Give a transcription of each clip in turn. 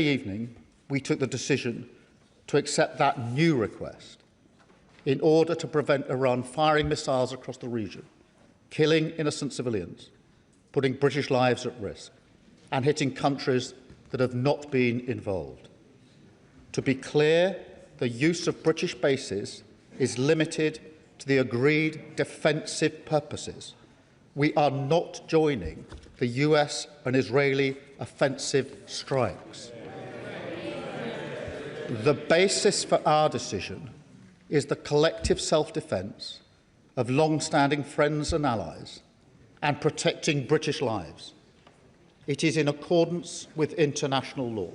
evening, we took the decision to accept that new request in order to prevent Iran firing missiles across the region, killing innocent civilians, putting British lives at risk, and hitting countries that have not been involved. To be clear, the use of British bases is limited to the agreed defensive purposes. We are not joining the US and Israeli offensive strikes. The basis for our decision is the collective self-defence of long-standing friends and allies and protecting British lives. It is in accordance with international law,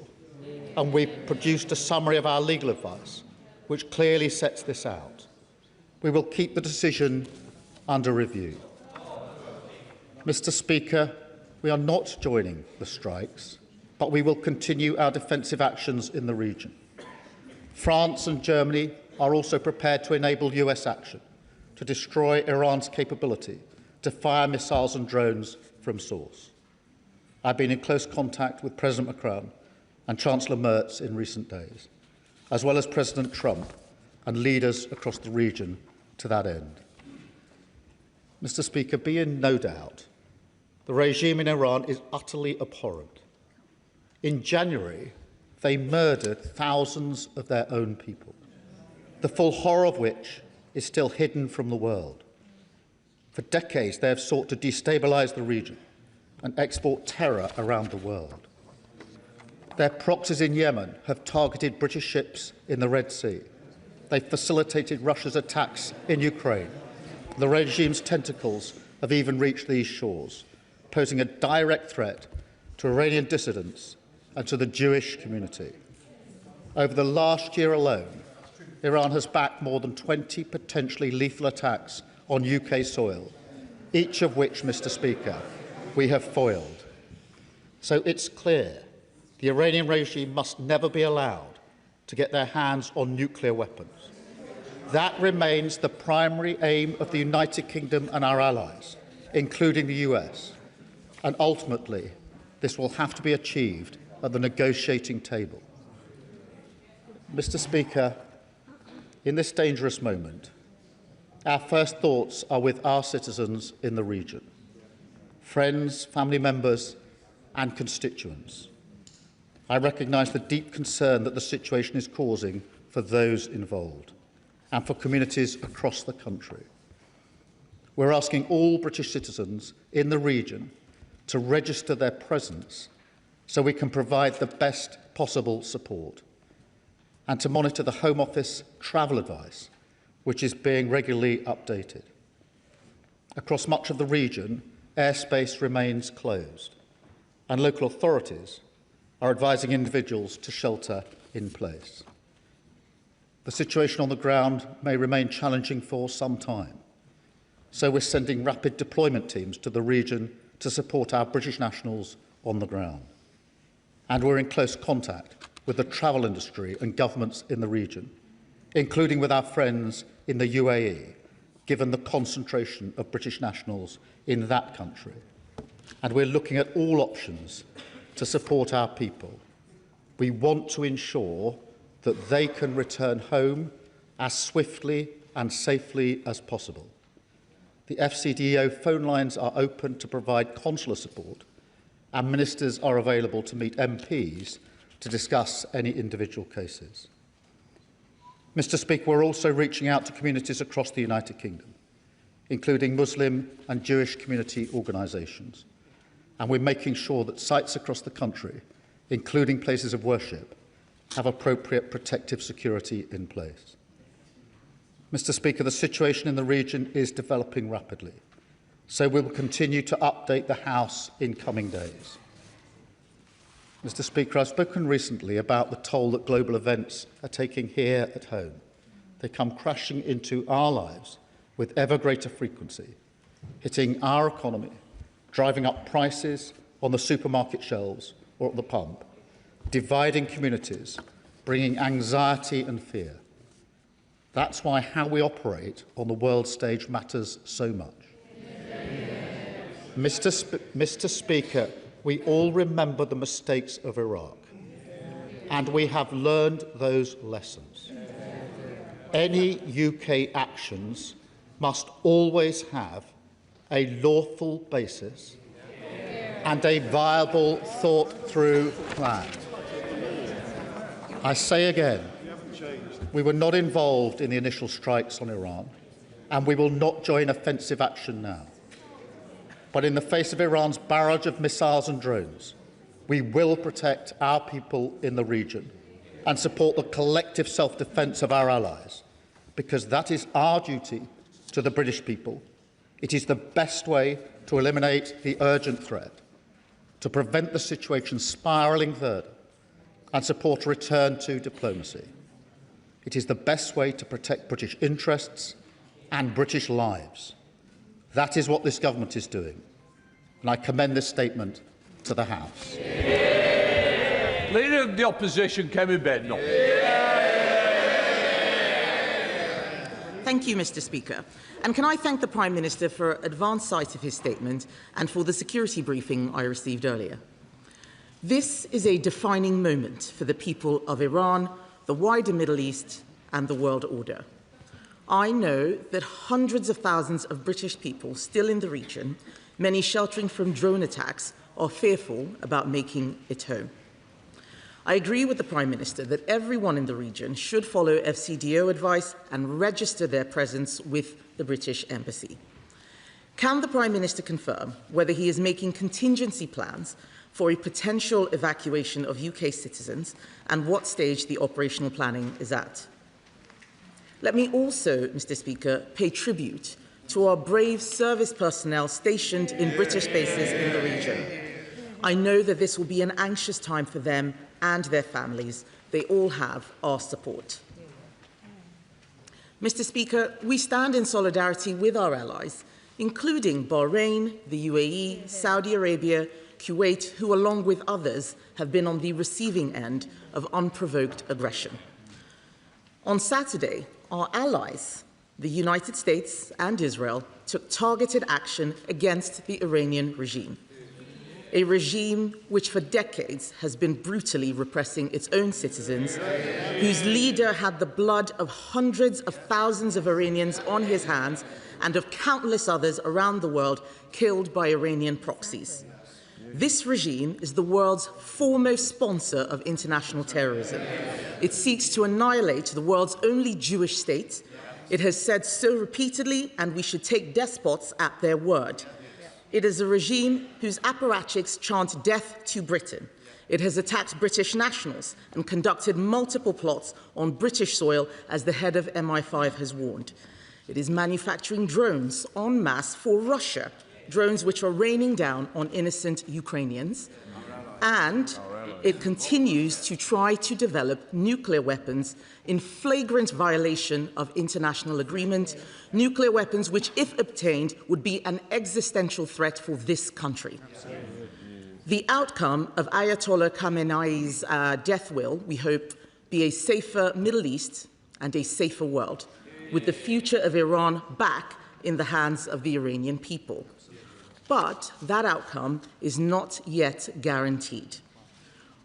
and we've produced a summary of our legal advice, which clearly sets this out. We will keep the decision under review. Mr. Speaker, we are not joining the strikes, but we will continue our defensive actions in the region. France and Germany are also prepared to enable US action to destroy Iran's capability to fire missiles and drones from source. I've been in close contact with President Macron and Chancellor Merz in recent days, as well as President Trump and leaders across the region to that end. Mr. Speaker, be in no doubt, the regime in Iran is utterly abhorrent. In January, they murdered thousands of their own people, the full horror of which is still hidden from the world. For decades, they have sought to destabilise the region and export terror around the world. Their proxies in Yemen have targeted British ships in the Red Sea. They facilitated Russia's attacks in Ukraine. The regime's tentacles have even reached these shores, posing a direct threat to Iranian dissidents and to the Jewish community. Over the last year alone, Iran has backed more than 20 potentially lethal attacks on UK soil, each of which, Mr. Speaker, we have foiled. So it's clear the Iranian regime must never be allowed to get their hands on nuclear weapons. That remains the primary aim of the United Kingdom and our allies, including the US, and ultimately this will have to be achieved at the negotiating table. Mr. Speaker, in this dangerous moment, our first thoughts are with our citizens in the region, friends, family members and constituents. I recognise the deep concern that the situation is causing for those involved and for communities across the country. We're asking all British citizens in the region to register their presence so we can provide the best possible support, and to monitor the Home Office travel advice, which is being regularly updated. Across much of the region, airspace remains closed, and local authorities are advising individuals to shelter in place. The situation on the ground may remain challenging for some time, so we're sending rapid deployment teams to the region to support our British nationals on the ground. And we're in close contact with the travel industry and governments in the region, including with our friends in the UAE, given the concentration of British nationals in that country. And we're looking at all options to support our people. We want to ensure that they can return home as swiftly and safely as possible. The FCDO phone lines are open to provide consular support, and ministers are available to meet MPs to discuss any individual cases. Mr. Speaker, we're also reaching out to communities across the United Kingdom, including Muslim and Jewish community organisations, and we're making sure that sites across the country, including places of worship, have appropriate protective security in place. Mr. Speaker, the situation in the region is developing rapidly, so we will continue to update the House in coming days. Mr. Speaker, I've spoken recently about the toll that global events are taking here at home. They come crashing into our lives with ever greater frequency, hitting our economy, driving up prices on the supermarket shelves or at the pump, dividing communities, bringing anxiety and fear. That's why how we operate on the world stage matters so much. Mr. Speaker, we all remember the mistakes of Iraq. and we have learned those lessons. Any UK actions must always have a lawful basis and a viable, thought-through plan. I say again, we were not involved in the initial strikes on Iran, and we will not join offensive action now. But in the face of Iran's barrage of missiles and drones, we will protect our people in the region and support the collective self-defence of our allies, because that is our duty to the British people. It is the best way to eliminate the urgent threat, to prevent the situation spiralling further, and support a return to diplomacy. It is the best way to protect British interests and British lives. That is what this government is doing, and I commend this statement to the House. Leader of the Opposition, Kemi Bednall. Thank you, Mr. Speaker. And can I thank the Prime Minister for advance sight of his statement and for the security briefing I received earlier. This is a defining moment for the people of Iran, the wider Middle East and the world order. I know that hundreds of thousands of British people still in the region, many sheltering from drone attacks, are fearful about making it home. I agree with the Prime Minister that everyone in the region should follow FCDO advice and register their presence with the British Embassy. Can the Prime Minister confirm whether he is making contingency plans for a potential evacuation of UK citizens and what stage the operational planning is at? Let me also, Mr. Speaker, pay tribute to our brave service personnel stationed in British bases in the region. I know that this will be an anxious time for them and their families. They all have our support. Mr. Speaker, we stand in solidarity with our allies, including Bahrain, the UAE, Saudi Arabia, Kuwait, who, along with others, have been on the receiving end of unprovoked aggression. On Saturday, our allies, the United States and Israel, took targeted action against the Iranian regime, a regime which for decades has been brutally repressing its own citizens, whose leader had the blood of hundreds of thousands of Iranians on his hands and of countless others around the world killed by Iranian proxies. This regime is the world's foremost sponsor of international terrorism. It seeks to annihilate the world's only Jewish state. It has said so repeatedly, and we should take despots at their word. It is a regime whose apparatchiks chant death to Britain. It has attacked British nationals and conducted multiple plots on British soil, as the head of MI5 has warned. It is manufacturing drones en masse for Russia, drones which are raining down on innocent Ukrainians. And it continues to try to develop nuclear weapons in flagrant violation of international agreement, nuclear weapons which, if obtained, would be an existential threat for this country. The outcome of Ayatollah Khamenei's death will, we hope, be a safer Middle East and a safer world, with the future of Iran back in the hands of the Iranian people. But that outcome is not yet guaranteed.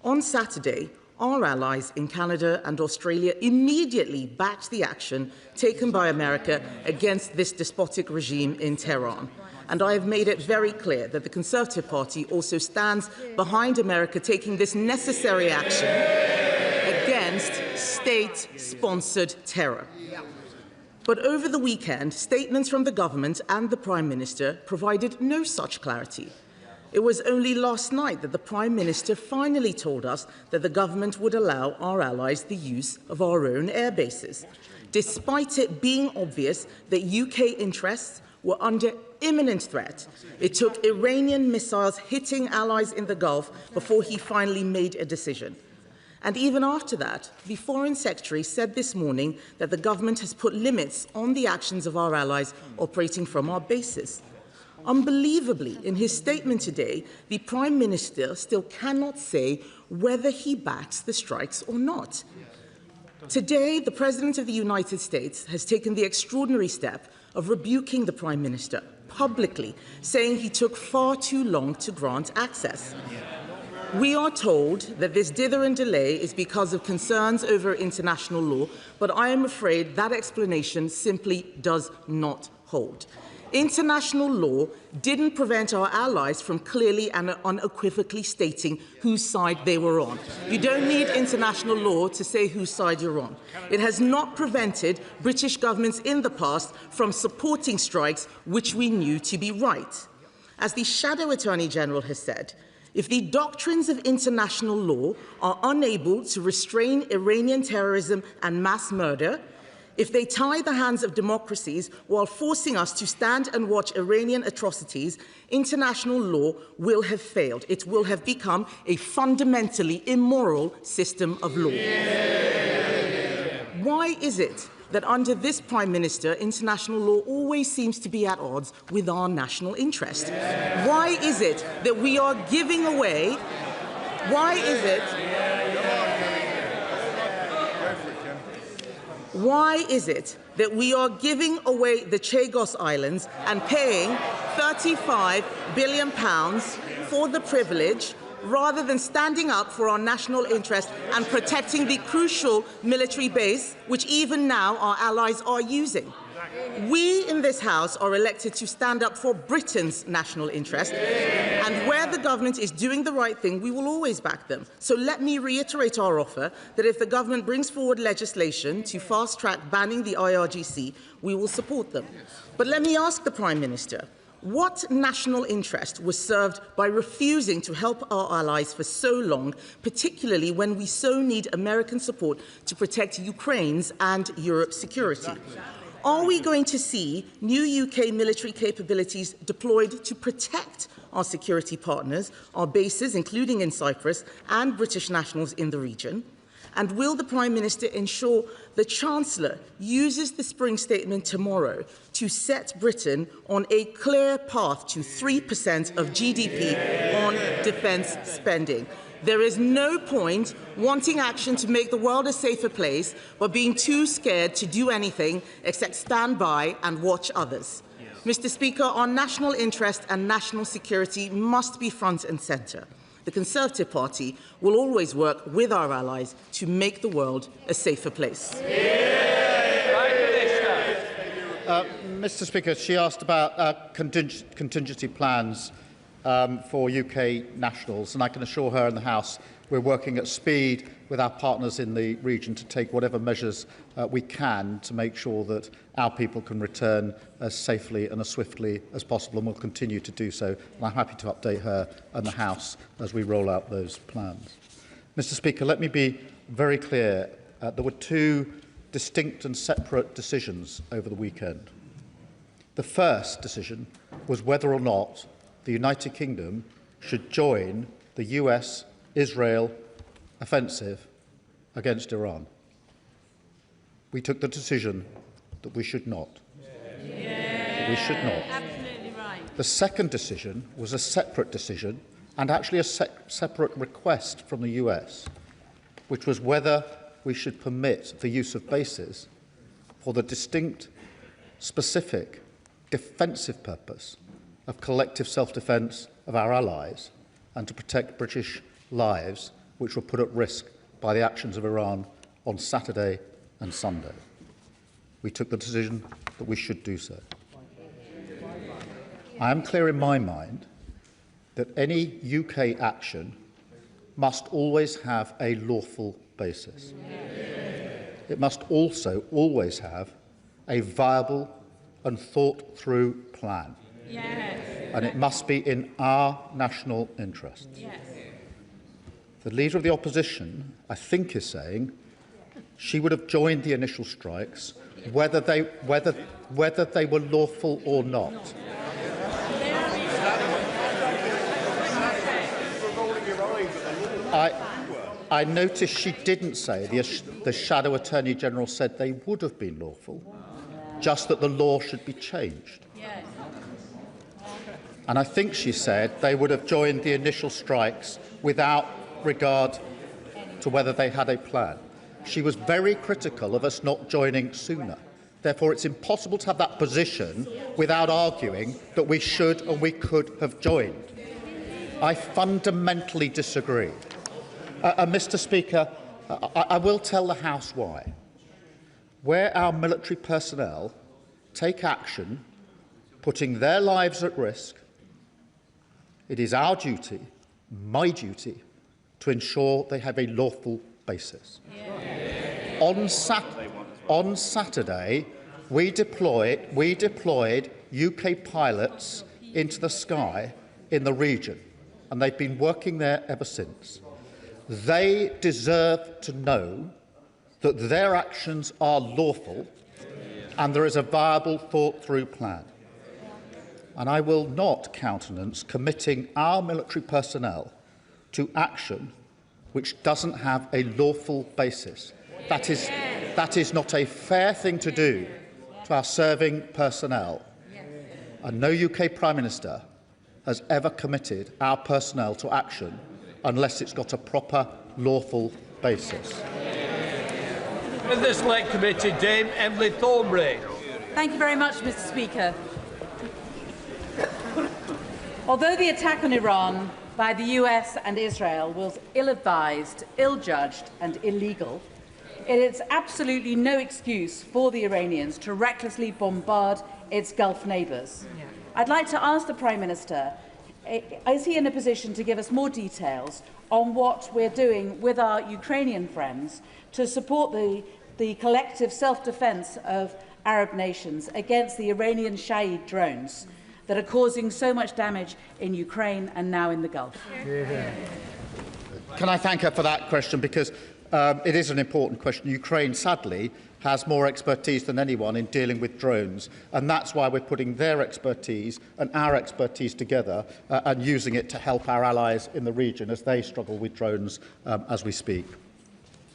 On Saturday, our allies in Canada and Australia immediately backed the action taken by America against this despotic regime in Tehran. And I have made it very clear that the Conservative Party also stands behind America taking this necessary action against state-sponsored terror. But over the weekend, statements from the government and the Prime Minister provided no such clarity. It was only last night that the Prime Minister finally told us that the government would allow our allies the use of our own air bases, despite it being obvious that UK interests were under imminent threat. It took Iranian missiles hitting allies in the Gulf before he finally made a decision. And even after that, the Foreign Secretary said this morning that the government has put limits on the actions of our allies operating from our bases. Unbelievably, in his statement today, the Prime Minister still cannot say whether he backs the strikes or not. Today, the President of the United States has taken the extraordinary step of rebuking the Prime Minister publicly, saying he took far too long to grant access. We are told that this dither and delay is because of concerns over international law, but I am afraid that explanation simply does not hold. International law didn't prevent our allies from clearly and unequivocally stating whose side they were on. You don't need international law to say whose side you're on. It has not prevented British governments in the past from supporting strikes which we knew to be right. As the Shadow Attorney General has said, if the doctrines of international law are unable to restrain Iranian terrorism and mass murder, if they tie the hands of democracies while forcing us to stand and watch Iranian atrocities, international law will have failed. It will have become a fundamentally immoral system of law. Why is it that under this Prime Minister, international law always seems to be at odds with our national interest? Why is it that we are giving away? Why is it that we are giving away the Chagos Islands and paying £35 billion for the privilege, rather than standing up for our national interest and protecting the crucial military base, which even now our allies are using? We in this House are elected to stand up for Britain's national interest, and where the government is doing the right thing, we will always back them. So let me reiterate our offer that if the government brings forward legislation to fast-track banning the IRGC, we will support them. But let me ask the Prime Minister, what national interest was served by refusing to help our allies for so long, particularly when we so need American support to protect Ukraine's and Europe's security? Are we going to see new UK military capabilities deployed to protect our security partners, our bases, including in Cyprus, and British nationals in the region? And will the Prime Minister ensure the Chancellor uses the Spring Statement tomorrow to set Britain on a clear path to 3% of GDP on defence spending? There is no point wanting action to make the world a safer place, but being too scared to do anything except stand by and watch others. Mr. Speaker, our national interest and national security must be front and centre. The Conservative Party will always work with our allies to make the world a safer place. Mr. Speaker, she asked about contingency plans for UK nationals, and I can assure her and the House we're working at speed with our partners in the region to take whatever measures we can to make sure that our people can return as safely and as swiftly as possible, and will continue to do so. And I'm happy to update her and the House as we roll out those plans. Mr. Speaker, let me be very clear. There were two distinct and separate decisions over the weekend. The first decision was whether or not the United Kingdom should join the US-Israel offensive against Iran. We took the decision that we should not. We should not. Absolutely right. The second decision was a separate decision, and actually a separate request from the US, which was whether we should permit the use of bases for the distinct, specific, defensive purpose of collective self-defence of our allies and to protect British lives, which were put at risk by the actions of Iran on Saturday and Sunday. We took the decision that we should do so. I am clear in my mind that any UK action must always have a lawful basis. It must also always have a viable and thought-through plan. Yes. And it must be in our national interest. Yes. The Leader of the Opposition, I think, is saying she would have joined the initial strikes whether they were lawful or not. I noticed she didn't say the Shadow Attorney General said they would have been lawful, just that the law should be changed. Yes. And I think she said they would have joined the initial strikes without regard to whether they had a plan. She was very critical of us not joining sooner. Therefore, it's impossible to have that position without arguing that we should and we could have joined. I fundamentally disagree. Mr. Speaker, I will tell the House why. Where our military personnel take action, putting their lives at risk, it is our duty, my duty, to ensure they have a lawful basis. Yeah. On Saturday, we deployed UK pilots into the sky in the region, and they've been working there ever since. They deserve to know that their actions are lawful and there is a viable, thought-through plan. And I will not countenance committing our military personnel to action which doesn't have a lawful basis. That is not a fair thing to do to our serving personnel. And no UK Prime Minister has ever committed our personnel to action unless it's got a proper lawful basis. In this select committee, Dame Emily Thornbury. Thank you very much, Mr. Speaker. Although the attack on Iran by the US and Israel was ill-advised, ill-judged and illegal, it is absolutely no excuse for the Iranians to recklessly bombard its Gulf neighbours. I'd like to ask the Prime Minister, is he in a position to give us more details on what we're doing with our Ukrainian friends to support the collective self-defence of Arab nations against the Iranian Shahid drones that are causing so much damage in Ukraine and now in the Gulf? Yeah. Can I thank her for that question, because it is an important question. Ukraine, sadly, has more expertise than anyone in dealing with drones, and that's why we're putting their expertise and our expertise together and using it to help our allies in the region as they struggle with drones as we speak.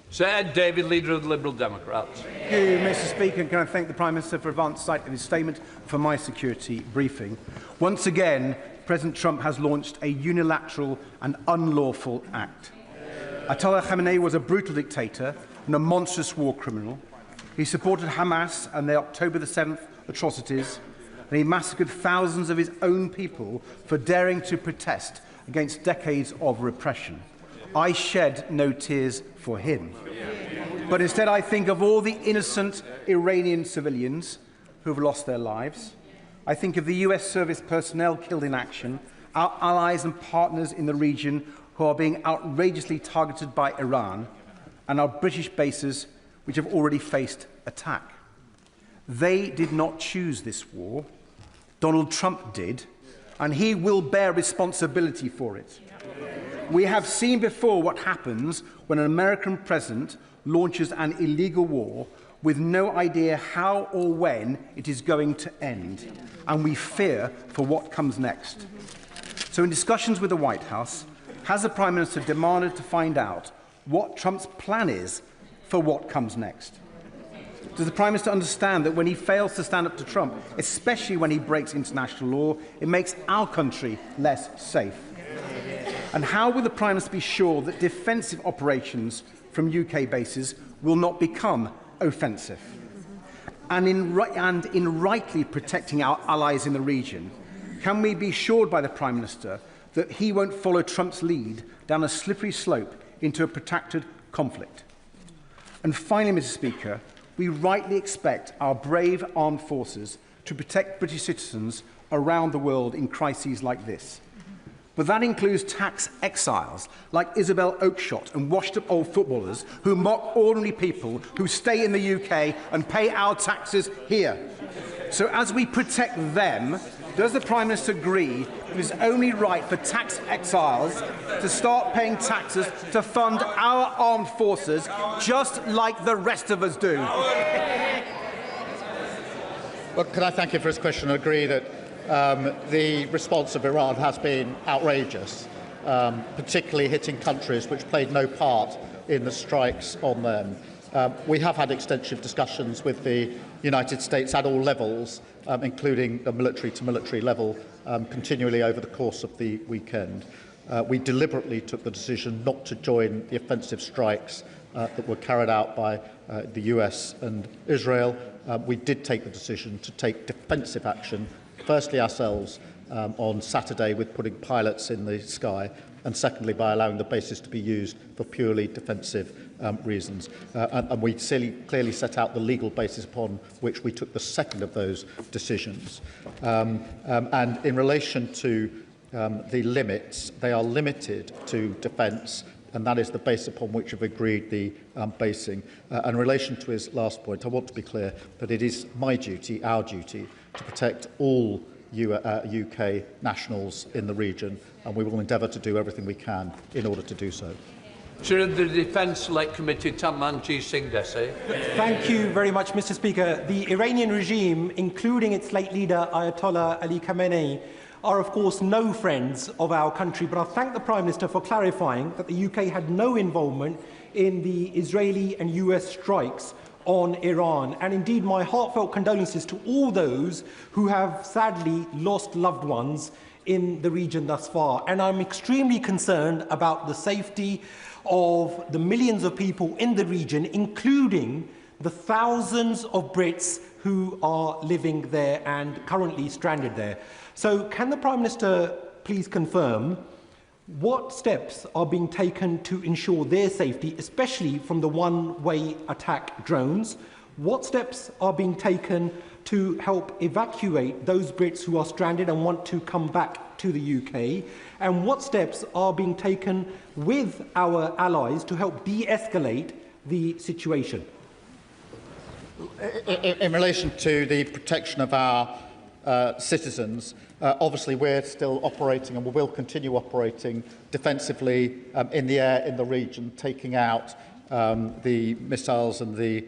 Sir Ed David, Leader of the Liberal Democrats. Thank you, Mr. Speaker. And can I thank the Prime Minister for advance sight of his statement for my security briefing. Once again, President Trump has launched a unilateral and unlawful act. Ayatollah Khamenei was a brutal dictator and a monstrous war criminal. He supported Hamas and their October the 7th atrocities, and he massacred thousands of his own people for daring to protest against decades of repression. I shed no tears for him. But instead I think of all the innocent Iranian civilians who have lost their lives. I think of the US service personnel killed in action, our allies and partners in the region who are being outrageously targeted by Iran, and our British bases which have already faced attack. They did not choose this war. Donald Trump did, and he will bear responsibility for it. We have seen before what happens when an American president launches an illegal war with no idea how or when it is going to end, and we fear for what comes next. So in discussions with the White House, has the Prime Minister demanded to find out what Trump's plan is for what comes next? Does the Prime Minister understand that when he fails to stand up to Trump, especially when he breaks international law, it makes our country less safe? And how will the Prime Minister be sure that defensive operations from UK bases will not become offensive? And in rightly protecting our allies in the region, can we be assured by the Prime Minister that he won't follow Trump's lead down a slippery slope into a protracted conflict? And finally, Mr. Speaker, we rightly expect our brave armed forces to protect British citizens around the world in crises like this. But that includes tax exiles like Isabel Oakeshott and washed-up old footballers who mock ordinary people who stay in the UK and pay our taxes here. So as we protect them, does the Prime Minister agree that it is only right for tax exiles to start paying taxes to fund our armed forces just like the rest of us do? Well, can I thank you for his question and agree that the response of Iran has been outrageous, particularly hitting countries which played no part in the strikes on them. We have had extensive discussions with the United States at all levels, including the military-to-military level, continually over the course of the weekend. We deliberately took the decision not to join the offensive strikes that were carried out by the US and Israel. We did take the decision to take defensive action, firstly ourselves on Saturday with putting pilots in the sky, and secondly by allowing the bases to be used for purely defensive reasons. And we clearly set out the legal basis upon which we took the second of those decisions. And in relation to the limits, they are limited to defence, and that is the base upon which we've agreed the basing. And in relation to his last point, I want to be clear that it is my duty, our duty, to protect all UK nationals in the region, and we will endeavour to do everything we can in order to do so. Chair of the Defence Select Committee, Tammanji Singh Desai. Thank you very much, Mr. Speaker. The Iranian regime, including its late leader Ayatollah Ali Khamenei, are of course no friends of our country, but I thank the Prime Minister for clarifying that the UK had no involvement in the Israeli and US strikes on Iran. And indeed, my heartfelt condolences to all those who have sadly lost loved ones in the region thus far. And I'm extremely concerned about the safety of the millions of people in the region, including the thousands of Brits who are living there and currently stranded there. So can the Prime Minister please confirm what steps are being taken to ensure their safety, especially from the one-way attack drones? What steps are being taken to help evacuate those Brits who are stranded and want to come back to the UK? And what steps are being taken with our allies to help de-escalate the situation? In relation to the protection of our citizens, obviously we're still operating and we will continue operating defensively in the air in the region, taking out the missiles and the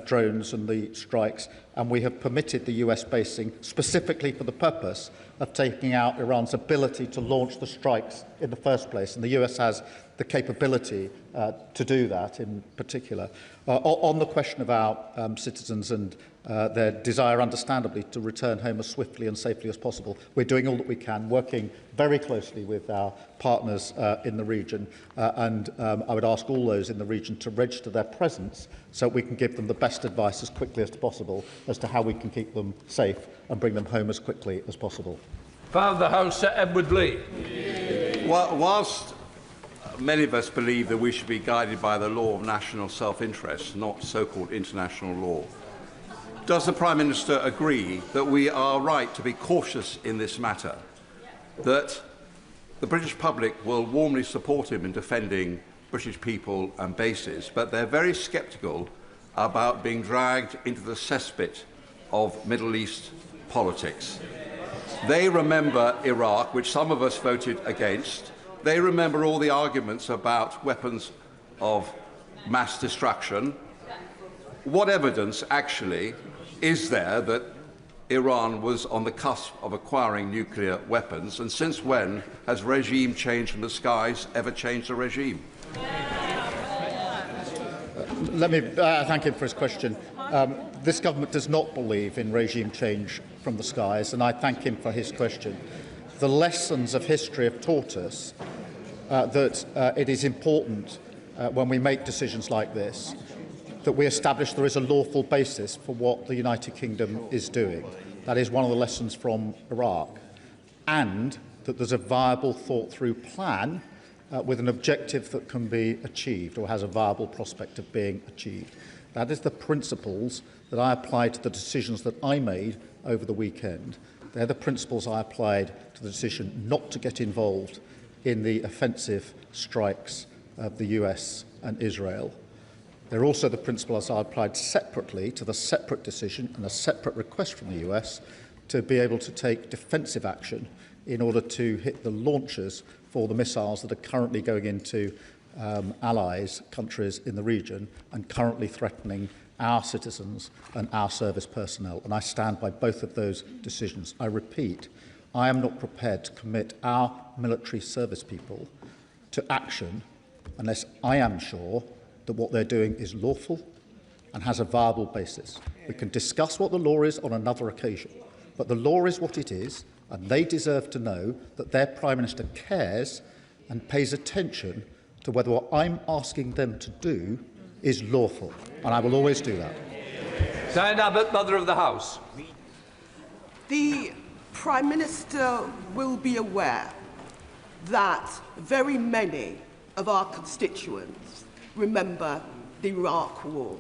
drones and the strikes, and we have permitted the US basing specifically for the purpose of taking out Iran's ability to launch the strikes in the first place, and the US has the capability to do that in particular. On the question of our citizens and their desire, understandably, to return home as swiftly and safely as possible, we're doing all that we can, working very closely with our partners in the region, and I would ask all those in the region to register their presence so we can give them the best advice as quickly as possible as to how we can keep them safe and bring them home as quickly as possible. Father of the House, Sir Edward Lee. Well, whilst many of us believe that we should be guided by the law of national self-interest, not so-called international law, does the Prime Minister agree that we are right to be cautious in this matter, that the British public will warmly support him in defending British people and bases, but they're very sceptical about being dragged into the cesspit of Middle East politics? They remember Iraq, which some of us voted against. They remember all the arguments about weapons of mass destruction. What evidence, actually, is there that Iran was on the cusp of acquiring nuclear weapons? And since when has regime change from the skies ever changed the regime? Let me thank him for his question. This government does not believe in regime change from the skies, and I thank him for his question. The lessons of history have taught us that it is important when we make decisions like this that we establish there is a lawful basis for what the United Kingdom is doing. That is one of the lessons from Iraq. And that there's a viable, thought-through plan with an objective that can be achieved or has a viable prospect of being achieved. That is the principles that I applied to the decisions that I made over the weekend. They're the principles I applied to the decision not to get involved in the offensive strikes of the US and Israel. They're also the principles I applied separately to the separate decision and a separate request from the US to be able to take defensive action in order to hit the launchers for the missiles that are currently going into allies, countries in the region, and currently threatening our citizens and our service personnel. And I stand by both of those decisions. I repeat, I am not prepared to commit our military service people to action unless I am sure that what they're doing is lawful and has a viable basis. We can discuss what the law is on another occasion, but the law is what it is, and they deserve to know that their Prime Minister cares and pays attention to whether what I'm asking them to do is lawful, and I will always do that. Diane Abbott, Mother of the House. The Prime Minister will be aware that very many of our constituents remember the Iraq War.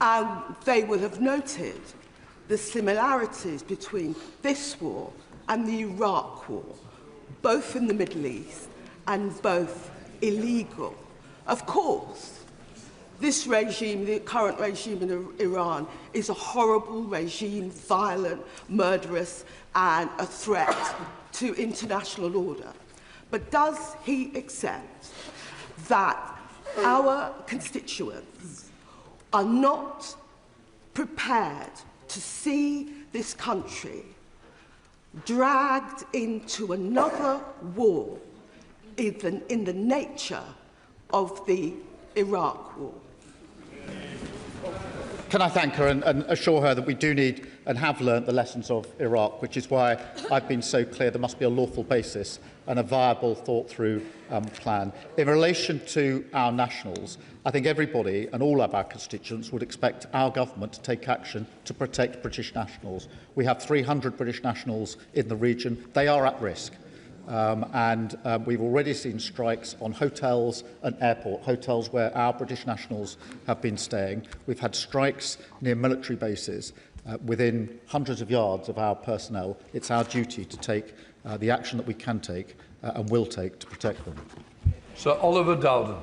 And they will have noted the similarities between this war and the Iraq War, both in the Middle East and both illegal. Of course, this regime, the current regime in Iran, is a horrible regime, violent, murderous, and a threat to international order. But does he accept that our constituents are not prepared to see this country dragged into another war, even in the nature of the Iraq War? Can I thank her and assure her that we do need and have learnt the lessons of Iraq, which is why I've been so clear there must be a lawful basis and a viable, thought-through plan. In relation to our nationals, I think everybody and all of our constituents would expect our government to take action to protect British nationals. We have 300 British nationals in the region. They are at risk. We've already seen strikes on hotels and airport, hotels where our British nationals have been staying. We've had strikes near military bases within hundreds of yards of our personnel. It's our duty to take the action that we can take and will take to protect them. Sir Oliver Dowden.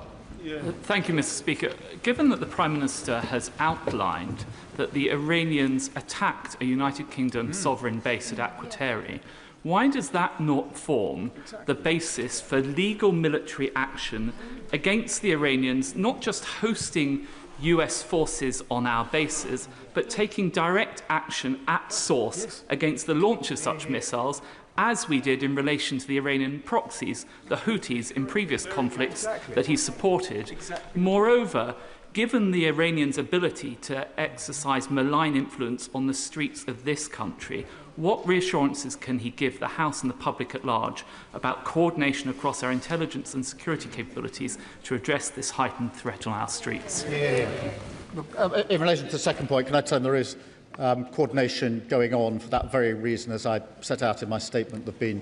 Thank you, Mr. Speaker. Given that the Prime Minister has outlined that the Iranians attacked a United Kingdom sovereign base at Akwateri, why does that not form the basis for legal military action against the Iranians, not just hosting US forces on our bases, but taking direct action at source against the launch of such missiles, as we did in relation to the Iranian proxies, the Houthis, in previous conflicts that he supported? Moreover, given the Iranians' ability to exercise malign influence on the streets of this country, what reassurances can he give the House and the public at large about coordination across our intelligence and security capabilities to address this heightened threat on our streets? In relation to the second point, can I tell him there is coordination going on for that very reason? As I set out in my statement, there have been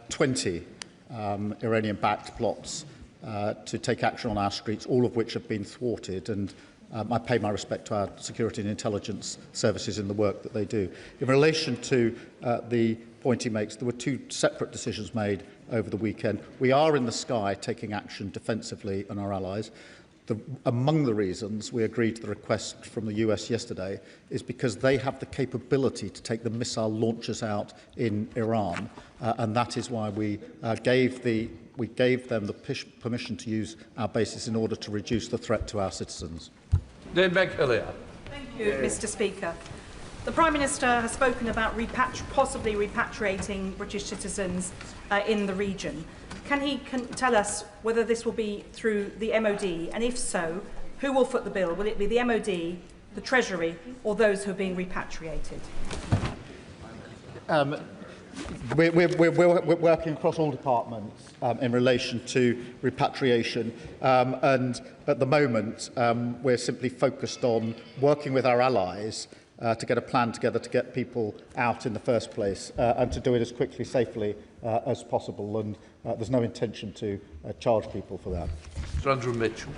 20 Iranian-backed plots to take action on our streets, all of which have been thwarted, and I pay my respect to our security and intelligence services in the work that they do. In relation to the point he makes, there were two separate decisions made over the weekend. We are in the sky taking action defensively on our allies. Among the reasons we agreed to the request from the US yesterday is because they have the capability to take the missile launchers out in Iran, and that is why we gave them the permission to use our bases in order to reduce the threat to our citizens. Thank you, Mr. Speaker. The Prime Minister has spoken about possibly repatriating British citizens in the region. Can he tell us whether this will be through the MOD, and if so, who will foot the bill? Will it be the MOD, the Treasury, or those who are being repatriated? We're working across all departments in relation to repatriation, and at the moment we're simply focused on working with our allies to get a plan together to get people out in the first place and to do it as quickly, safely as possible, and there's no intention to charge people for that. Sir Andrew Mitchell.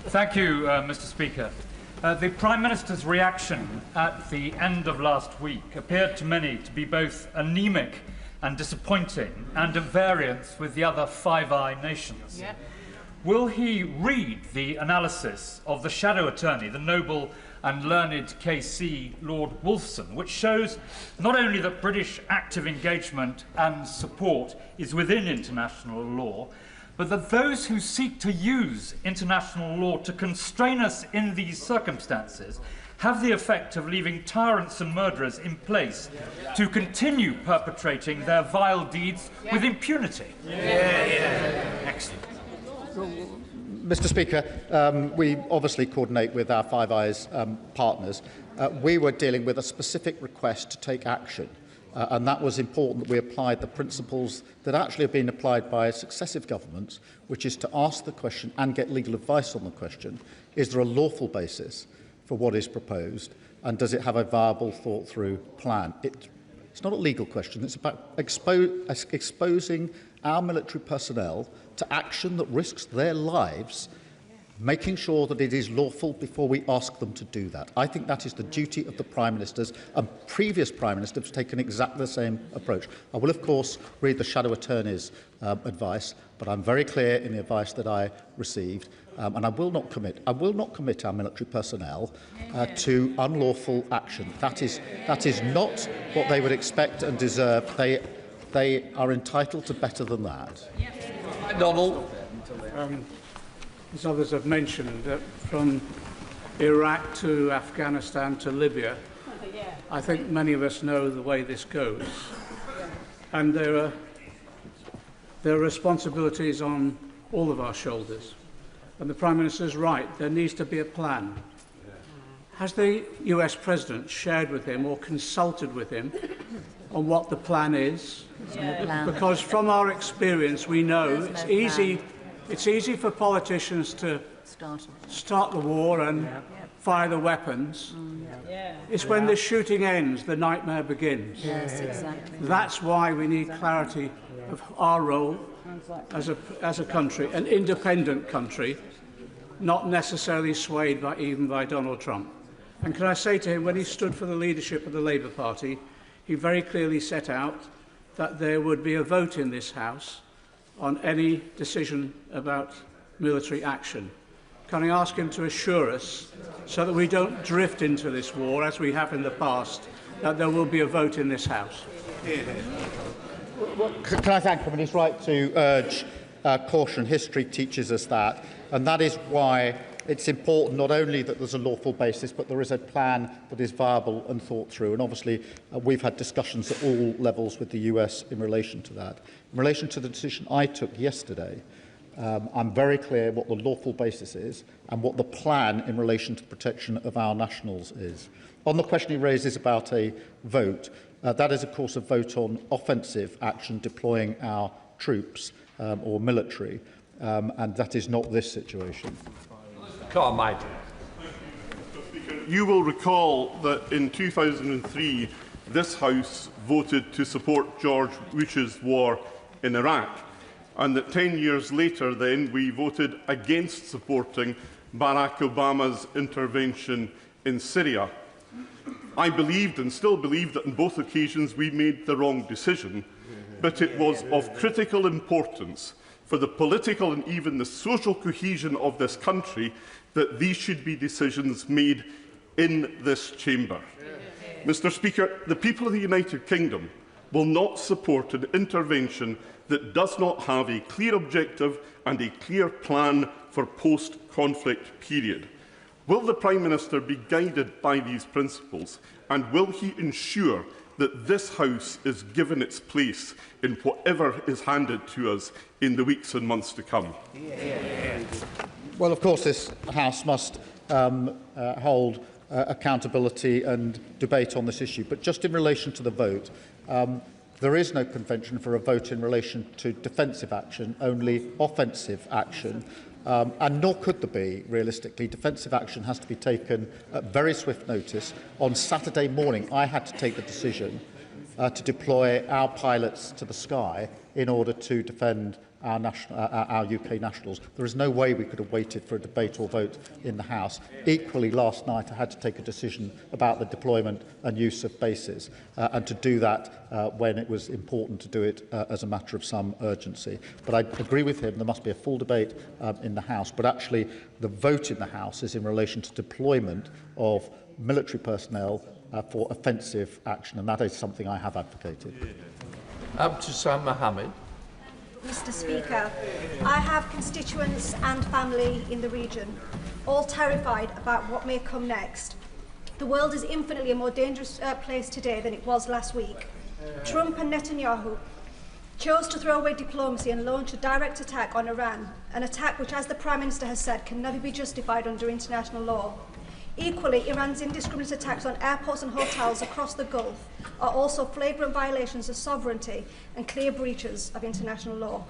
Thank you, Mr. Speaker. The Prime Minister's reaction at the end of last week appeared to many to be both anemic and disappointing, and at variance with the other Five Eye nations. Yeah. Will he read the analysis of the shadow attorney, the noble and learned KC Lord Wolfson, which shows not only that British active engagement and support is within international law, but that those who seek to use international law to constrain us in these circumstances have the effect of leaving tyrants and murderers in place to continue perpetrating their vile deeds with impunity? Excellent. Mr. Speaker, we obviously coordinate with our Five Eyes partners. We were dealing with a specific request to take action, and that was important that we applied the principles that actually have been applied by successive governments, which is to ask the question and get legal advice on the question: is there a lawful basis for what is proposed, and does it have a viable, thought-through plan? It's not a legal question. It's about exposing our military personnel to action that risks their lives, making sure that it is lawful before we ask them to do that. I think that is the duty of the Prime Ministers, and previous Prime Ministers have taken exactly the same approach. I will, of course, read the Shadow Attorney's advice, but I'm very clear in the advice that I received, and I will not commit our military personnel to unlawful action. That is not what they would expect and deserve. They are entitled to better than that. Donald. As others have mentioned, from Iraq to Afghanistan to Libya, I think many of us know the way this goes. And there are responsibilities on all of our shoulders. And the Prime Minister is right, there needs to be a plan. Has the US President shared with him or consulted with him on what the plan is? Because from our experience, we know it's easy for politicians to start the war and fire the weapons. It's when the shooting ends, the nightmare begins. Yes, exactly. That's why we need clarity of our role as a country, an independent country, not necessarily swayed even by Donald Trump. And can I say to him, when he stood for the leadership of the Labour Party, he very clearly set out that there would be a vote in this House on any decision about military action. Can I ask him to assure us, so that we don't drift into this war as we have in the past, that there will be a vote in this House? Can I thank him? And he's right to urge caution. History teaches us that, and that is why it's important not only that there's a lawful basis, but there is a plan that is viable and thought through. And obviously, we've had discussions at all levels with the US in relation to that. In relation to the decision I took yesterday, I'm very clear what the lawful basis is and what the plan in relation to the protection of our nationals is. On the question he raises about a vote, that is, of course, a vote on offensive action deploying our troops or military, and that is not this situation. Carmike. You will recall that in 2003, this House voted to support George Bush's war in Iraq, and that 10 years later then we voted against supporting Barack Obama's intervention in Syria. I believed and still believe that on both occasions we made the wrong decision, but it was of critical importance for the political and even the social cohesion of this country that these should be decisions made in this chamber. Mr. Speaker, the people of the United Kingdom will not support an intervention that does not have a clear objective and a clear plan for post-conflict period. Will the Prime Minister be guided by these principles, and will he ensure that this House is given its place in whatever is handed to us in the weeks and months to come? Well, of course, this House must hold accountability and debate on this issue. But just in relation to the vote, there is no convention for a vote in relation to defensive action, only offensive action. And nor could there be, realistically. Defensive action has to be taken at very swift notice. On Saturday morning, I had to take the decision to deploy our pilots to the sky in order to defend our UK nationals. There is no way we could have waited for a debate or vote in the House. Equally, last night I had to take a decision about the deployment and use of bases, and to do that when it was important to do it as a matter of some urgency. But I agree with him, there must be a full debate in the House, but actually the vote in the House is in relation to deployment of military personnel for offensive action, and that is something I have advocated. Abdusam Mohammed. Mr. Speaker, I have constituents and family in the region, all terrified about what may come next. The world is infinitely a more dangerous place today than it was last week. Trump and Netanyahu chose to throw away diplomacy and launch a direct attack on Iran, an attack which, as the Prime Minister has said, can never be justified under international law. Equally, Iran's indiscriminate attacks on airports and hotels across the Gulf are also flagrant violations of sovereignty and clear breaches of international law.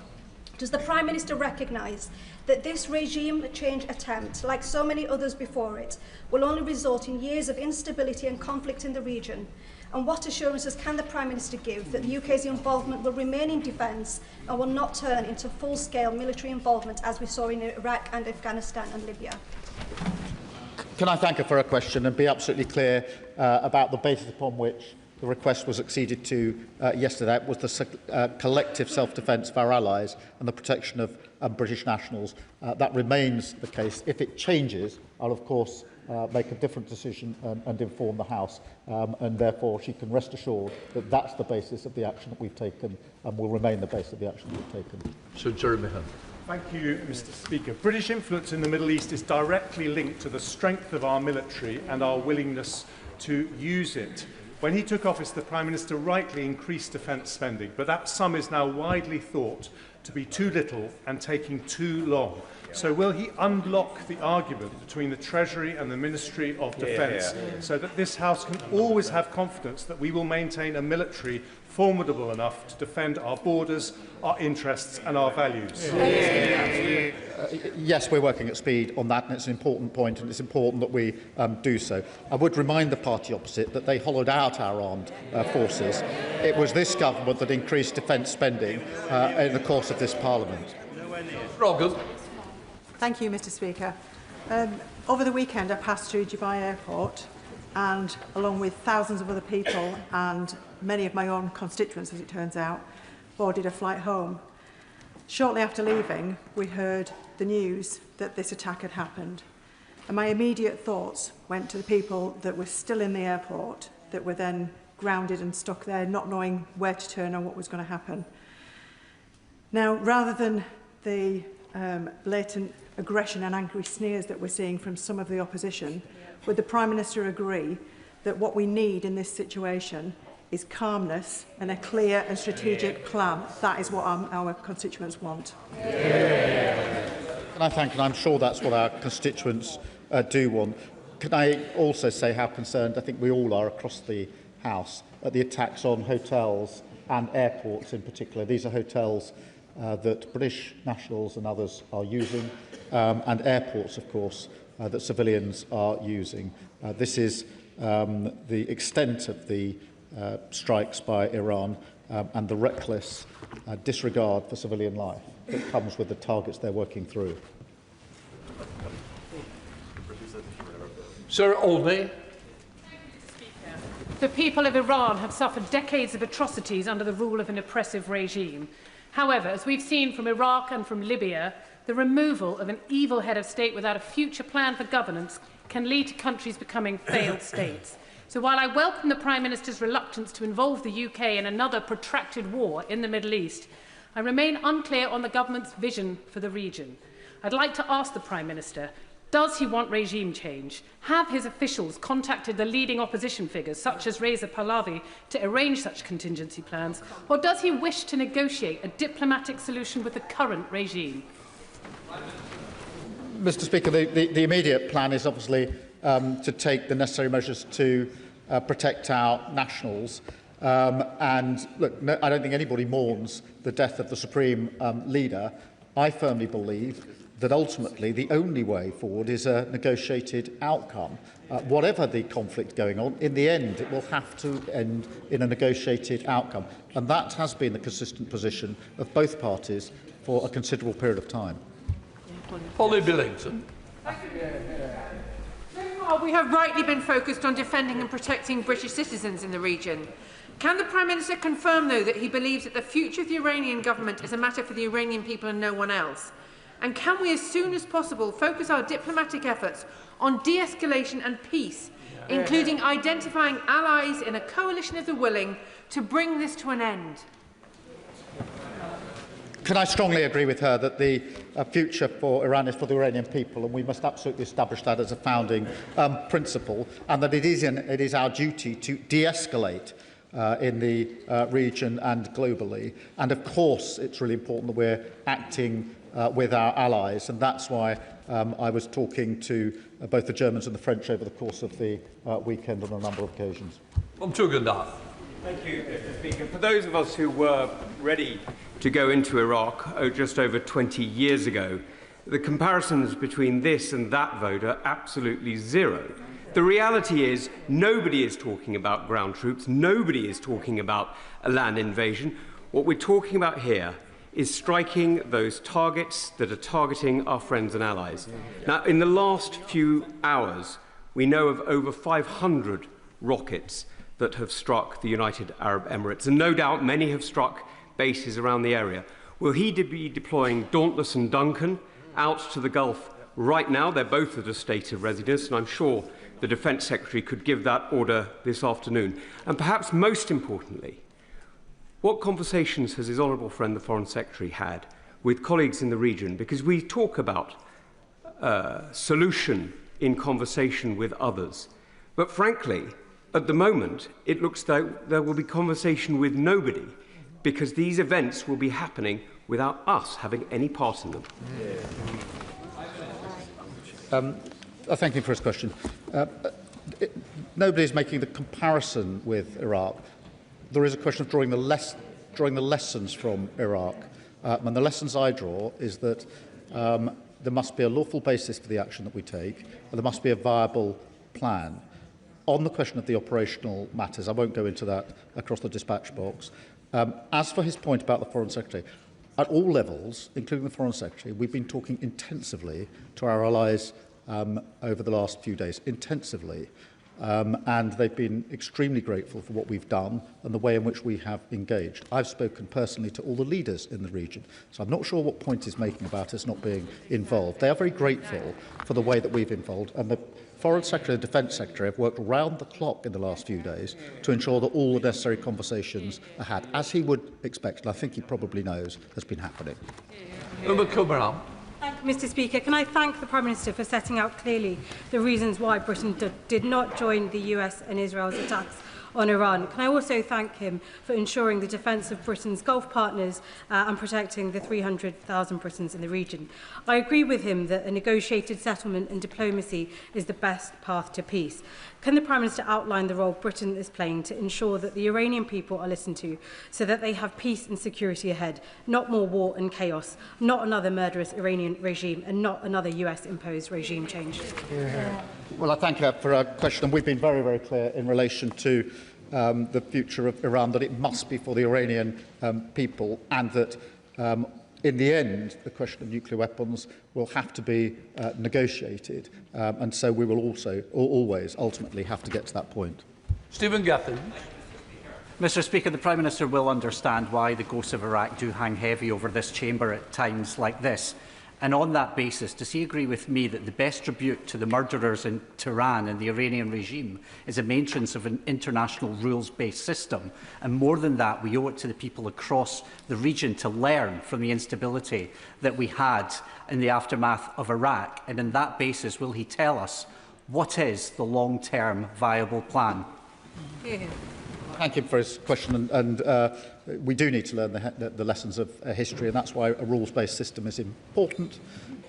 Does the Prime Minister recognise that this regime change attempt, like so many others before it, will only result in years of instability and conflict in the region? And what assurances can the Prime Minister give that the UK's involvement will remain in defence and will not turn into full-scale military involvement as we saw in Iraq and Afghanistan and Libya? Can I thank her for her question and be absolutely clear about the basis upon which the request was acceded to yesterday? It was the collective self-defence of our allies and the protection of British nationals. That remains the case. If it changes, I'll of course make a different decision and inform the House, and therefore she can rest assured that that's the basis of the action that we've taken and will remain the basis of the action that we've taken. Sir Jeremy Hunt. Thank you, Mr. Speaker. British influence in the Middle East is directly linked to the strength of our military and our willingness to use it. When he took office, the Prime Minister rightly increased defence spending, but that sum is now widely thought to be too little and taking too long. So will he unblock the argument between the Treasury and the Ministry of Defence so that this House can always have confidence that we will maintain a military formidable enough to defend our borders, our interests and our values? Yes, we're working at speed on that, and it's an important point, and it's important that we do so. I would remind the party opposite that they hollowed out our armed forces. It was this government that increased defence spending in the course of this Parliament. Rogan. Thank you, Mr. Speaker. Over the weekend, I passed through Dubai Airport, and along with thousands of other people and many of my own constituents, as it turns out, boarded a flight home. Shortly after leaving, we heard the news that this attack had happened. And my immediate thoughts went to the people that were still in the airport, that were then grounded and stuck there, not knowing where to turn or what was going to happen. Now, rather than the blatant aggression and angry sneers that we're seeing from some of the opposition, would the Prime Minister agree that what we need in this situation is calmness and a clear and strategic plan? That is what our constituents want. Can I thank, and I'm sure that's what our constituents do want. Can I also say how concerned I think we all are across the House at the attacks on hotels and airports in particular. These are hotels that British nationals and others are using, and airports, of course, that civilians are using. This is the extent of the strikes by Iran and the reckless disregard for civilian life that comes with the targets they're working through. Sir Olney. The people of Iran have suffered decades of atrocities under the rule of an oppressive regime. However, as we've seen from Iraq and from Libya, the removal of an evil head of state without a future plan for governance can lead to countries becoming failed states. So while I welcome the Prime Minister's reluctance to involve the UK in another protracted war in the Middle East, I remain unclear on the government's vision for the region. I'd like to ask the Prime Minister, does he want regime change? Have his officials contacted the leading opposition figures, such as Reza Pahlavi, to arrange such contingency plans? Or does he wish to negotiate a diplomatic solution with the current regime? Mr. Speaker, the immediate plan is obviously to take the necessary measures to protect our nationals. And look, no, I don't think anybody mourns the death of the Supreme Leader. I firmly believe that ultimately the only way forward is a negotiated outcome. Whatever the conflict going on, in the end it will have to end in a negotiated outcome. And that has been the consistent position of both parties for a considerable period of time. Polly Billington. So far, we have rightly been focused on defending and protecting British citizens in the region. Can the Prime Minister confirm, though, that he believes that the future of the Iranian government is a matter for the Iranian people and no one else? And can we, as soon as possible, focus our diplomatic efforts on de-escalation and peace, including identifying allies in a coalition of the willing to bring this to an end? Can I strongly agree with her that the future for Iran is for the Iranian people, and we must absolutely establish that as a founding principle, and that it is our duty to de-escalate in the region and globally. And of course, it's really important that we're acting with our allies, and that's why I was talking to both the Germans and the French over the course of the weekend on a number of occasions. Thank you, Mr. Speaker. For those of us who were ready to go into Iraq just over 20 years ago, the comparisons between this and that vote are absolutely zero. The reality is nobody is talking about ground troops, nobody is talking about a land invasion. What we're talking about here is striking those targets that are targeting our friends and allies. Now, in the last few hours, we know of over 500 rockets that have struck the United Arab Emirates, and no doubt many have struck bases around the area. Will he be deploying Dauntless and Duncan out to the Gulf right now? They're both at a state of readiness, and I'm sure the Defence Secretary could give that order this afternoon. And perhaps most importantly, what conversations has his honourable friend, the Foreign Secretary, had with colleagues in the region? Because we talk about solution in conversation with others. But frankly, at the moment, it looks like there will be conversation with nobody, because these events will be happening without us having any part in them. Thank you for his question. Nobody is making the comparison with Iraq. There is a question of drawing the lessons from Iraq. And the lessons I draw is that there must be a lawful basis for the action that we take, and there must be a viable plan. On the question of the operational matters, I won't go into that across the dispatch box. As for his point about the Foreign Secretary, at all levels, including the Foreign Secretary, we've been talking intensively to our allies over the last few days, intensively. And they've been extremely grateful for what we've done and the way in which we have engaged. I've spoken personally to all the leaders in the region, so I'm not sure what point he's making about us not being involved. They are very grateful for the way that we've involved, and the Foreign Secretary and the Defence Secretary have worked round the clock in the last few days to ensure that all the necessary conversations are had, as he would expect, and I think he probably knows has been happening. Thank you, Mr. Speaker. Can I thank the Prime Minister for setting out clearly the reasons why Britain did not join the US and Israel's attacks on Iran? Can I also thank him for ensuring the defence of Britain's Gulf partners and protecting the 300,000 Britons in the region? I agree with him that a negotiated settlement and diplomacy is the best path to peace. Can the Prime Minister outline the role Britain is playing to ensure that the Iranian people are listened to so that they have peace and security ahead, not more war and chaos, not another murderous Iranian regime, and not another US-imposed regime change? Well, I thank you for a question, and we've been very, very clear in relation to the future of Iran, that it must be for the Iranian people, and that in the end, the question of nuclear weapons will have to be negotiated, and so we will also always ultimately have to get to that point. Stephen Gaffin. Mr. Speaker, the Prime Minister will understand why the ghosts of Iraq do hang heavy over this chamber at times like this. And on that basis, does he agree with me that the best tribute to the murderers in Tehran and the Iranian regime is a maintenance of an international rules-based system? And more than that, we owe it to the people across the region to learn from the instability that we had in the aftermath of Iraq. And on that basis, will he tell us what is the long-term viable plan? Thank you for his question, and we do need to learn the lessons of history, and that's why a rules-based system is important.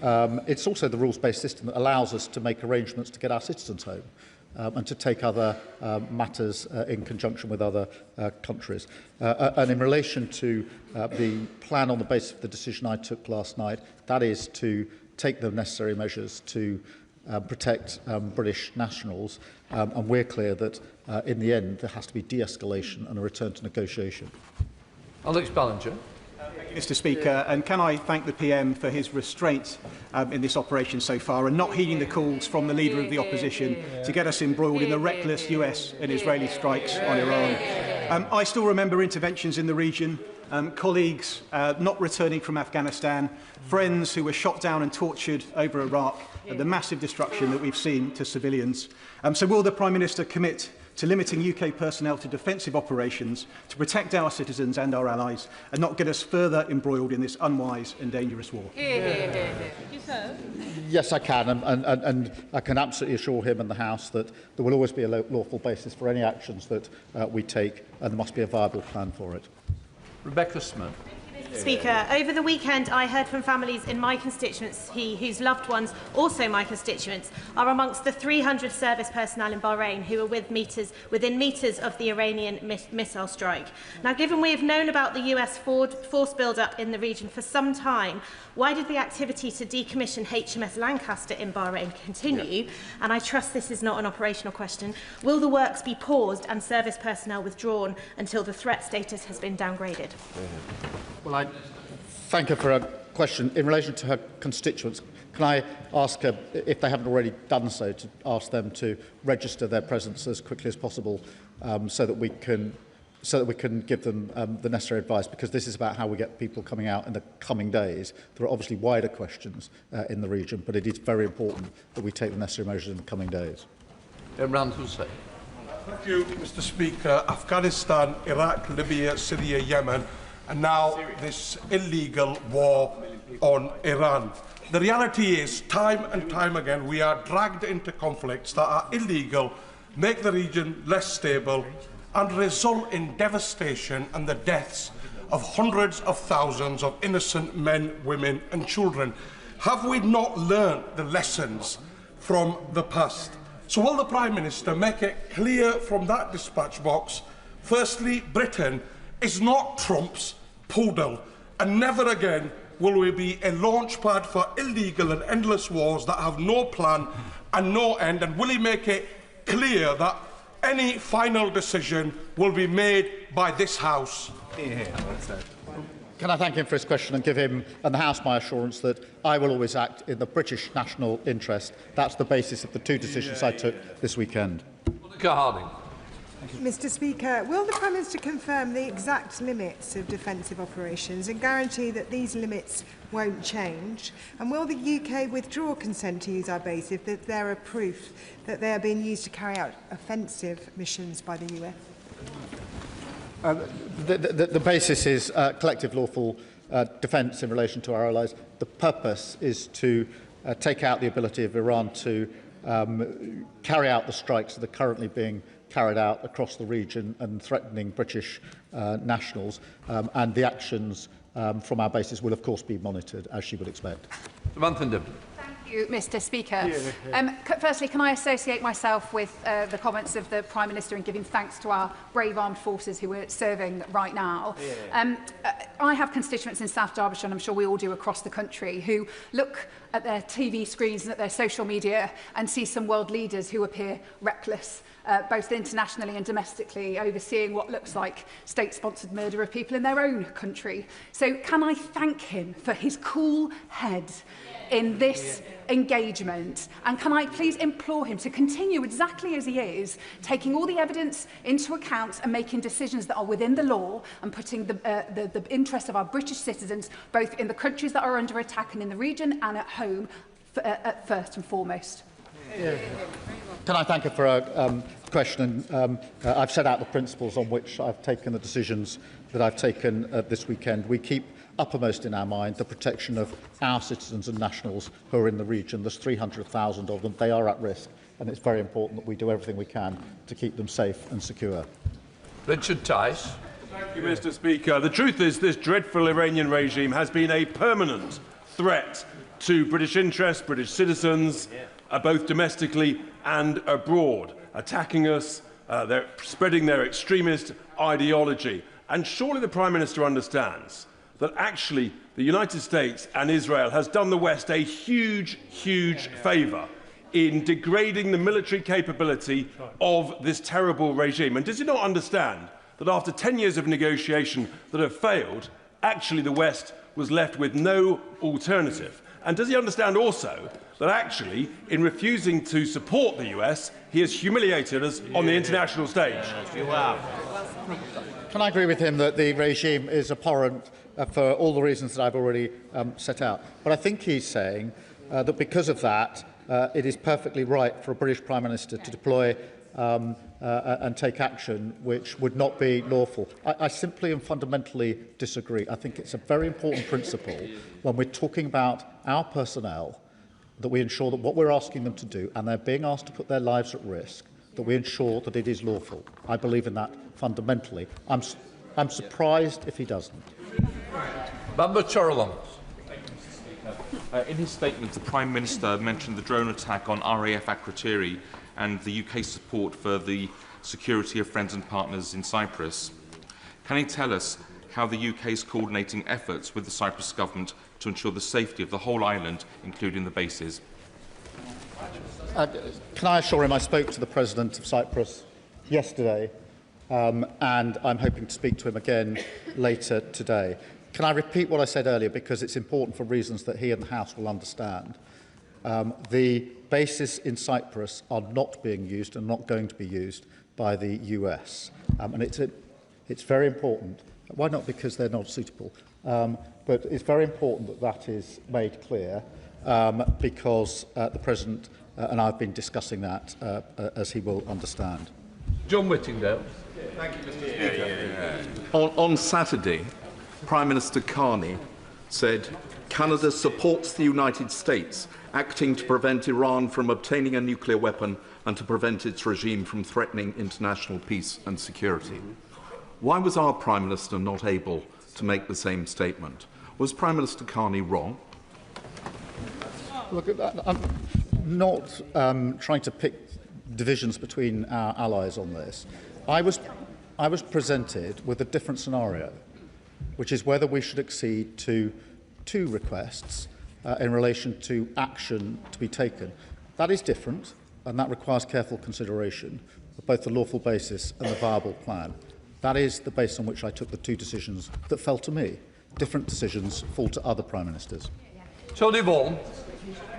It's also the rules-based system that allows us to make arrangements to get our citizens home and to take other matters in conjunction with other countries. And in relation to the plan on the basis of the decision I took last night, that is to take the necessary measures to protect British nationals, and we're clear that in the end there has to be de-escalation and a return to negotiation. Alex Ballinger. Thank you, Mr. Speaker, and can I thank the PM for his restraint in this operation so far, and not heeding the calls from the Leader of the Opposition to get us embroiled in the reckless US and Israeli strikes on Iran. I still remember interventions in the region, colleagues not returning from Afghanistan, friends who were shot down and tortured over Iraq, and the massive destruction that we've seen to civilians. So will the Prime Minister commit to limiting UK personnel to defensive operations to protect our citizens and our allies, and not get us further embroiled in this unwise and dangerous war? Yes, I can, and I can absolutely assure him and the House that there will always be a lawful basis for any actions that we take, and there must be a viable plan for it. Rebecca Smith. Speaker, over the weekend I heard from families in my constituency whose loved ones, also my constituents, are amongst the 300 service personnel in Bahrain who are within metres of the Iranian missile strike. Now, given we have known about the US force build-up in the region for some time, why did the activity to decommission HMS Lancaster in Bahrain continue? And I trust this is not an operational question. Will the works be paused and service personnel withdrawn until the threat status has been downgraded? Well, I thank her for her question. In relation to her constituents, can I ask her, if they haven't already done so, to ask them to register their presence as quickly as possible so that we can give them the necessary advice, because this is about how we get people coming out in the coming days. There are obviously wider questions in the region, but it is very important that we take the necessary measures in the coming days. Imran Hussain. Thank you, Mr. Speaker. Afghanistan, Iraq, Libya, Syria, Yemen, and now this illegal war on Iran. The reality is, time and time again, we are dragged into conflicts that are illegal, make the region less stable, and result in devastation and the deaths of hundreds of thousands of innocent men, women and children. Have we not learned the lessons from the past? So will the Prime Minister make it clear from that dispatch box, firstly, Britain is not Trump's poodle, and never again will we be a launch pad for illegal and endless wars that have no plan and no end, and will he make it clear that any final decision will be made by this House? Can I thank him for his question and give him and the House my assurance that I will always act in the British national interest? That's the basis of the two decisions I took this weekend. Mr. Speaker, will the Prime Minister confirm the exact limits of defensive operations and guarantee that these limits won't change? And will the UK withdraw consent to use our base if there are proof that they are being used to carry out offensive missions by the US? The basis is collective lawful defence in relation to our allies. The purpose is to take out the ability of Iran to carry out the strikes that are currently being carried out across the region and threatening British nationals, and the actions from our bases will of course be monitored, as she would expect. Thank you, Mr. Speaker. Firstly, can I associate myself with the comments of the Prime Minister in giving thanks to our brave armed forces who are serving right now? I have constituents in South Derbyshire, and I'm sure we all do across the country, who look at their TV screens and at their social media and see some world leaders who appear reckless, both internationally and domestically, overseeing what looks like state-sponsored murder of people in their own country. So can I thank him for his cool head in this engagement, and can I please implore him to continue exactly as he is, taking all the evidence into account and making decisions that are within the law and putting the interests of our British citizens, both in the countries that are under attack and in the region and at home, at first and foremost. Can I thank her for her question? I've set out the principles on which I've taken the decisions that I've taken this weekend. We keep uppermost in our mind the protection of our citizens and nationals who are in the region. There's 300,000 of them. They are at risk, and it's very important that we do everything we can to keep them safe and secure. Richard Tice. Thank you, Mr. Speaker. The truth is this dreadful Iranian regime has been a permanent threat to British interests, British citizens, both domestically and abroad, attacking us, they're spreading their extremist ideology. And surely the Prime Minister understands that actually the United States and Israel has done the West a huge, huge favour in degrading the military capability of this terrible regime. And does he not understand that after 10 years of negotiation that have failed, actually the West was left with no alternative? And does he understand also that actually, in refusing to support the US, he has humiliated us on the international stage? Can I agree with him that the regime is abhorrent for all the reasons that I've already set out? But I think he's saying that because of that, it is perfectly right for a British Prime Minister to deploy and take action which would not be lawful. I simply and fundamentally disagree. I think it's a very important principle when we're talking about our personnel that we ensure that what we're asking them to do, and they're being asked to put their lives at risk, that we ensure that it is lawful. I believe in that fundamentally. I'm surprised if he doesn't. Member Chorlton. In his statement, the Prime Minister mentioned the drone attack on RAF Akrotiri and the UK's support for the security of friends and partners in Cyprus. Can he tell us how the UK is coordinating efforts with the Cyprus government to ensure the safety of the whole island, including the bases? Can I assure him I spoke to the President of Cyprus yesterday, and I'm hoping to speak to him again later today. Can I repeat what I said earlier, because it's important for reasons that he and the House will understand? The bases in Cyprus are not being used and not going to be used by the US. And it's very important. Why not? Because they're not suitable. But it's very important that that is made clear, because the President and I have been discussing that, as he will understand. John Whittingdale. Thank you, Mr. Speaker. On Saturday, Prime Minister Carney said, "Canada supports the United States acting to prevent Iran from obtaining a nuclear weapon and to prevent its regime from threatening international peace and security." Why was our Prime Minister not able to make the same statement? Was Prime Minister Carney wrong? Look, I'm not trying to pick divisions between our allies on this. I was presented with a different scenario, which is whether we should accede to two requests in relation to action to be taken. That is different, and that requires careful consideration of both the lawful basis and the viable plan. That is the basis on which I took the two decisions that fell to me. Different decisions fall to other Prime Ministers. Tony Vaughan.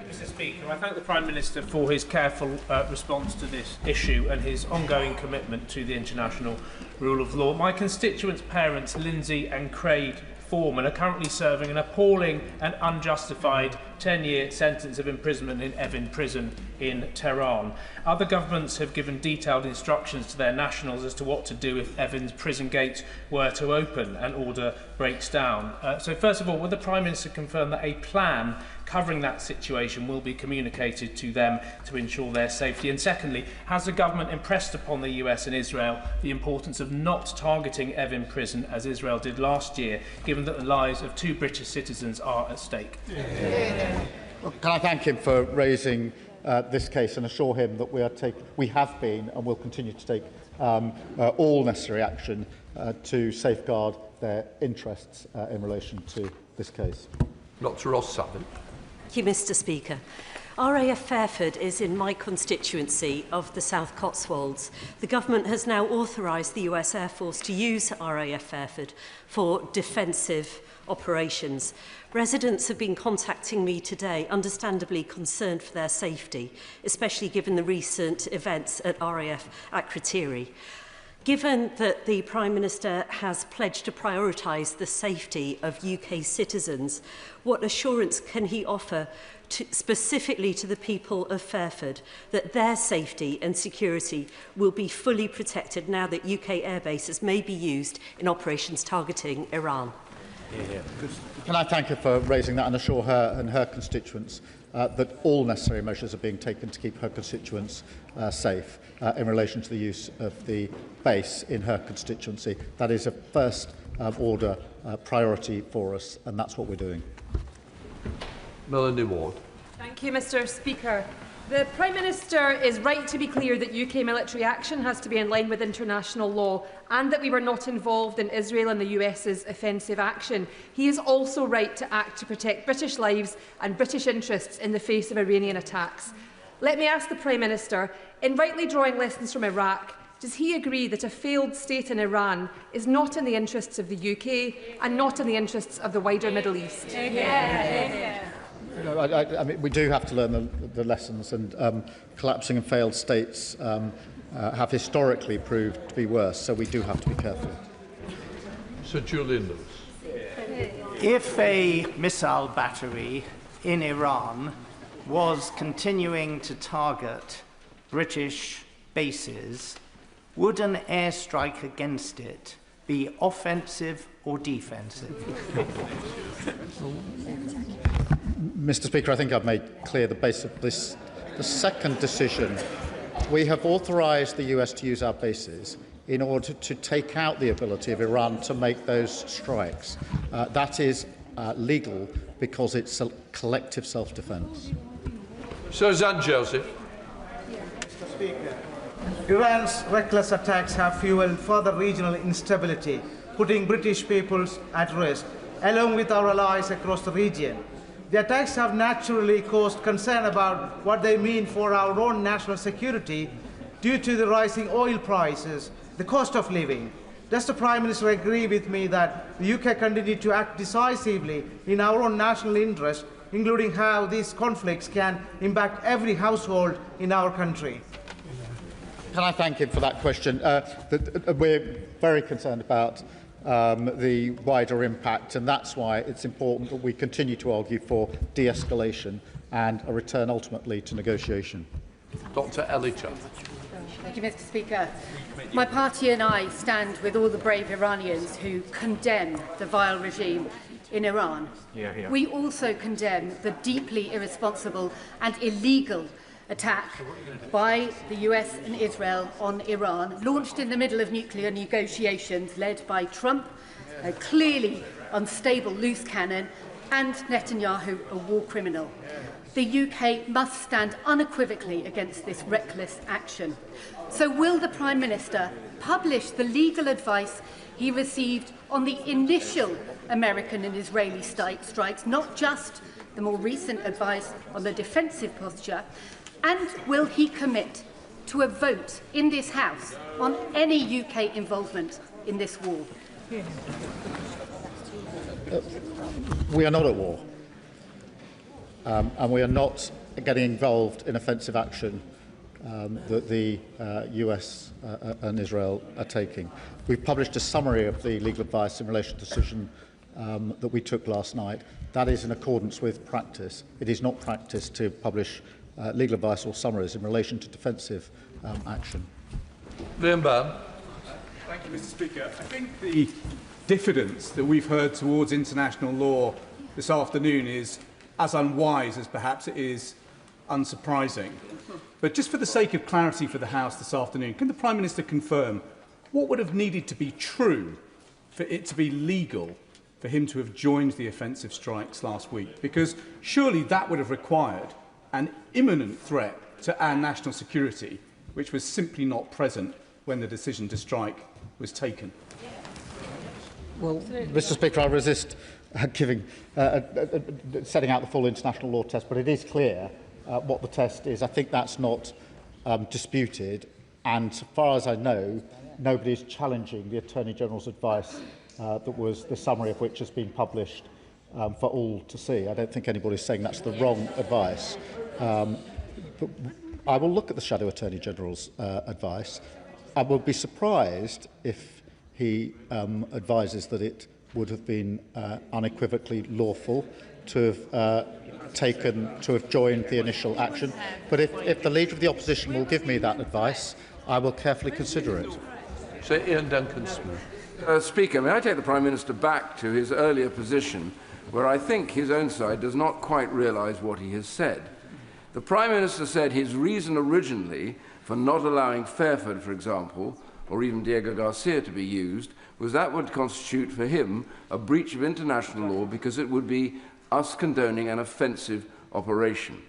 Mr. Speaker, I thank the Prime Minister for his careful response to this issue and his ongoing commitment to the international rule of law. My constituents' parents, Lindsay and Craig Foreman, are currently serving an appalling and unjustified 10-year sentence of imprisonment in Evin prison in Tehran. Other governments have given detailed instructions to their nationals as to what to do if Evin's prison gates were to open and order breaks down. So first of all, will the Prime Minister confirm that a plan covering that situation will be communicated to them to ensure their safety? And secondly, has the government impressed upon the US and Israel the importance of not targeting Evin prison as Israel did last year, given that the lives of 2 British citizens are at stake? Well, can I thank him for raising this case and assure him that we have been and will continue to take all necessary action to safeguard their interests in relation to this case. Dr. Ross-Savin. Thank you, Mr. Speaker. RAF Fairford is in my constituency of the South Cotswolds. The government has now authorised the US Air Force to use RAF Fairford for defensive operations. Residents have been contacting me today, understandably concerned for their safety, especially given the recent events at RAF Akrotiri. Given that the Prime Minister has pledged to prioritise the safety of UK citizens, what assurance can he offer specifically to the people of Fairford that their safety and security will be fully protected now that UK airbases may be used in operations targeting Iran? Can I thank her for raising that and assure her and her constituents that all necessary measures are being taken to keep her constituents safe in relation to the use of the base in her constituency. That is a first order priority for us, and that's what we're doing. Melanie Ward. Thank you, Mr. Speaker. The Prime Minister is right to be clear that UK military action has to be in line with international law and that we were not involved in Israel and the US's offensive action. He is also right to act to protect British lives and British interests in the face of Iranian attacks. Let me ask the Prime Minister, in rightly drawing lessons from Iraq, does he agree that a failed state in Iran is not in the interests of the UK and not in the interests of the wider Middle East? I mean, we do have to learn the lessons, and collapsing and failed states have historically proved to be worse, so we do have to be careful. Sir Julian Lewis. If a missile battery in Iran was continuing to target British bases, would an airstrike against it be offensive or defensive? Mr. Speaker, I think I've made clear the basis of this. The second decision, we have authorised the US to use our bases in order to take out the ability of Iran to make those strikes. That is legal because it's a collective self-defence. Sir Zan Joseph. Mr. Speaker, Iran's reckless attacks have fuelled further regional instability, putting British peoples at risk, along with our allies across the region. The attacks have naturally caused concern about what they mean for our own national security due to the rising oil prices, the cost of living. Does the Prime Minister agree with me that the UK continue to act decisively in our own national interest, including how these conflicts can impact every household in our country? Can I thank him for that question? We're very concerned about the wider impact, and that's why it's important that we continue to argue for de-escalation and a return ultimately to negotiation. Dr. Elicha. Thank you, Mr. Speaker. My party and I stand with all the brave Iranians who condemn the vile regime in Iran. We also condemn the deeply irresponsible and illegal attack by the US and Israel on Iran, launched in the middle of nuclear negotiations led by Trump, a clearly unstable loose cannon, and Netanyahu, a war criminal. The UK must stand unequivocally against this reckless action. So will the Prime Minister publish the legal advice he received on the initial American and Israeli strikes, not just the more recent advice on the defensive posture? And will he commit to a vote in this House on any UK involvement in this war? We are not at war, and we are not getting involved in offensive action that the US and Israel are taking. We've published a summary of the legal advice in relation to the decision that we took last night. That is in accordance with practice. It is not practice to publish legal advice or summaries in relation to defensive action. Liam Bann. Thank you, Mr. Speaker. I think the diffidence that we've heard towards international law this afternoon is as unwise as perhaps it is unsurprising. But just for the sake of clarity for the House this afternoon, can the Prime Minister confirm what would have needed to be true for it to be legal for him to have joined the offensive strikes last week? Because surely that would have required an imminent threat to our national security, which was simply not present when the decision to strike was taken. Well, Mr. Speaker, I resist setting out the full international law test, but it is clear what the test is. I think that's not disputed, and so far as I know, nobody is challenging the Attorney General's advice that was the summary of which has been published for all to see. I don't think anybody's saying that's the wrong advice. But I will look at the Shadow Attorney General's advice. I will be surprised if he advises that it would have been unequivocally lawful to have joined the initial action. But if the Leader of the Opposition will give me that advice, I will carefully consider it. Sir Ian Duncan-Smith. Speaker, may I take the Prime Minister back to his earlier position, where I think his own side does not quite realise what he has said. The Prime Minister said his reason originally for not allowing Fairford, for example, or even Diego Garcia to be used, was that would constitute for him a breach of international law because it would be us condoning an offensive operation.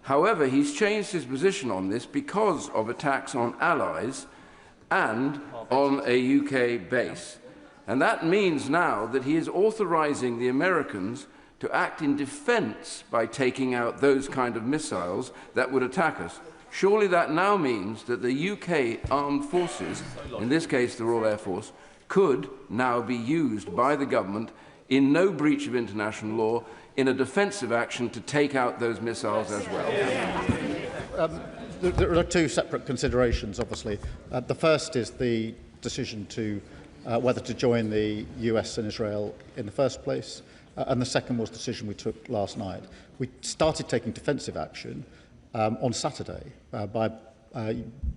However, he's changed his position on this because of attacks on allies and on a UK base. And that means now that he is authorising the Americans to act in defence by taking out those kind of missiles that would attack us. Surely that now means that the UK armed forces, in this case the Royal Air Force, could now be used by the government in no breach of international law in a defensive action to take out those missiles as well. There are two separate considerations, obviously. The first is the decision to whether to join the US and Israel in the first place, and the second was the decision we took last night. We started taking defensive action on Saturday by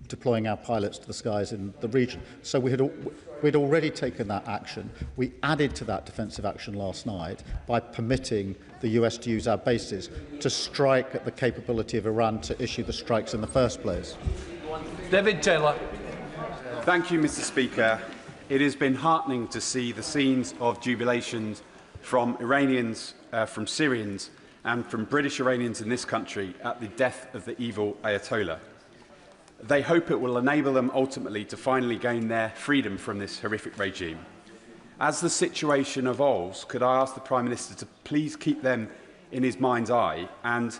deploying our pilots to the skies in the region. So we'd already taken that action. We added to that defensive action last night by permitting the US to use our bases to strike at the capability of Iran to issue the strikes in the first place. David Taylor. Thank you, Mr. Speaker. It has been heartening to see the scenes of jubilation from Iranians, from Syrians, and from British Iranians in this country at the death of the evil Ayatollah. They hope it will enable them ultimately to finally gain their freedom from this horrific regime. As the situation evolves, could I ask the Prime Minister to please keep them in his mind's eye and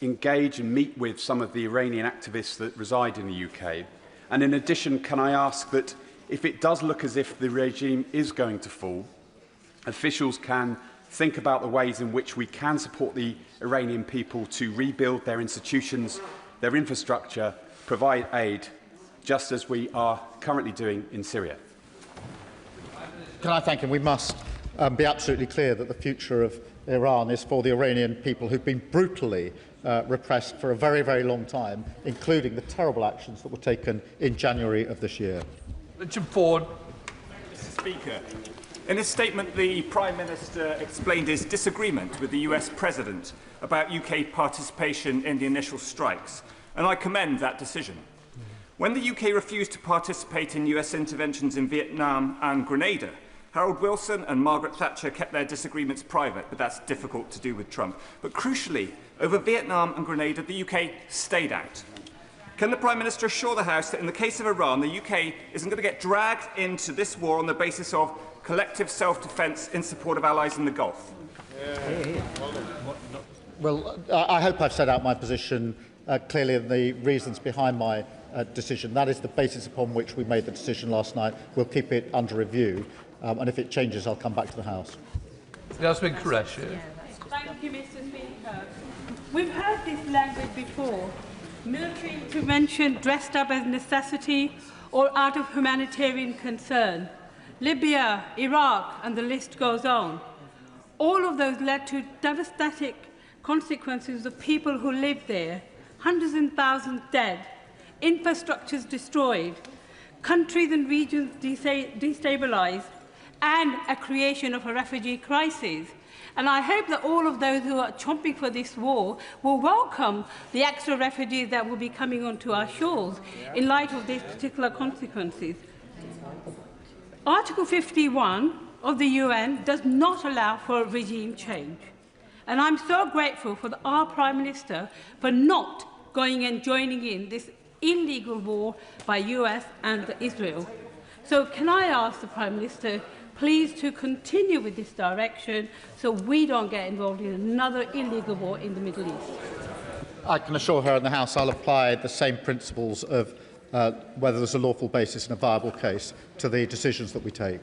engage and meet with some of the Iranian activists that reside in the UK? And in addition, can I ask that if it does look as if the regime is going to fall, officials can think about the ways in which we can support the Iranian people to rebuild their institutions, their infrastructure, provide aid, just as we are currently doing in Syria. Can I thank him? We must be absolutely clear that the future of Iran is for the Iranian people who've been brutally repressed for a very, very long time, including the terrible actions that were taken in January of this year. Richard Ford. Mr. Speaker, in his statement, the Prime Minister explained his disagreement with the US President about UK participation in the initial strikes, and I commend that decision. When the UK refused to participate in US interventions in Vietnam and Grenada, Harold Wilson and Margaret Thatcher kept their disagreements private, but that's difficult to do with Trump. But crucially, over Vietnam and Grenada, the UK stayed out. Can the Prime Minister assure the House that in the case of Iran, the UK isn't going to get dragged into this war on the basis of collective self-defence in support of allies in the Gulf? Well, I hope I've set out my position clearly and the reasons behind my decision. That is the basis upon which we made the decision last night. We'll keep it under review, and if it changes, I'll come back to the House. Yasmin Qureshi. Thank you, Mr. Speaker. We've heard this language before. Military intervention dressed up as necessity or out of humanitarian concern. Libya, Iraq, and the list goes on. All of those led to devastating consequences of people who lived there, hundreds and thousands dead, infrastructures destroyed, countries and regions destabilized, and a creation of a refugee crisis. And I hope that all of those who are chomping for this war will welcome the extra refugees that will be coming onto our shores in light of these particular consequences. Article 51 of the UN does not allow for regime change. And I'm so grateful for our Prime Minister for not going and joining in this illegal war by US and Israel. So can I ask the Prime Minister please to continue with this direction so we don't get involved in another illegal war in the Middle East? I can assure her in the House I'll apply the same principles of whether there's a lawful basis and a viable case to the decisions that we take.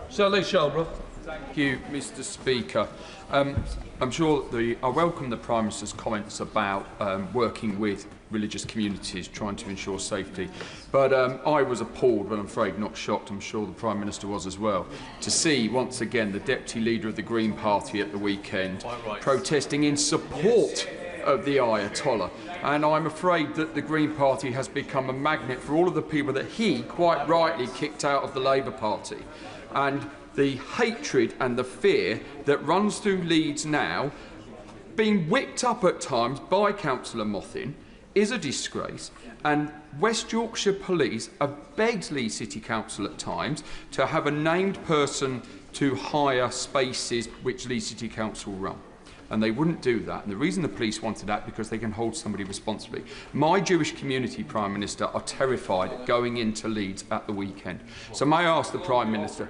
Shirley Shelbrough. Thank you, Mr. Speaker. I'm sure I welcome the Prime Minister's comments about working with religious communities, trying to ensure safety. But I was appalled, but I'm afraid not shocked, I'm sure the Prime Minister was as well, to see once again the Deputy Leader of the Green Party at the weekend protesting in support of the Ayatollah. And I'm afraid that the Green Party has become a magnet for all of the people that he, quite rightly, kicked out of the Labour Party. And the hatred and the fear that runs through Leeds now, being whipped up at times by Councillor Mothin, is a disgrace. And West Yorkshire Police have begged Leeds City Council at times to have a named person to hire spaces which Leeds City Council run. And they wouldn't do that. And the reason the police wanted that because they can hold somebody responsibly. My Jewish community, Prime Minister, are terrified going into Leeds at the weekend. So may I ask the Prime Minister,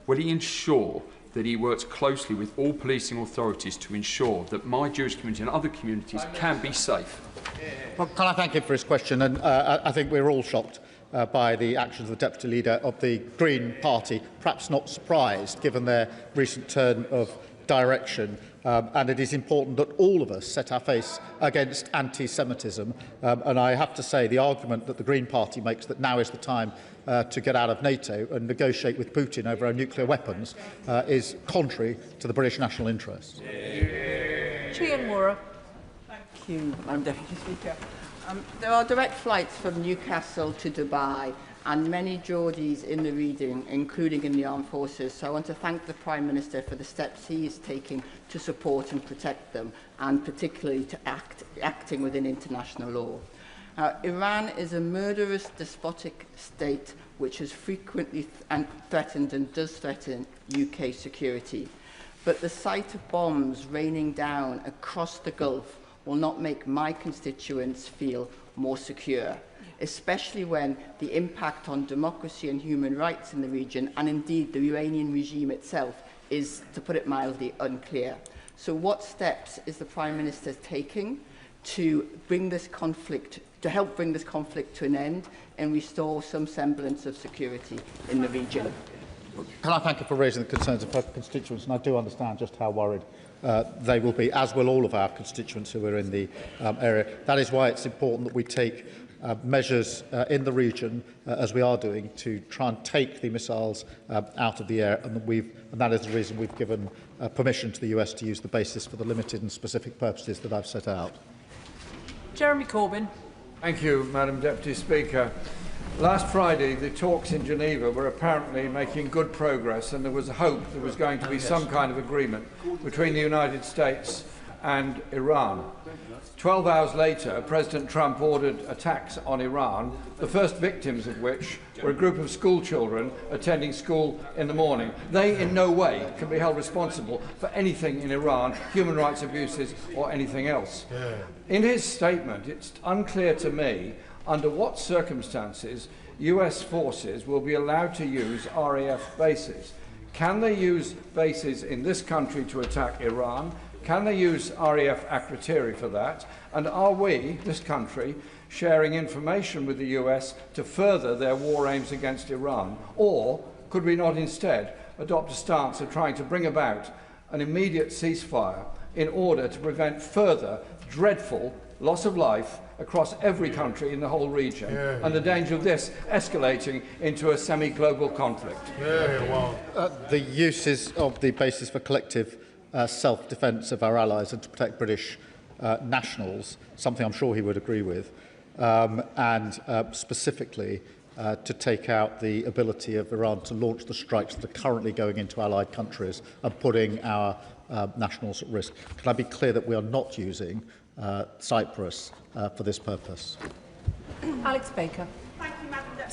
will he ensure that he works closely with all policing authorities to ensure that my Jewish community and other communities can be safe? Well, can I thank him for his question? And I think we're all shocked by the actions of the Deputy Leader of the Green Party, perhaps not surprised given their recent turn of direction. And it is important that all of us set our face against anti-Semitism. And I have to say the argument that the Green Party makes that now is the time to get out of NATO and negotiate with Putin over our nuclear weapons is contrary to the British national interest. Chian Mora. Thank you, Madam Deputy Speaker. There are direct flights from Newcastle to Dubai and many Geordies in the region, including in the armed forces. So I want to thank the Prime Minister for the steps he is taking to support and protect them, and particularly to acting within international law. Iran is a murderous, despotic state which has frequently threatened and does threaten UK security. But the sight of bombs raining down across the Gulf will not make my constituents feel more secure, especially when the impact on democracy and human rights in the region, and indeed the Iranian regime itself, is, to put it mildly, unclear. So what steps is the Prime Minister taking to bring this conflict, to help bring this conflict to an end and restore some semblance of security in the region? Can I thank you for raising the concerns of her constituents, and I do understand just how worried they will be, as will all of our constituents who are in the area. That is why it's important that we take measures in the region, as we are doing, to try and take the missiles out of the air, and that is the reason we've given permission to the US to use the basis for the limited and specific purposes that I've set out. Jeremy Corbyn. Thank you, Madam Deputy Speaker. Last Friday, the talks in Geneva were apparently making good progress, and there was a hope there was going to be some kind of agreement between the United States and Iran. 12 hours later, President Trump ordered attacks on Iran, the first victims of which were a group of school children attending school in the morning. They in no way can be held responsible for anything in Iran, human rights abuses or anything else. In his statement, it's unclear to me under what circumstances US forces will be allowed to use RAF bases. Can they use bases in this country to attack Iran? Can they use RAF Akrotiri for that? And are we, this country, sharing information with the US to further their war aims against Iran? Or could we not instead adopt a stance of trying to bring about an immediate ceasefire in order to prevent further dreadful loss of life across every country in the whole region, and the danger of this escalating into a semi-global conflict? The uses of the basis for collective self-defence of our allies and to protect British nationals, something I'm sure he would agree with, and specifically to take out the ability of Iran to launch the strikes that are currently going into allied countries and putting our nationals at risk. Can I be clear that we are not using Cyprus for this purpose? Alex Baker. Thank you, Madam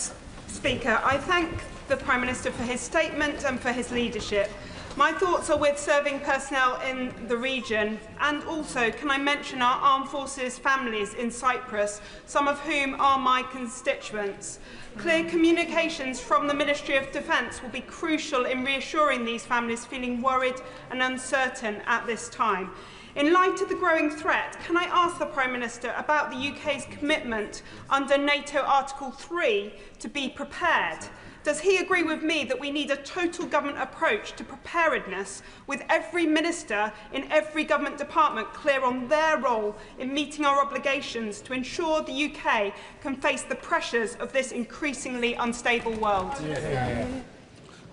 Speaker. I thank the Prime Minister for his statement and for his leadership. My thoughts are with serving personnel in the region, and also can I mention our armed forces families in Cyprus, some of whom are my constituents. Clear communications from the Ministry of Defence will be crucial in reassuring these families feeling worried and uncertain at this time. In light of the growing threat, can I ask the Prime Minister about the UK's commitment under NATO Article 3 to be prepared? Does he agree with me that we need a total government approach to preparedness, with every minister in every government department clear on their role in meeting our obligations to ensure the UK can face the pressures of this increasingly unstable world?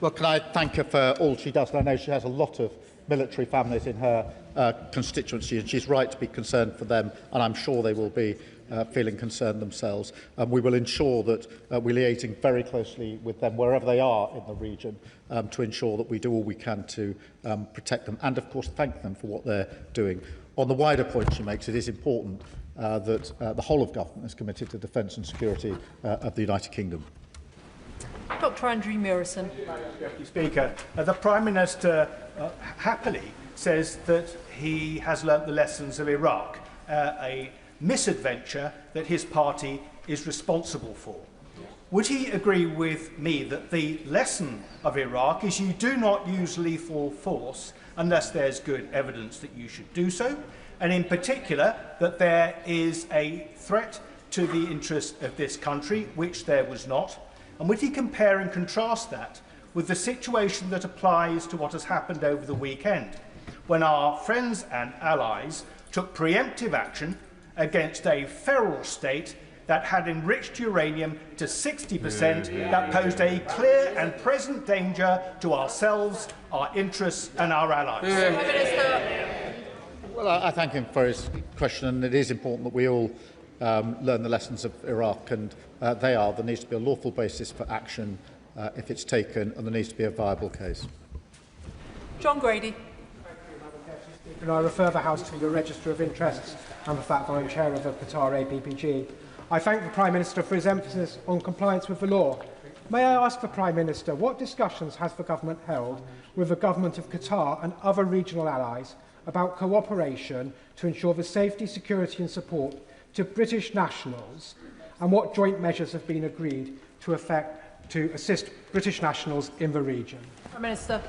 Well, can I thank her for all she does? And I know she has a lot of military families in her constituency, and she's right to be concerned for them, and I'm sure they will be feeling concerned themselves. We will ensure that we're liaising very closely with them wherever they are in the region to ensure that we do all we can to protect them and, of course, thank them for what they're doing. On the wider point she makes, it is important that the whole of government is committed to defence and security of the United Kingdom. Dr. Andrew Murison. Deputy Speaker, the Prime Minister happily says that he has learnt the lessons of Iraq, a misadventure that his party is responsible for. Would he agree with me that the lesson of Iraq is you do not use lethal force unless there's good evidence that you should do so, and in particular that there is a threat to the interest of this country, which there was not? And would he compare and contrast that with the situation that applies to what has happened over the weekend, when our friends and allies took preemptive action against a feral state that had enriched uranium to 60%, that posed a clear and present danger to ourselves, our interests and our allies? Well, I thank him for his question, and it is important that we all learn the lessons of Iraq, and there needs to be a lawful basis for action if it's taken, and there needs to be a viable case. John Grady. And I refer the House to the Register of Interests. and the fact that I'm chair of the Qatar APPG. I thank the Prime Minister for his emphasis on compliance with the law. May I ask the Prime Minister, what discussions has the government held with the government of Qatar and other regional allies about cooperation to ensure the safety, security and support to British nationals, and what joint measures have been agreed to assist British nationals in the region? Prime Minister.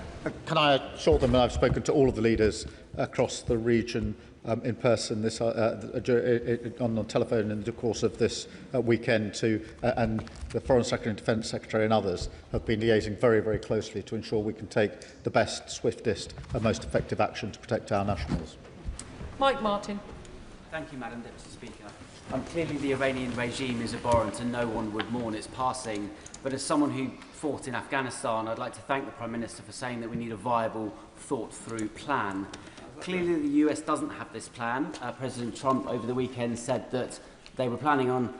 Can I assure them that I've spoken to all of the leaders across the region in person on the telephone in the course of this weekend and the Foreign Secretary and Defence Secretary and others have been liaising very, very closely to ensure we can take the best, swiftest and most effective action to protect our nationals. Mike Martin. Thank you, Madam Deputy Speaker. Clearly the Iranian regime is abhorrent and no one would mourn its passing, but as someone who fought in Afghanistan, I'd like to thank the Prime Minister for saying that we need a viable, thought-through plan. Clearly the US doesn't have this plan. President Trump over the weekend said that they were planning on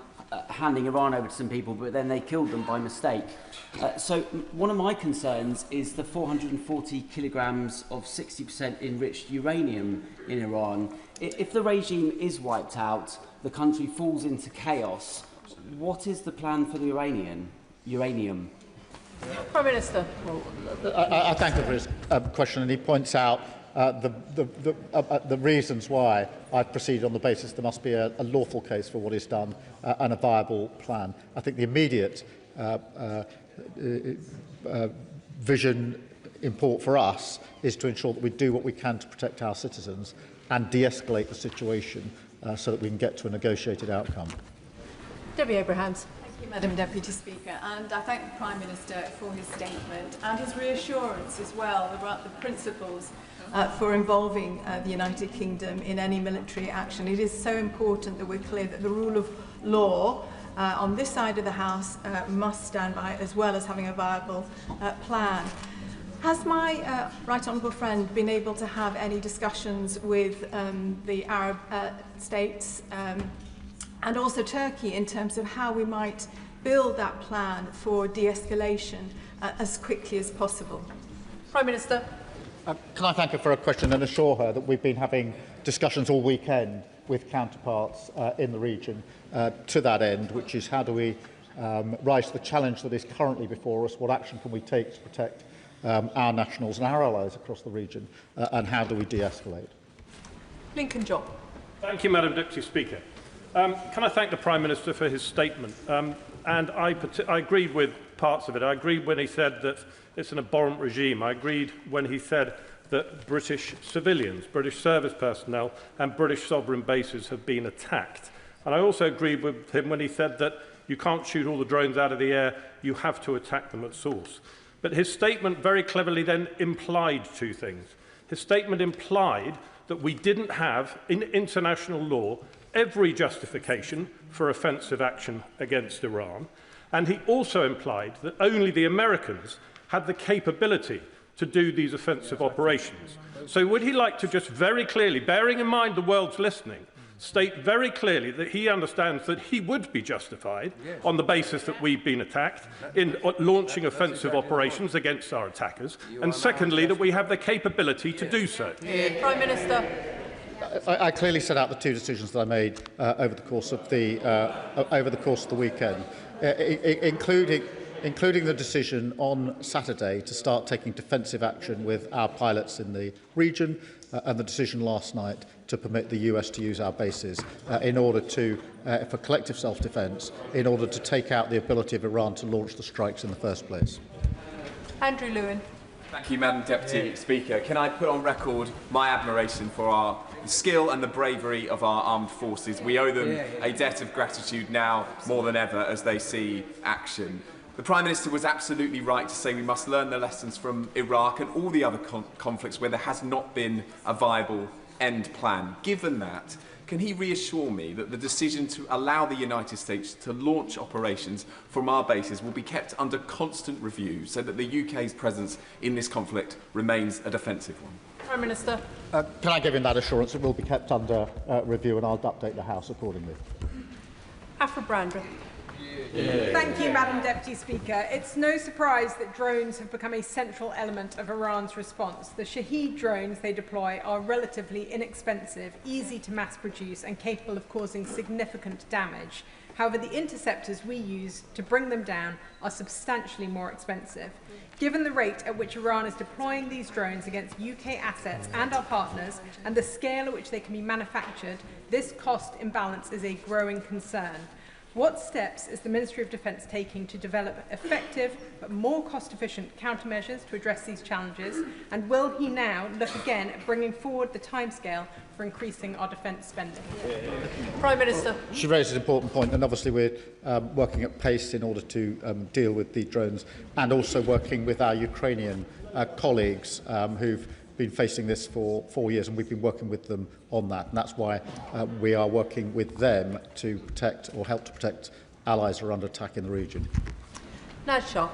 handing Iran over to some people, but then they killed them by mistake. So one of my concerns is the 440 kilograms of 60% enriched uranium in Iran. If the regime is wiped out, the country falls into chaos. What is the plan for the uranium? Prime Minister. I thank him for his question, and he points out the reasons why I've proceeded on the basis there must be a lawful case for what is done and a viable plan. I think the immediate vision import for us is to ensure that we do what we can to protect our citizens and de-escalate the situation so that we can get to a negotiated outcome. Debbie Abrahams. Thank you, Madam Deputy Speaker, and I thank the Prime Minister for his statement and his reassurance as well about the principles for involving the United Kingdom in any military action. It is so important that we're clear that the rule of law on this side of the House must stand by, as well as having a viable plan. Has my right honourable friend been able to have any discussions with the Arab states and also Turkey in terms of how we might build that plan for de-escalation as quickly as possible? Prime Minister. Can I thank her for a question and assure her that we've been having discussions all weekend with counterparts in the region to that end, which is how do we rise to the challenge that is currently before us, what action can we take to protect our nationals and our allies across the region, and how do we de-escalate? Lincoln John. Thank you, Madam Deputy Speaker. Can I thank the Prime Minister for his statement? And I agreed with parts of it. I agreed when he said that it's an abhorrent regime. I agreed when he said that British civilians, British service personnel and British sovereign bases have been attacked. And I also agreed with him when he said that you can't shoot all the drones out of the air, you have to attack them at source. But his statement very cleverly then implied two things. His statement implied that we didn't have, in international law, every justification for offensive action against Iran, and he also implied that only the Americans had the capability to do these offensive operations. So would he like to just very clearly, bearing in mind the world's listening, state very clearly that he understands that he would be justified on the basis that we've been attacked in launching offensive operations against our attackers, and secondly, that we have the capability to do so? Prime Minister. I clearly set out the two decisions that I made over the course of the weekend, including the decision on Saturday to start taking defensive action with our pilots in the region, and the decision last night to permit the US to use our bases in order to, for collective self-defence, in order to take out the ability of Iran to launch the strikes in the first place. Andrew Lewin. Thank you, Madam Deputy Speaker. Can I put on record my admiration for the skill and the bravery of our armed forces? We owe them a debt of gratitude now more than ever as they see action. The Prime Minister was absolutely right to say we must learn the lessons from Iraq and all the other conflicts where there has not been a viable end plan. Given that, can he reassure me that the decision to allow the United States to launch operations from our bases will be kept under constant review so that the UK's presence in this conflict remains a defensive one? Prime Minister. Can I give him that assurance? It will be kept under review, and I'll update the House accordingly. Afra Brandreth. Thank you, Madam Deputy Speaker. It's no surprise that drones have become a central element of Iran's response. The Shahed drones they deploy are relatively inexpensive, easy to mass produce and capable of causing significant damage. However, the interceptors we use to bring them down are substantially more expensive. Given the rate at which Iran is deploying these drones against UK assets and our partners, and the scale at which they can be manufactured, this cost imbalance is a growing concern. What steps is the Ministry of Defence taking to develop effective but more cost-efficient countermeasures to address these challenges? And will he now look again at bringing forward the timescale for increasing our defence spending? Prime Minister. She raised an important point, and obviously we're working at pace in order to deal with the drones, and also working with our Ukrainian colleagues who've been facing this for 4 years, and we've been working with them on that. And that's why we are working with them to protect or help to protect allies who are under attack in the region. Nadshaw.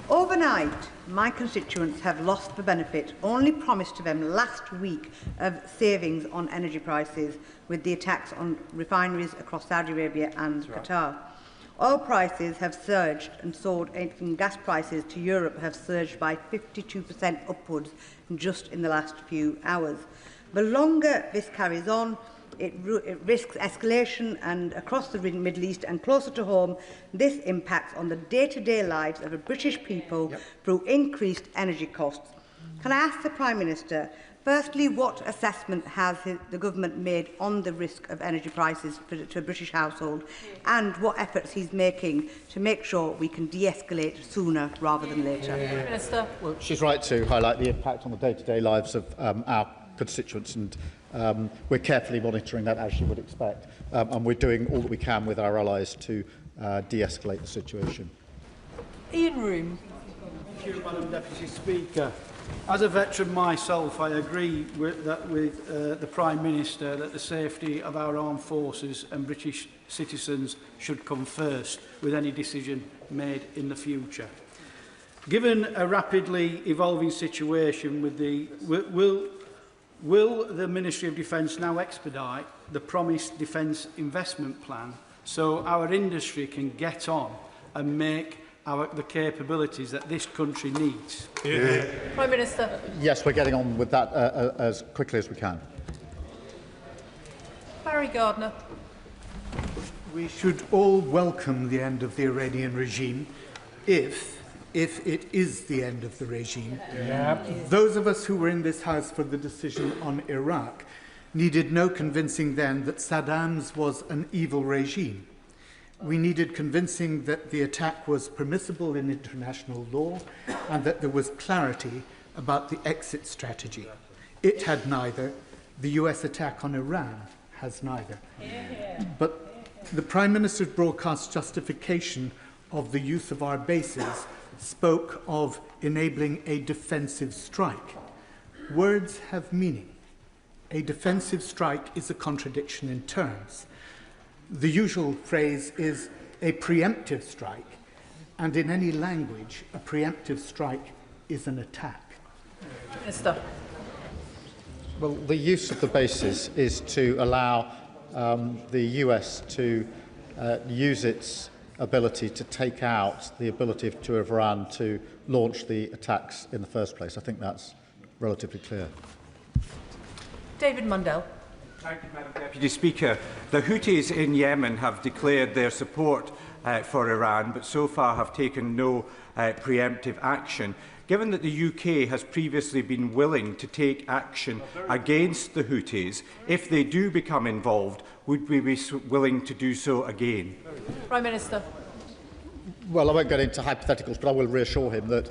Overnight, my constituents have lost the benefit only promised to them last week of savings on energy prices with the attacks on refineries across Saudi Arabia and Qatar. Oil prices have surged and sold, and gas prices to Europe have surged by 52% upwards just in the last few hours. The longer this carries on, it risks escalation and across the Middle East and closer to home. This impacts on the day-to-day lives of the British people through increased energy costs. Can I ask the Prime Minister, firstly, what assessment has the government made on the risk of energy prices to a British household, and what efforts he's making to make sure we can de-escalate sooner rather than later? Minister. Well, she's right to highlight the impact on the day-to-day lives of our constituents, and we're carefully monitoring that, as you would expect, and we're doing all that we can with our allies to de-escalate the situation. Ian Room. Thank you, Madam Deputy Speaker. As a veteran myself, I agree with the Prime Minister that the safety of our armed forces and British citizens should come first with any decision made in the future. Given a rapidly evolving situation, with will the Ministry of Defence now expedite the promised defence investment plan so our industry can get on and make the capabilities that this country needs? Prime Minister. Yes, we're getting on with that as quickly as we can. Barry Gardner. We should all welcome the end of the Iranian regime if it is the end of the regime. Those of us who were in this House for the decision on Iraq needed no convincing then that Saddam's was an evil regime. We needed convincing that the attack was permissible in international law and that there was clarity about the exit strategy. It had neither. The US attack on Iran has neither. But the Prime Minister's broadcast justification of the use of our bases spoke of enabling a defensive strike. Words have meaning. A defensive strike is a contradiction in terms. The usual phrase is a preemptive strike, and in any language, a preemptive strike is an attack. Minister. Well, the use of the bases is to allow the US to use its ability to take out the ability to Iran to launch the attacks in the first place. I think that's relatively clear. David Mundell. Thank you, Madam Deputy Speaker. The Houthis in Yemen have declared their support for Iran, but so far have taken no preemptive action. Given that the UK has previously been willing to take action against the Houthis, if they do become involved, would we be willing to do so again? Prime Minister. Well, I won't get into hypotheticals, but I will reassure him that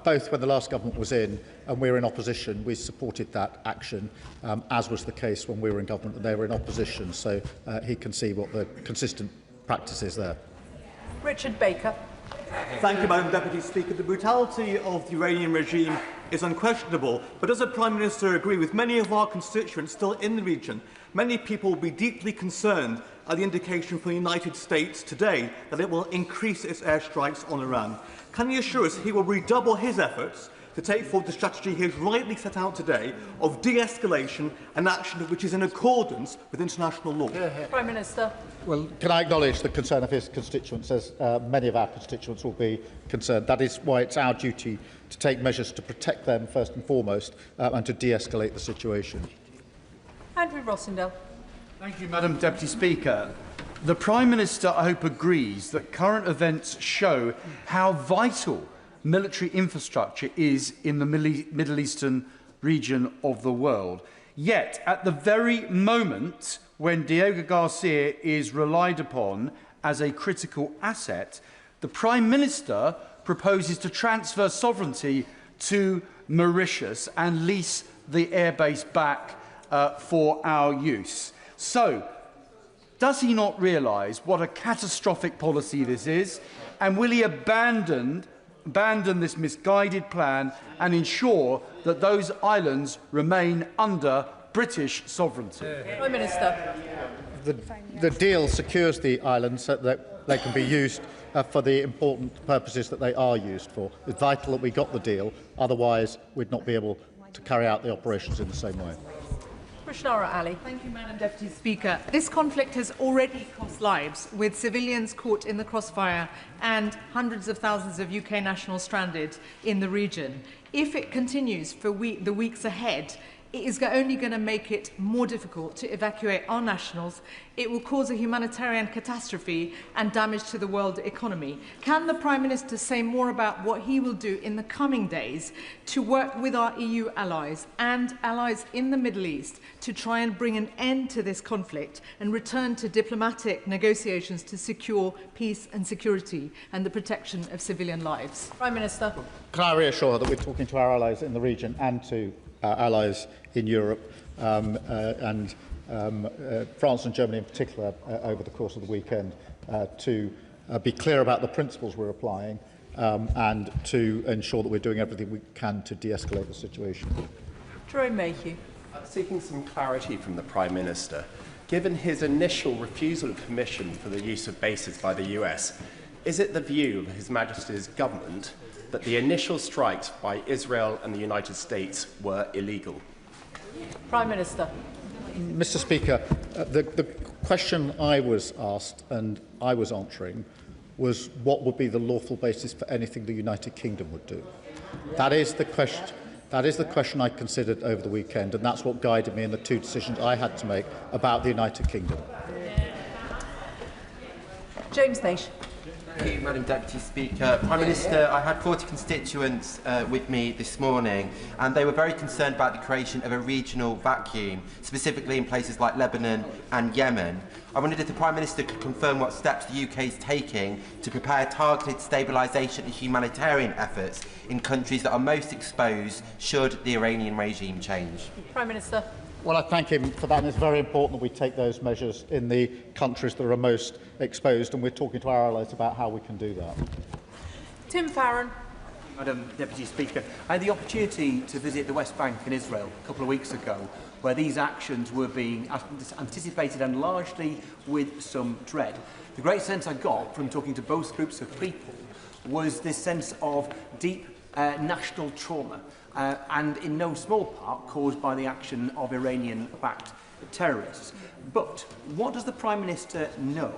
both when the last government was in and we were in opposition, we supported that action, as was the case when we were in government and they were in opposition. So he can see what the consistent practice is there. Richard Baker. Thank you, Madam Deputy Speaker. The brutality of the Iranian regime is unquestionable, but does the Prime Minister agree with many of our constituents still in the region? Many people will be deeply concerned at the indication from the United States today that it will increase its airstrikes on Iran. Can he assure us he will redouble his efforts to take forward the strategy he has rightly set out today of de-escalation, an action which is in accordance with international law? Prime Minister. Well, can I acknowledge the concern of his constituents, as many of our constituents will be concerned. That is why it's our duty to take measures to protect them first and foremost and to de-escalate the situation. Andrew Rossendale. Thank you, Madam Deputy Speaker. The Prime Minister, I hope, agrees that current events show how vital military infrastructure is in the Middle Eastern region of the world. Yet, at the very moment when Diego Garcia is relied upon as a critical asset, the Prime Minister proposes to transfer sovereignty to Mauritius and lease the airbase back for our use. So, does he not realise what a catastrophic policy this is? And will he abandon this misguided plan and ensure that those islands remain under British sovereignty? Prime Minister. The deal secures the islands so that they can be used for the important purposes that they are used for. It's vital that we got the deal, otherwise we'd not be able to carry out the operations in the same way. Ali. Thank you, Madam Deputy Speaker. This conflict has already cost lives, with civilians caught in the crossfire and hundreds of thousands of UK nationals stranded in the region. If it continues for the weeks ahead, it is only going to make it more difficult to evacuate our nationals. It will cause a humanitarian catastrophe and damage to the world economy. Can the Prime Minister say more about what he will do in the coming days to work with our EU allies and allies in the Middle East to try and bring an end to this conflict and return to diplomatic negotiations to secure peace and security and the protection of civilian lives? Prime Minister. Can I reassure her that we're talking to our allies in the region and to allies in Europe and France and Germany in particular over the course of the weekend to be clear about the principles we're applying and to ensure that we're doing everything we can to de-escalate the situation. Jerome Mayhew. Seeking some clarity from the Prime Minister. Given his initial refusal of permission for the use of bases by the US, is it the view of His Majesty's government that the initial strikes by Israel and the United States were illegal? Prime Minister. Mr. Speaker, the question I was asked and I was answering was what would be the lawful basis for anything the United Kingdom would do. That is the question. That is the question I considered over the weekend, and that's what guided me in the two decisions I had to make about the United Kingdom. James Naish. Thank you, Madam Deputy Speaker. Prime Minister, I had 40 constituents with me this morning, and they were very concerned about the creation of a regional vacuum, specifically in places like Lebanon and Yemen. I wondered if the Prime Minister could confirm what steps the UK is taking to prepare targeted stabilisation and humanitarian efforts in countries that are most exposed should the Iranian regime change. Prime Minister. Well, I thank him for that, and it's very important that we take those measures in the countries that are most exposed, and we're talking to our allies about how we can do that. Tim Farron. Madam Deputy Speaker, I had the opportunity to visit the West Bank in Israel a couple of weeks ago, where these actions were being anticipated and largely with some dread. The great sense I got from talking to both groups of people was this sense of deep national trauma, and in no small part caused by the action of Iranian-backed terrorists. But what does the Prime Minister know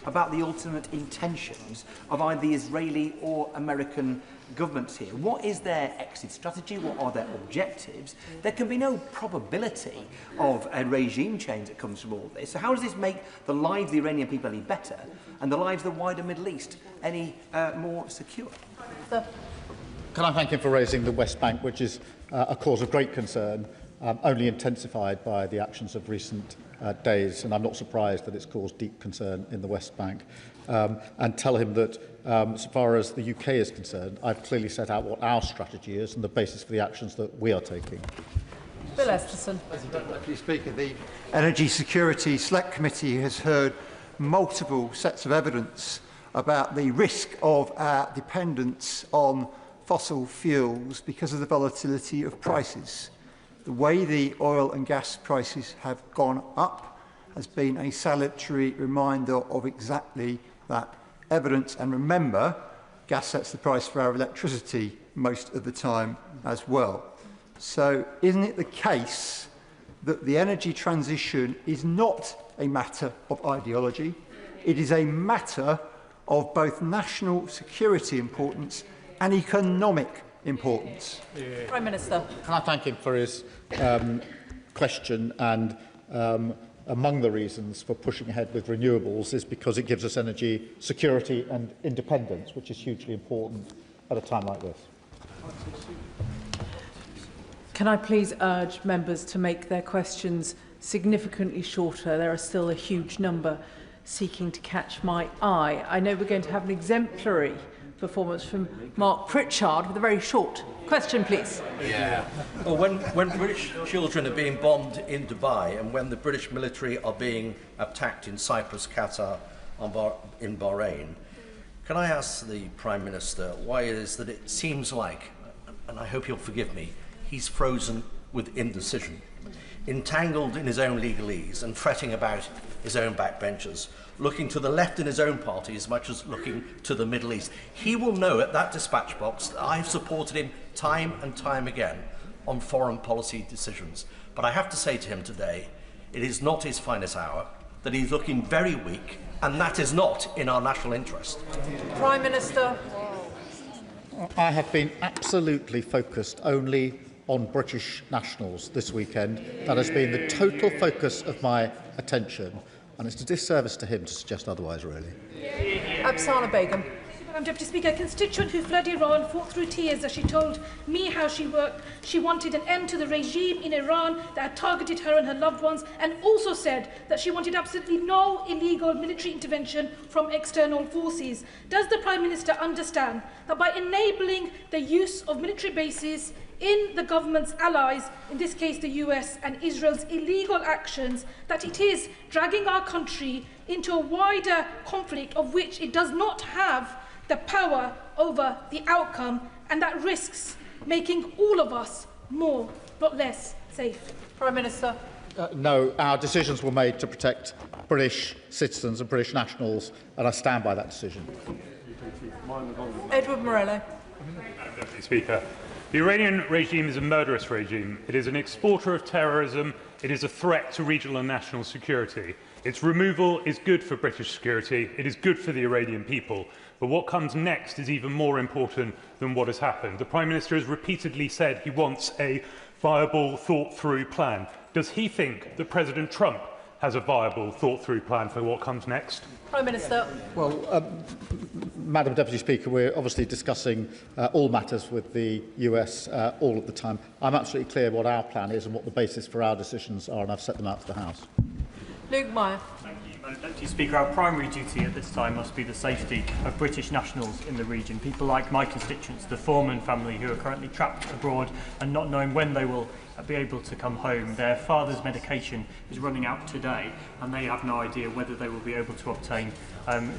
about the ultimate intentions of either the Israeli or American governments here? What is their exit strategy? What are their objectives? There can be no probability of a regime change that comes from all this. So how does this make the lives of the Iranian people any better and the lives of the wider Middle East any more secure? Can I thank him for raising the West Bank, which is a cause of great concern, only intensified by the actions of recent days, and I'm not surprised that it's caused deep concern in the West Bank, and tell him that as far as the UK is concerned, I've clearly set out what our strategy is and the basis for the actions that we are taking. Bill Esterson. Deputy Speaker, the Energy Security Select Committee has heard multiple sets of evidence about the risk of our dependence on fossil fuels because of the volatility of prices. The way the oil and gas prices have gone up has been a salutary reminder of exactly that evidence. And remember, gas sets the price for our electricity, most of the time as well. So isn't it the case that the energy transition is not a matter of ideology? It is a matter of both national security importance and economic importance. Prime Minister. Can I thank him for his question? And among the reasons for pushing ahead with renewables is because it gives us energy security and independence, which is hugely important at a time like this. Can I please urge members to make their questions significantly shorter? There are still a huge number seeking to catch my eye. I know we're going to have an exemplary performance from Mark Pritchard with a very short question, please. Yeah. Well, when British children are being bombed in Dubai and when the British military are being attacked in Cyprus, Qatar, in Bahrain, can I ask the Prime Minister why it is that it seems like, and I hope you'll forgive me, he's frozen with indecision, entangled in his own legalese and fretting about his own backbenchers, looking to the left in his own party as much as looking to the Middle East. He will know at that dispatch box that I've supported him time and time again on foreign policy decisions. But I have to say to him today, it is not his finest hour, that he's looking very weak, and that is not in our national interest. Prime Minister. I have been absolutely focused only on British nationals this weekend. That has been the total focus of my attention, and it's a disservice to him to suggest otherwise, really. Absana Begum. Madam Deputy Speaker, a constituent who fled Iran fought through tears as she told me how she worked. She wanted an end to the regime in Iran that had targeted her and her loved ones, and also said that she wanted absolutely no illegal military intervention from external forces. Does the Prime Minister understand that by enabling the use of military bases in the government's allies, in this case the US and Israel's illegal actions, that it is dragging our country into a wider conflict of which it does not have the power over the outcome, and that risks making all of us more, not less, safe? Prime Minister. No, our decisions were made to protect British citizens and British nationals, and I stand by that decision. Edward Morello. Deputy Speaker, the Iranian regime is a murderous regime. It is an exporter of terrorism. It is a threat to regional and national security. Its removal is good for British security. It is good for the Iranian people. But what comes next is even more important than what has happened. The Prime Minister has repeatedly said he wants a viable, thought-through plan. Does he think that President Trump has a viable, thought-through plan for what comes next? Prime Minister. Well, Madam Deputy Speaker, we're obviously discussing all matters with the US all of the time. I'm absolutely clear what our plan is and what the basis for our decisions are, and I've set them out to the House. Luke Meyer. Thank you, Madam Deputy Speaker. Our primary duty at this time must be the safety of British nationals in the region. People like my constituents, the Foreman family, who are currently trapped abroad and not knowing when they will be able to come home. Their father's medication is running out today, and they have no idea whether they will be able to obtain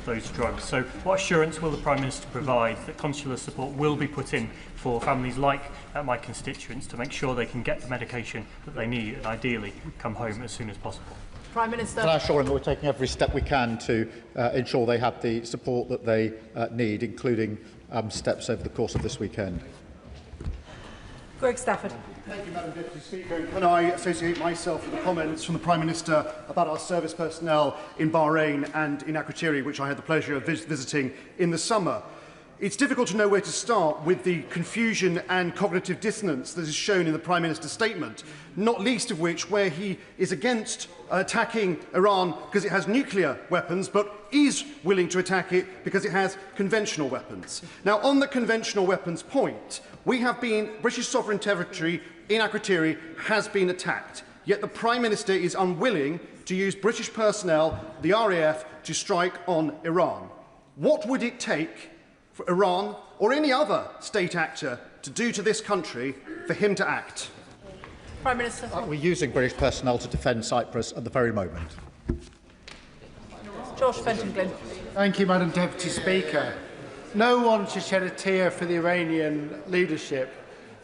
those drugs. So what assurance will the Prime Minister provide that consular support will be put in for families like my constituents to make sure they can get the medication that they need and ideally come home as soon as possible? Prime Minister. Can I assure him that we're taking every step we can to ensure they have the support that they need, including steps over the course of this weekend? Greg Stafford. Thank you, Madam Deputy Speaker. Can I associate myself with the comments from the Prime Minister about our service personnel in Bahrain and in Evacuation, which I had the pleasure of visiting in the summer? It's difficult to know where to start with the confusion and cognitive dissonance that is shown in the Prime Minister's statement, not least of which where he is against attacking Iran because it has nuclear weapons, but is willing to attack it because it has conventional weapons. Now, on the conventional weapons point, British sovereign territory in Akrotiri has been attacked, yet the Prime Minister is unwilling to use British personnel, the RAF, to strike on Iran. What would it take for Iran or any other state actor to do to this country for him to act? Prime Minister. We're using British personnel to defend Cyprus at the very moment. Josh Fenton-Glynn. Thank you, Madam Deputy Speaker. No one should shed a tear for the Iranian leadership.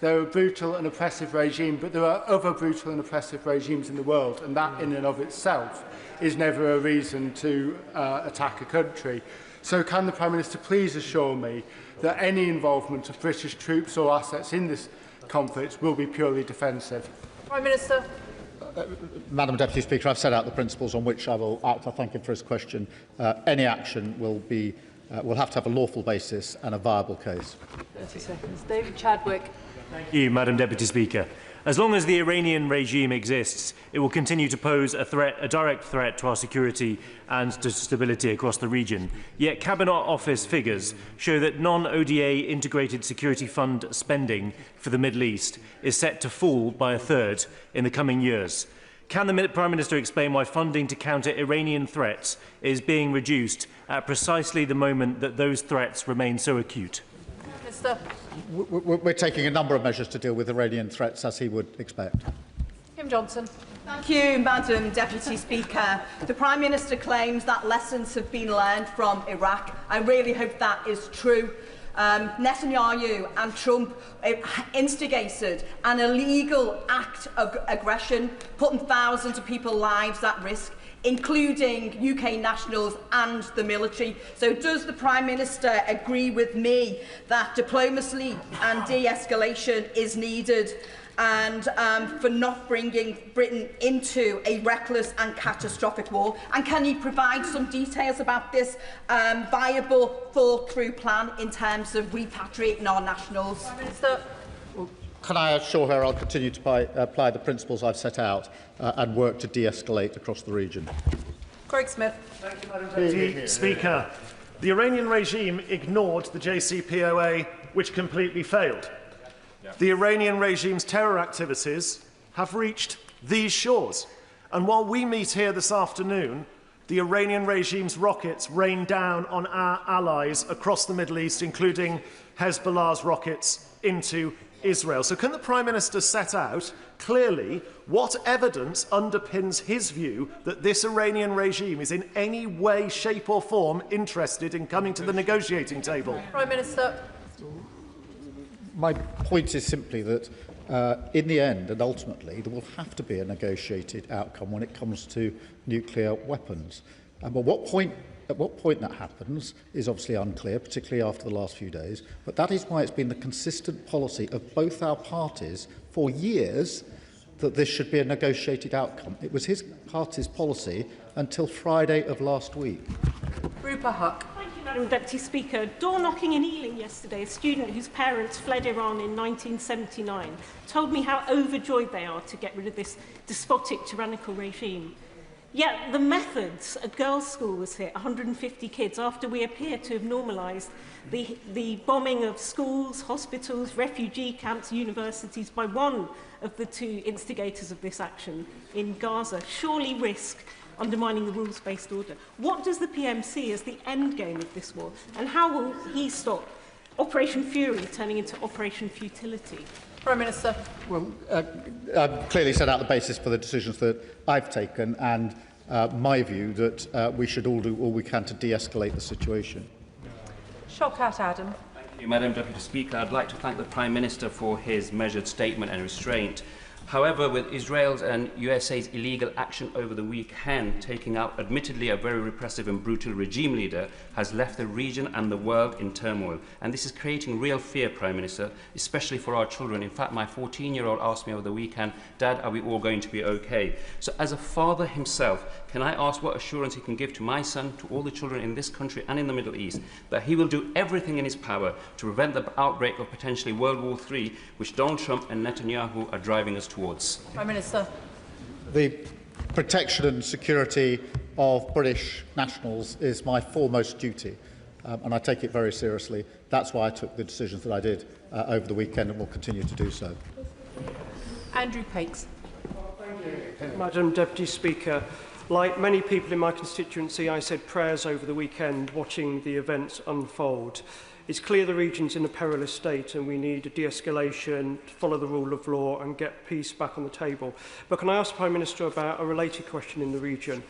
They're a brutal and oppressive regime, but there are other brutal and oppressive regimes in the world, and that in and of itself is never a reason to attack a country. So can the Prime Minister please assure me that any involvement of British troops or assets in this conflict will be purely defensive? Prime Minister. Madam Deputy Speaker, I've set out the principles on which I will act. I thank him for his question. Any action will have to have a lawful basis and a viable case. 30 seconds. David Chadwick. Thank you, Madam Deputy Speaker. As long as the Iranian regime exists, it will continue to pose a direct threat to our security and to stability across the region. Yet Cabinet Office figures show that non-ODA integrated security fund spending for the Middle East is set to fall by a third in the coming years. Can the Prime Minister explain why funding to counter Iranian threats is being reduced at precisely the moment that those threats remain so acute? Minister. We're taking a number of measures to deal with Iranian threats, as he would expect. Kim Johnson. Thank you, Madam Deputy Speaker. The Prime Minister claims that lessons have been learned from Iraq. I really hope that is true. Netanyahu and Trump instigated an illegal act of aggression, putting thousands of people's lives at risk, including UK nationals and the military. So does the Prime Minister agree with me that diplomacy and de-escalation is needed and for not bringing Britain into a reckless and catastrophic war? And can you provide some details about this viable, thought-through plan in terms of repatriating our nationals? Prime Minister. Can I assure her I'll continue to apply the principles I've set out and work to de-escalate across the region? Craig Smith. Thank you, Madam Deputy Speaker. The Iranian regime ignored the JCPOA, which completely failed. The Iranian regime's terror activities have reached these shores. And while we meet here this afternoon, the Iranian regime's rockets rain down on our allies across the Middle East, including Hezbollah's rockets into Israel. So can the Prime Minister set out clearly what evidence underpins his view that this Iranian regime is in any way, shape or form interested in coming to the negotiating table? Prime Minister. My point is simply that in the end and ultimately there will have to be a negotiated outcome when it comes to nuclear weapons. But at what point that happens is obviously unclear, particularly after the last few days. But that is why it's been the consistent policy of both our parties for years that this should be a negotiated outcome. It was his party's policy until Friday of last week. Rupa Huck. Thank you, Madam Deputy Speaker. Door knocking in Ealing yesterday, a student whose parents fled Iran in 1979 told me how overjoyed they are to get rid of this despotic, tyrannical regime. Yet the methods, a girls' school was hit, 150 kids, after we appear to have normalised the bombing of schools, hospitals, refugee camps, universities by one of the two instigators of this action in Gaza, surely risk undermining the rules-based order. What does the PM see as the end game of this war, and how will he stop Operation Fury turning into Operation Futility? Prime Minister. Well, I've clearly set out the basis for the decisions that I've taken and my view that we should all do all we can to de-escalate the situation. Shawkat Adam. Thank you, Madam Deputy Speaker. I'd like to thank the Prime Minister for his measured statement and restraint. However, with Israel's and USA's illegal action over the weekend, taking out admittedly a very repressive and brutal regime leader, has left the region and the world in turmoil. And this is creating real fear, Prime Minister, especially for our children. In fact, my 14-year-old asked me over the weekend, Dad, are we all going to be okay? So as a father himself, can I ask what assurance he can give to my son, to all the children in this country and in the Middle East, that he will do everything in his power to prevent the outbreak of potentially World War III, which Donald Trump and Netanyahu are driving us towards? Prime Minister. The protection and security of British nationals is my foremost duty, and I take it very seriously. That's why I took the decisions that I did over the weekend and will continue to do so. Andrew Pakes. Madam Deputy Speaker, like many people in my constituency, I said prayers over the weekend watching the events unfold. It's clear the region's in a perilous state and we need a de-escalation, to follow the rule of law and get peace back on the table. But can I ask the Prime Minister about a related question in the region?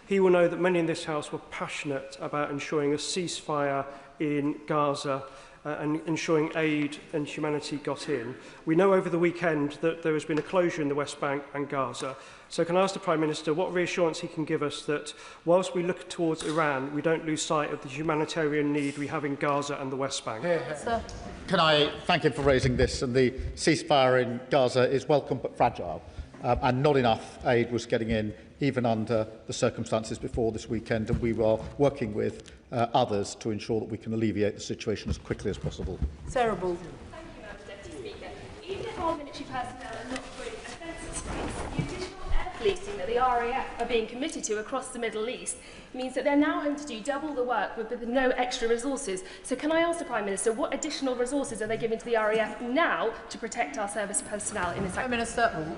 He will know that many in this House were passionate about ensuring a ceasefire in Gaza and ensuring aid and humanity got in. We know over the weekend that there has been a closure in the West Bank and Gaza. So can I ask the Prime Minister what reassurance he can give us that whilst we look towards Iran, we don't lose sight of the humanitarian need we have in Gaza and the West Bank? Sir. Can I thank him for raising this? And the ceasefire in Gaza is welcome but fragile, and not enough aid was getting in, even under the circumstances before this weekend, and we were working with others to ensure that we can alleviate the situation as quickly as possible. Sarah Ball. Thank you, Madam Deputy Speaker. Even if our military personnel are not fully offensive space, the additional air policing that the RAF are being committed to across the Middle East means that they're now having to do double the work with no extra resources. So can I ask the Prime Minister, what additional resources are they giving to the RAF now to protect our service personnel in this? Prime Minister.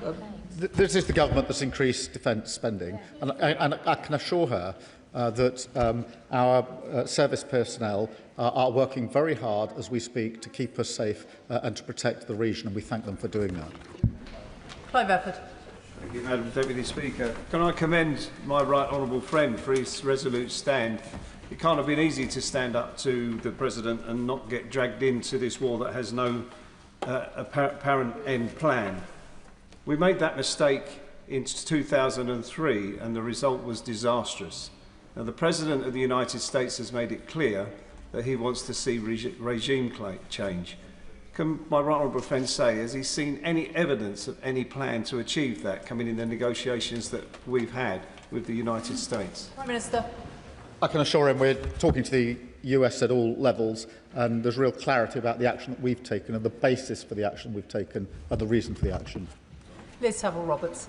This is the government that's increased defence spending, and I can assure her that our service personnel are working very hard as we speak to keep us safe and to protect the region, and we thank them for doing that. Clive Efford. Thank you, Madam Deputy Speaker. Can I commend my right honourable friend for his resolute stand? It can't have been easy to stand up to the President and not get dragged into this war that has no apparent end plan. We made that mistake in 2003 and the result was disastrous. Now, the President of the United States has made it clear that he wants to see regime change. Can my right honourable friend say, has he seen any evidence of any plan to achieve that coming in the negotiations that we've had with the United States? Prime Minister. I can assure him we're talking to the US at all levels, and there's real clarity about the action that we've taken and the basis for the action we've taken and the reason for the action. Liz Saville-Roberts.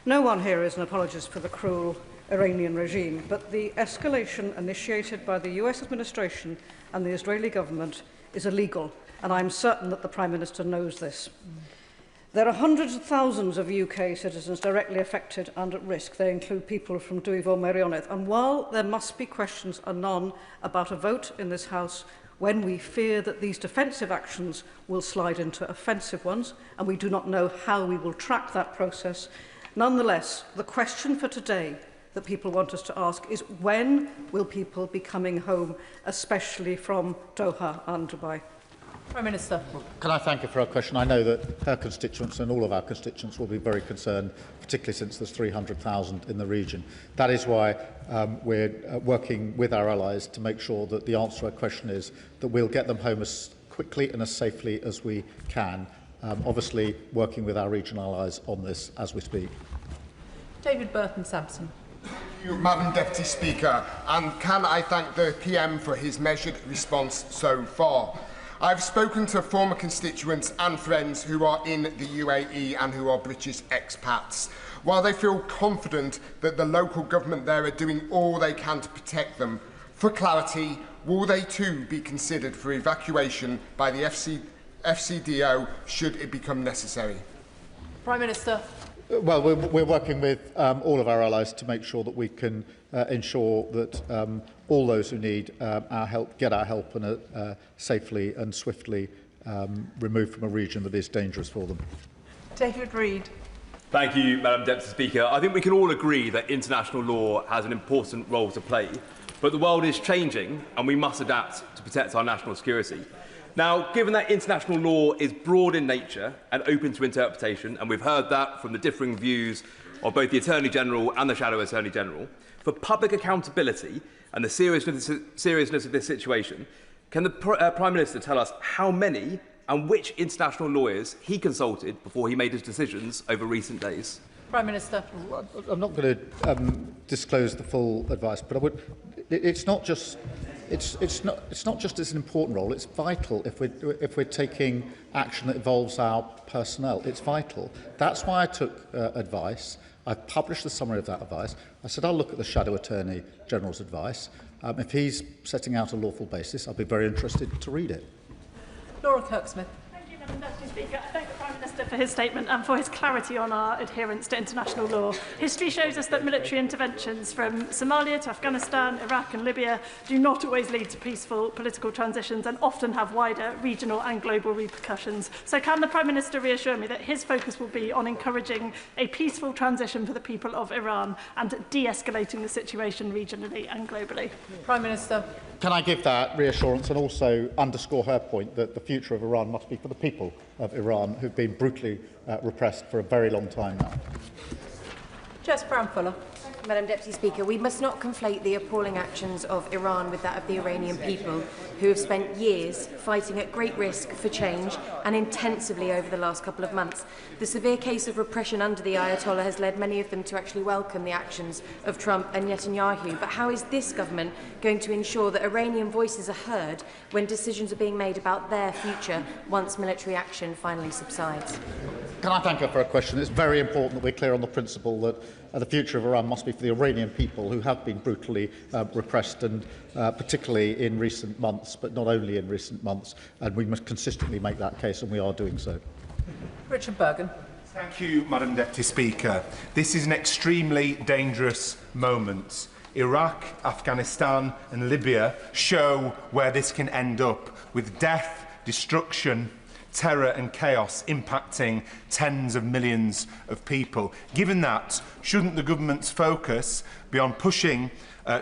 No one here is an apologist for the cruel Iranian regime, but the escalation initiated by the US administration and the Israeli government is illegal, and I'm certain that the Prime Minister knows this. There are hundreds of thousands of UK citizens directly affected and at risk. They include people from Dwyfor Meirionnydd. And while there must be questions anon about a vote in this House when we fear that these defensive actions will slide into offensive ones, and we do not know how we will track that process, nonetheless, the question for today that people want us to ask is when will people be coming home, especially from Doha and Dubai? Prime Minister. Can I thank her for her question? I know that her constituents and all of our constituents will be very concerned, particularly since there's 300,000 in the region. That is why we're working with our allies to make sure that the answer to her question is that we'll get them home as quickly and as safely as we can, obviously working with our regional allies on this as we speak. David Burton-Sampson. Thank you, Madam Deputy Speaker, and can I thank the PM for his measured response so far. I've spoken to former constituents and friends who are in the UAE and who are British expats. While they feel confident that the local government there are doing all they can to protect them, for clarity, will they too be considered for evacuation by the FCDO should it become necessary? Prime Minister. Well, we're working with all of our allies to make sure that we can ensure that all those who need our help get our help and are safely and swiftly removed from a region that is dangerous for them. David Reid. Thank you, Madam Deputy Speaker. I think we can all agree that international law has an important role to play, but the world is changing and we must adapt to protect our national security. Now, given that international law is broad in nature and open to interpretation, and we've heard that from the differing views of both the Attorney General and the Shadow Attorney General, for public accountability and the seriousness of this situation, can the Prime Minister tell us how many and which international lawyers he consulted before he made his decisions over recent days? Prime Minister. I'm not going to disclose the full advice, but I would. It's not just as an important role. It's vital if we're taking action that involves our personnel. It's vital. That's why I took advice. I published the summary of that advice. I said I'll look at the Shadow Attorney General's advice. If he's setting out a lawful basis, I'll be very interested to read it. Laura Kirksmith. Thank you, Madam Deputy Speaker. I thank the Prime Minister for his statement and for his clarity on our adherence to international law. History shows us that military interventions from Somalia to Afghanistan, Iraq and Libya do not always lead to peaceful political transitions and often have wider regional and global repercussions. So can the Prime Minister reassure me that his focus will be on encouraging a peaceful transition for the people of Iran and de-escalating the situation regionally and globally? Prime Minister. Can I give that reassurance and also underscore her point that the future of Iran must be for the people of Iran who've been brutally repressed for a very long time now. Jess Brown-Fuller. Madam Deputy Speaker, we must not conflate the appalling actions of Iran with that of the Iranian people, who have spent years fighting at great risk for change and intensively over the last couple of months. The severe case of repression under the Ayatollah has led many of them to actually welcome the actions of Trump and Netanyahu. But how is this government going to ensure that Iranian voices are heard when decisions are being made about their future once military action finally subsides? Can I thank her for a question? It's very important that we're clear on the principle that the future of Iran must be for the Iranian people who have been brutally repressed, and particularly in recent months, but not only in recent months, and we must consistently make that case, and we are doing so. Richard Bergen. Thank you, Madam Deputy Speaker. This is an extremely dangerous moment. Iraq, Afghanistan and Libya show where this can end up, with death, destruction, terror and chaos impacting tens of millions of people. Given that, shouldn't the government's focus be on pushing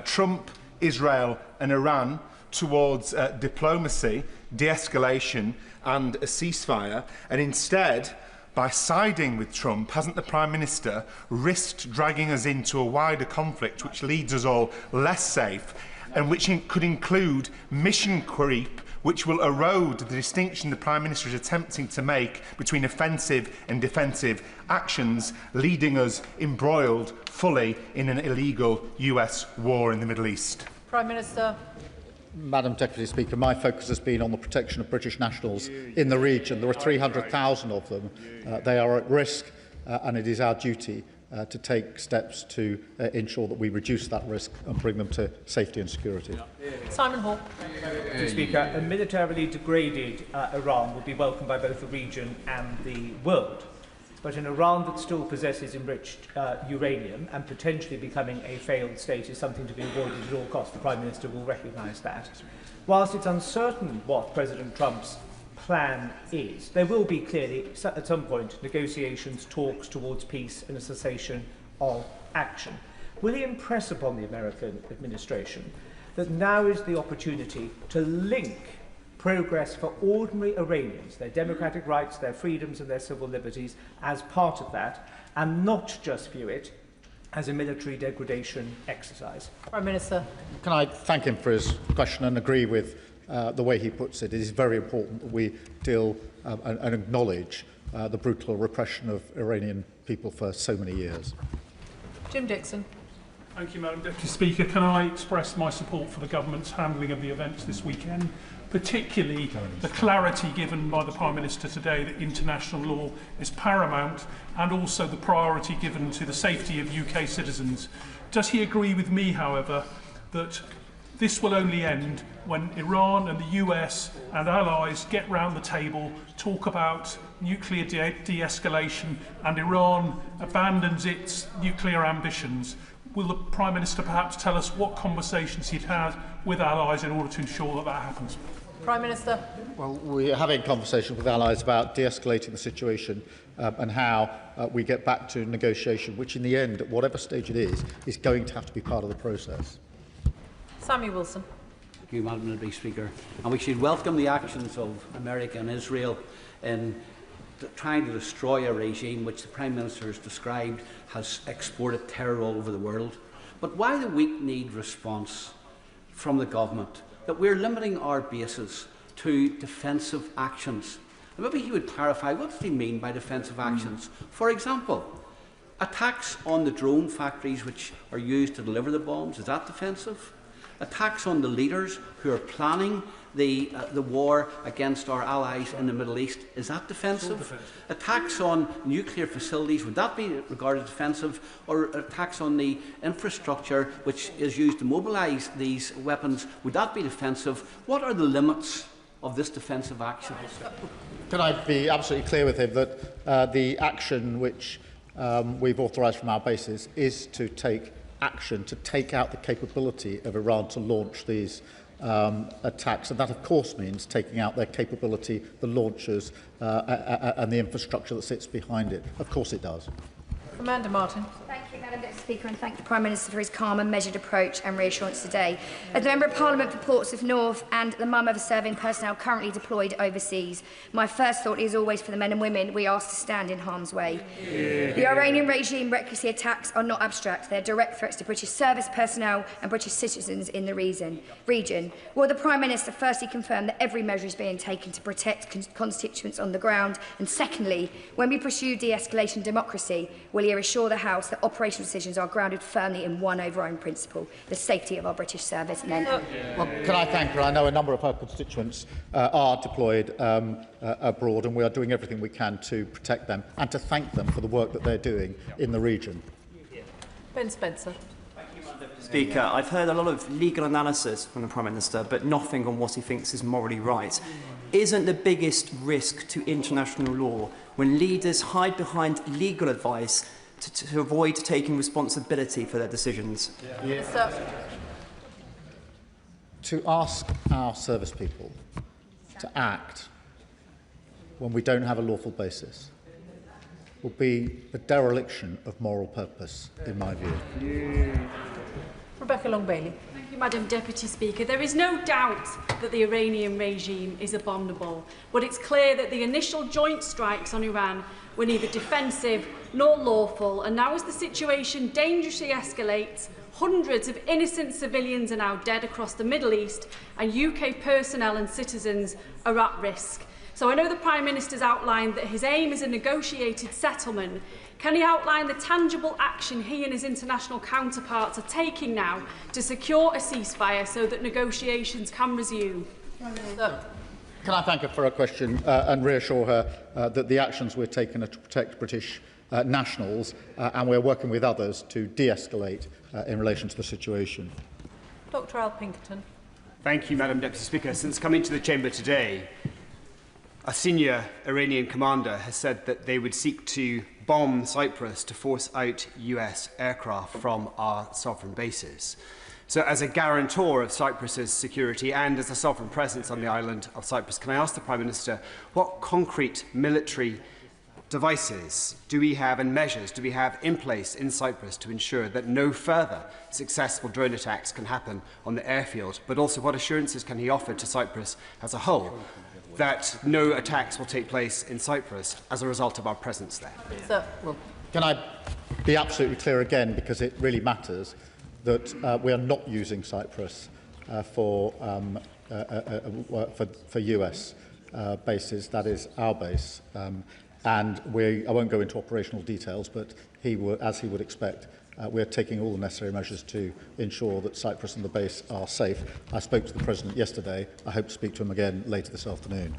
Trump, Israel and Iran towards diplomacy, de-escalation and a ceasefire, and instead, by siding with Trump, hasn't the Prime Minister risked dragging us into a wider conflict which leaves us all less safe, and which could include mission creep, which will erode the distinction the Prime Minister is attempting to make between offensive and defensive actions, leading us embroiled fully in an illegal US war in the Middle East? Prime Minister. Madam Deputy Speaker, my focus has been on the protection of British nationals in the region. There are 300,000 of them. They are at risk, and it is our duty to take steps to ensure that we reduce that risk and bring them to safety and security. Simon Hall. Mr. Speaker, a militarily degraded Iran would be welcomed by both the region and the world. But an Iran that still possesses enriched uranium and potentially becoming a failed state is something to be avoided at all costs. The Prime Minister will recognise that. Whilst it's uncertain what President Trump's plan is, there will be clearly, at some point, negotiations, talks towards peace and a cessation of action. Will he impress upon the American administration that now is the opportunity to link progress for ordinary Iranians, their democratic rights, their freedoms and their civil liberties, as part of that, and not just view it as a military degradation exercise? Prime Minister. Can I thank him for his question and agree with the way he puts it? It is very important that we deal and acknowledge the brutal repression of Iranian people for so many years. Jim Dixon. Thank you, Madam Deputy Speaker. Can I express my support for the government's handling of the events this weekend, particularly the clarity given by the Prime Minister today that international law is paramount, and also the priority given to the safety of UK citizens. Does he agree with me, however, that this will only end when Iran and the US and allies get round the table, talk about nuclear de-escalation, and Iran abandons its nuclear ambitions? Will the Prime Minister perhaps tell us what conversations he'd had with allies in order to ensure that that happens? Prime Minister. Well, we're having conversations with allies about de-escalating the situation and how we get back to negotiation, which in the end, at whatever stage it is going to have to be part of the process. Sammy Wilson. Thank you, Madam Deputy Speaker. And we should welcome the actions of America and Israel in trying to destroy a regime which the Prime Minister has described has exported terror all over the world. But why the weak-kneed response from the government that we're limiting our bases to defensive actions? And maybe he would clarify, what does he mean by defensive actions? For example, attacks on the drone factories which are used to deliver the bombs, is that defensive? Attacks on the leaders who are planning the war against our allies in the Middle East, is that defensive? Attacks on nuclear facilities, would that be regarded defensive? Or attacks on the infrastructure which is used to mobilise these weapons, would that be defensive? What are the limits of this defensive action? Can I be absolutely clear with him that the action which we've authorised from our bases is to take action to take out the capability of Iran to launch these attacks, and that of course means taking out their capability, the launchers and the infrastructure that sits behind it. Of course it does. Amanda Martin. Thank you, Madam Deputy Speaker, and thank the Prime Minister for his calm and measured approach and reassurance today. As the Member of Parliament for Portsmouth North and the mum of a serving personnel currently deployed overseas, my first thought is always for the men and women we ask to stand in harm's way. The Iranian regime recklessly attacks are not abstract. They are direct threats to British service personnel and British citizens in the region. Will the Prime Minister firstly confirm that every measure is being taken to protect constituents on the ground? And secondly, when we pursue de-escalation democracy, will he assure the House that operational decisions are grounded firmly in one overriding principle, the safety of our British servicemen? Well, can I thank her? I know a number of her constituents are deployed abroad, and we are doing everything we can to protect them and to thank them for the work that they're doing in the region. Ben Spencer. Speaker, I've heard a lot of legal analysis from the Prime Minister, but nothing on what he thinks is morally right. Isn't the biggest risk to international law when leaders hide behind legal advice to avoid taking responsibility for their decisions? To ask our service people to act when we don't have a lawful basis will be a dereliction of moral purpose, in my view. Rebecca Long-Bailey. Thank you, Madam Deputy Speaker. There is no doubt that the Iranian regime is abominable, but it's clear that the initial joint strikes on Iran were neither defensive nor lawful, and now as the situation dangerously escalates, hundreds of innocent civilians are now dead across the Middle East, and UK personnel and citizens are at risk. So I know the Prime Minister's outlined that his aim is a negotiated settlement. Can he outline the tangible action he and his international counterparts are taking now to secure a ceasefire so that negotiations can resume? Can I thank her for her question and reassure her that the actions we're taking are to protect British nationals and we're working with others to de-escalate in relation to the situation. Dr Al Pinkerton. Thank you, Madam Deputy Speaker. Since coming to the Chamber today, a senior Iranian commander has said that they would seek to bomb Cyprus to force out US aircraft from our sovereign bases. So as a guarantor of Cyprus's security and as a sovereign presence on the island of Cyprus, can I ask the Prime Minister what concrete military devices do we have and measures do we have in place in Cyprus to ensure that no further successful drone attacks can happen on the airfield, but also what assurances can he offer to Cyprus as a whole that no attacks will take place in Cyprus as a result of our presence there? Can I be absolutely clear again, because it really matters, that we are not using Cyprus for US bases. That is our base. And I won't go into operational details, but as he would expect, we are taking all the necessary measures to ensure that Cyprus and the base are safe. I spoke to the President yesterday. I hope to speak to him again later this afternoon.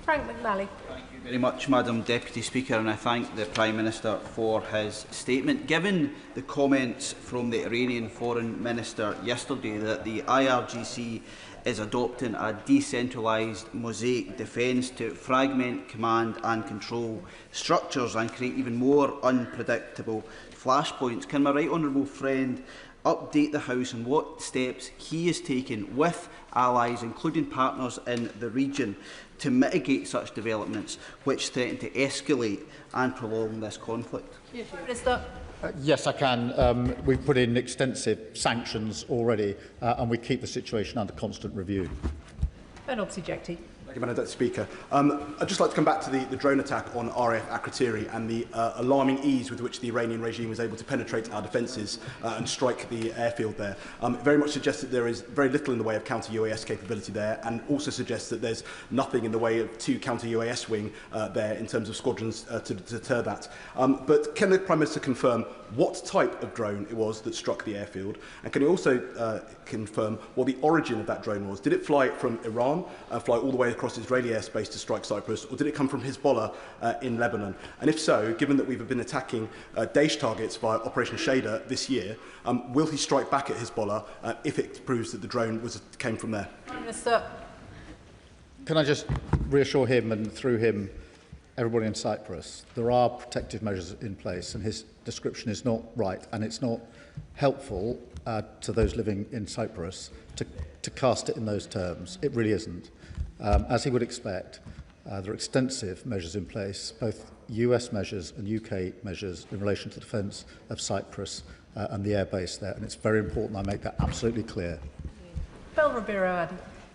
Frank McNally. Thank you very much, Madam Deputy Speaker, and I thank the Prime Minister for his statement. Given the comments from the Iranian Foreign Minister yesterday that the IRGC is adopting a decentralised mosaic defence to fragment command and control structures and create even more unpredictable flashpoints, can my right honourable friend update the House on what steps he is taking with allies, including partners in the region, to mitigate such developments which threaten to escalate and prolong this conflict? Yes, I can. We've put in extensive sanctions already, and we keep the situation under constant review. Bernard Sijekti. Thank you, Madam Deputy Speaker. I'd just like to come back to the drone attack on RAF Akrotiri and the alarming ease with which the Iranian regime was able to penetrate our defences and strike the airfield there. It very much suggests that there is very little in the way of counter-UAS capability there, and also suggests that there's nothing in the way of two counter-UAS wing there in terms of squadrons to deter that. But can the Prime Minister confirm what type of drone it was that struck the airfield? And can he also confirm what the origin of that drone was? Did it fly from Iran, fly all the way across Israeli airspace to strike Cyprus, or did it come from Hezbollah in Lebanon? And if so, given that we've been attacking Daesh targets via Operation Shader this year, will he strike back at Hezbollah if it proves that the drone came from there? Can I just reassure him, and through him, everybody in Cyprus, there are protective measures in place, and his description is not right, and it's not helpful to those living in Cyprus to cast it in those terms. It really isn't. As he would expect, there are extensive measures in place, both US measures and UK measures in relation to the defence of Cyprus and the airbase there, and it's very important I make that absolutely clear. Bel Ribeiro.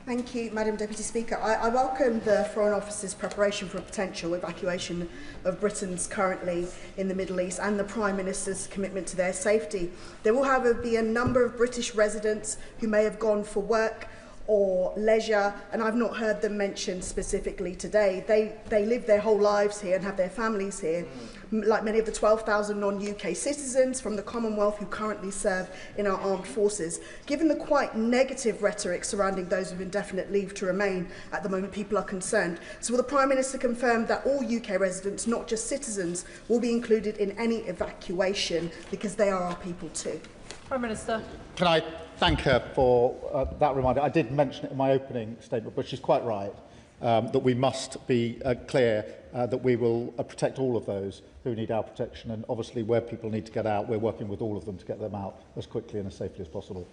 Thank you, Madam Deputy Speaker. I welcome the Foreign Office's preparation for a potential evacuation of Britons currently in the Middle East and the Prime Minister's commitment to their safety. There will, however, be a number of British residents who may have gone for work or leisure, and I've not heard them mentioned specifically today. They live their whole lives here and have their families here, like many of the 12,000 non-UK citizens from the Commonwealth who currently serve in our armed forces. Given the quite negative rhetoric surrounding those with indefinite leave to remain at the moment, people are concerned. So will the Prime Minister confirm that all UK residents, not just citizens, will be included in any evacuation, because they are our people too? Prime Minister. Can I thank her for that reminder? I did mention it in my opening statement, but she's quite right that we must be clear that we will protect all of those who need our protection, and obviously where people need to get out, we're working with all of them to get them out as quickly and as safely as possible.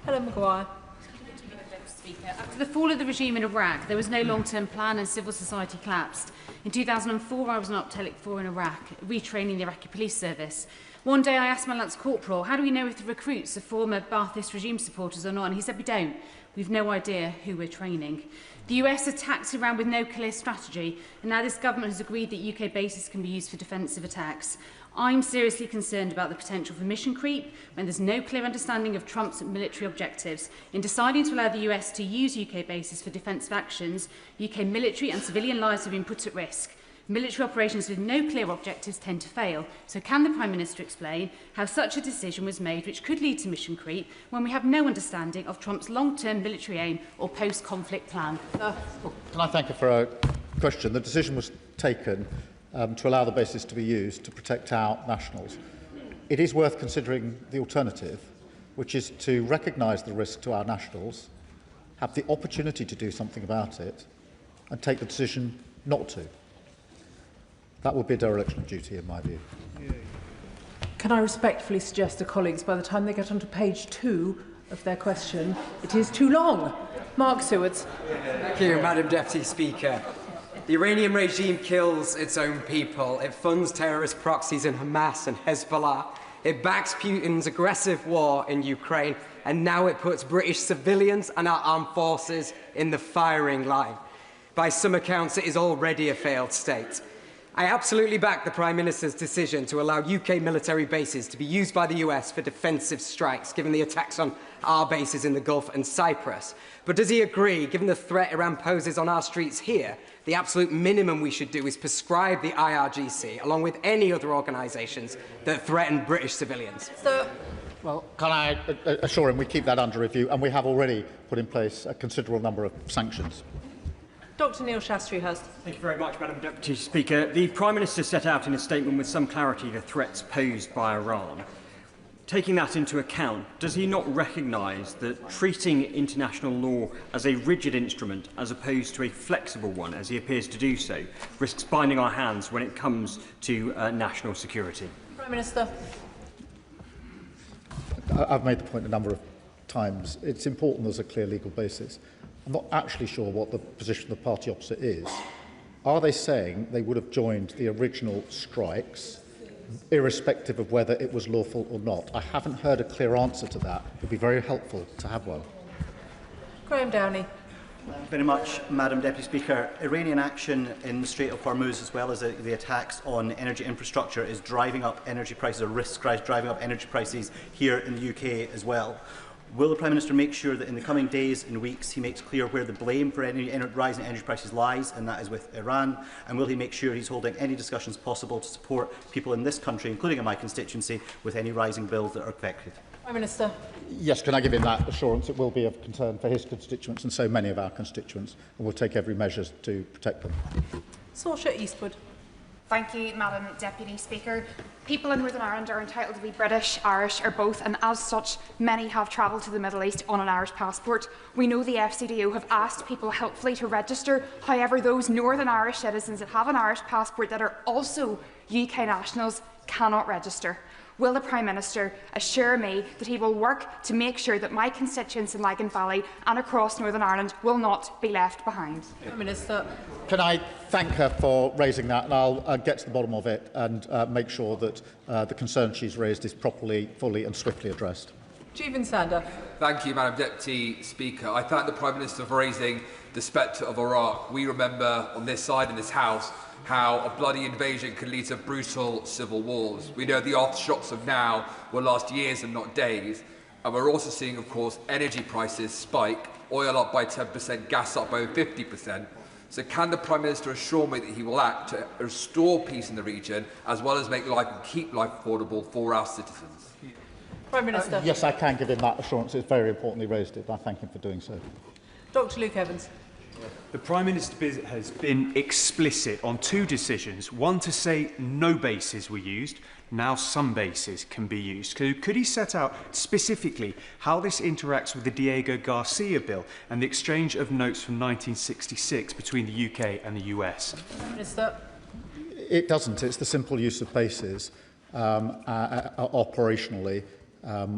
Helen Maguire. After the fall of the regime in Iraq, there was no long-term plan and civil society collapsed. In 2004, I was an Optelic 4 in Iraq, retraining the Iraqi police service. One day I asked my Lance Corporal, how do we know if the recruits are former Ba'athist regime supporters or not? And he said, we don't. We've no idea who we're training. The US attacked Iran with no clear strategy, and now this government has agreed that UK bases can be used for defensive attacks. I'm seriously concerned about the potential for mission creep when there's no clear understanding of Trump's military objectives. In deciding to allow the US to use UK bases for defensive actions, UK military and civilian lives have been put at risk. Military operations with no clear objectives tend to fail. So can the Prime Minister explain how such a decision was made which could lead to mission creep when we have no understanding of Trump's long-term military aim or post-conflict plan? Can I thank her for a question? The decision was taken to allow the bases to be used to protect our nationals. It is worth considering the alternative, which is to recognise the risk to our nationals, have the opportunity to do something about it, and take the decision not to. That would be a dereliction of duty, in my view. Can I respectfully suggest to colleagues, by the time they get onto page 2 of their question, it is too long. Mark Sewards. Thank you, Madam Deputy Speaker. The Iranian regime kills its own people. It funds terrorist proxies in Hamas and Hezbollah. It backs Putin's aggressive war in Ukraine, and now it puts British civilians and our armed forces in the firing line. By some accounts, it is already a failed state. I absolutely back the Prime Minister's decision to allow UK military bases to be used by the US for defensive strikes, given the attacks on our bases in the Gulf and Cyprus. But does he agree, given the threat Iran poses on our streets here, the absolute minimum we should do is prescribe the IRGC, along with any other organisations that threaten British civilians? Well, can I assure him we keep that under review, and we have already put in place a considerable number of sanctions. Dr Neil Shastri-Hurst. Thank you very much, Madam Deputy Speaker. The Prime Minister set out in a statement with some clarity the threats posed by Iran. Taking that into account, does he not recognise that treating international law as a rigid instrument as opposed to a flexible one, as he appears to do so, risks binding our hands when it comes to national security? Prime Minister. I've made the point a number of times. It's important there's a clear legal basis. I'm not actually sure what the position of the party opposite is. Are they saying they would have joined the original strikes, irrespective of whether it was lawful or not? I haven't heard a clear answer to that. It would be very helpful to have one. Graham Downey. Thank you very much, Madam Deputy Speaker. Iranian action in the Strait of Hormuz, as well as the attacks on energy infrastructure, is driving up energy prices, or risks driving up energy prices here in the UK as well. Will the Prime Minister make sure that in the coming days and weeks he makes clear where the blame for any rise in energy prices lies, and that is with Iran? And will he make sure he's holding any discussions possible to support people in this country, including in my constituency, with any rising bills that are affected? Prime Minister. Yes, can I give him that assurance? It will be of concern for his constituents and so many of our constituents, and we'll take every measure to protect them. Saoirse Eastwood. Thank you, Madam Deputy Speaker. People in Northern Ireland are entitled to be British, Irish or both, and as such, many have travelled to the Middle East on an Irish passport. We know the FCDO have asked people helpfully to register. However, those Northern Irish citizens that have an Irish passport that are also UK nationals cannot register. Will the Prime Minister assure me that he will work to make sure that my constituents in Lagan Valley and across Northern Ireland will not be left behind? Prime Minister. Can I thank her for raising that, and I'll get to the bottom of it and make sure that the concern she's raised is properly, fully and swiftly addressed. Jeevan Sander. Thank you, Madam Deputy Speaker. I thank the Prime Minister for raising the spectre of Iraq. We remember on this side in this House how a bloody invasion can lead to brutal civil wars. We know the aftershocks of now will last years and not days. And we're also seeing, of course, energy prices spike, oil up by 10%, gas up by over 50%. So can the Prime Minister assure me that he will act to restore peace in the region, as well as make life and keep life affordable for our citizens? Prime Minister. Yes, I can give him that assurance. It's very importantly raised it. I thank him for doing so. Dr. Luke Evans. The Prime Minister has been explicit on two decisions. One to say no bases were used, now some bases can be used. Could he set out specifically how this interacts with the Diego Garcia bill and the exchange of notes from 1966 between the UK and the US? Prime Minister. It doesn't. It's the simple use of bases operationally,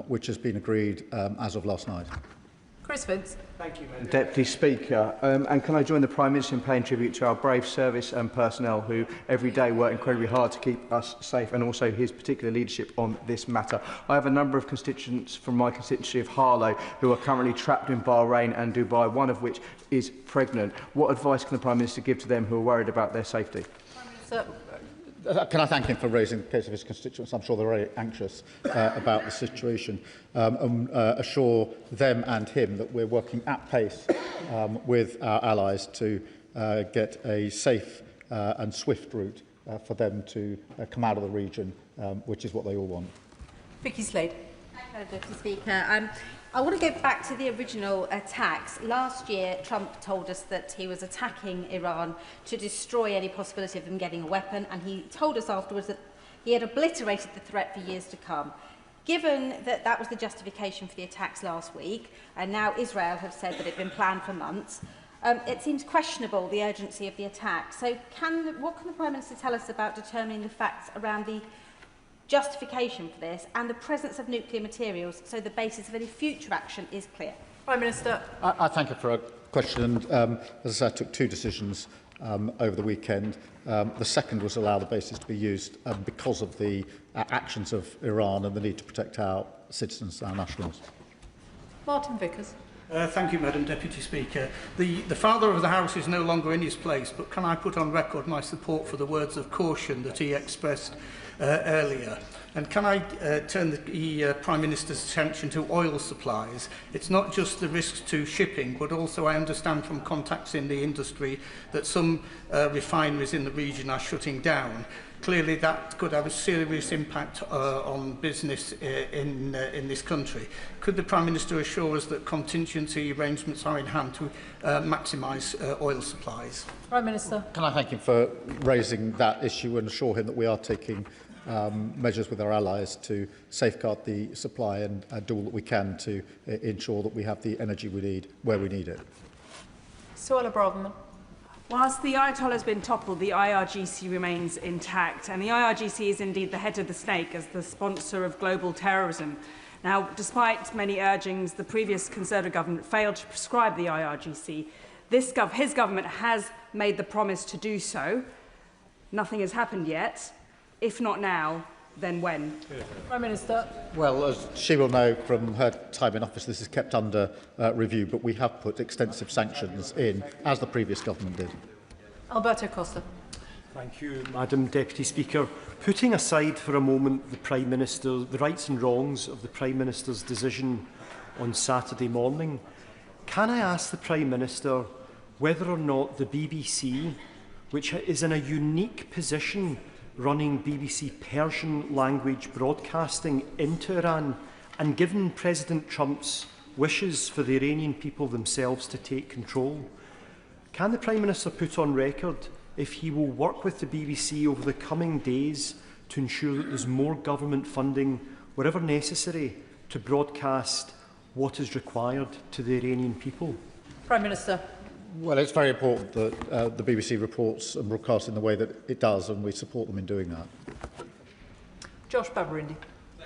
which has been agreed as of last night. Chris Vince. Thank you, Madam Deputy Speaker. And can I join the Prime Minister in paying tribute to our brave service and personnel who every day work incredibly hard to keep us safe, and also his particular leadership on this matter. I have a number of constituents from my constituency of Harlow who are currently trapped in Bahrain and Dubai, one of which is pregnant. What advice can the Prime Minister give to them who are worried about their safety? Prime Minister. Can I thank him for raising the case of his constituents? I'm sure they're very anxious about the situation, and assure them and him that we're working at pace with our allies to get a safe and swift route for them to come out of the region, which is what they all want. Vicky Slade. Thank you, Madam Deputy Speaker. I want to go back to the original attacks. Last year, Trump told us that he was attacking Iran to destroy any possibility of them getting a weapon, and he told us afterwards that he had obliterated the threat for years to come. Given that that was the justification for the attacks last week, and now Israel have said that it had been planned for months, it seems questionable, the urgency of the attack. So what can the Prime Minister tell us about determining the facts around the justification for this and the presence of nuclear materials, so the basis of any future action is clear? Prime Minister. I thank you for a question. And as I said, I took two decisions over the weekend. The second was allow the bases to be used because of the actions of Iran and the need to protect our citizens, our nationals. Martin Vickers. Thank you, Madam Deputy Speaker. The Father of the House is no longer in his place, but can I put on record my support for the words of caution that he expressed earlier? And can I turn the Prime Minister's attention to oil supplies? It's not just the risks to shipping, but also I understand from contacts in the industry that some refineries in the region are shutting down. Clearly that could have a serious impact on business in this country. Could the Prime Minister assure us that contingency arrangements are in hand to maximise oil supplies? Prime Minister. Can I thank him for raising that issue and assure him that we are taking measures with our allies to safeguard the supply and do all that we can to ensure that we have the energy we need where we need it. Suella Braverman. Whilst the Ayatollah has been toppled, the IRGC remains intact, and the IRGC is indeed the head of the snake as the sponsor of global terrorism. Now, despite many urgings, the previous Conservative government failed to prescribe the IRGC. His government has made the promise to do so. Nothing has happened yet. If not now, then when? Prime Minister. Well, as she will know from her time in office, this is kept under review, but we have put extensive sanctions in, as the previous government did. Alberto Costa. Thank you, Madam Deputy Speaker. Putting aside for a moment the rights and wrongs of the Prime Minister's decision on Saturday morning, can I ask the Prime Minister whether or not the BBC, which is in a unique position running BBC Persian language broadcasting into Iran, and given President Trump's wishes for the Iranian people themselves to take control, can the Prime Minister put on record if he will work with the BBC over the coming days to ensure that there's more government funding, wherever necessary, to broadcast what is required to the Iranian people? Prime Minister. Well, it's very important that the BBC reports and broadcasts in the way that it does, and we support them in doing that. Josh Babarindi.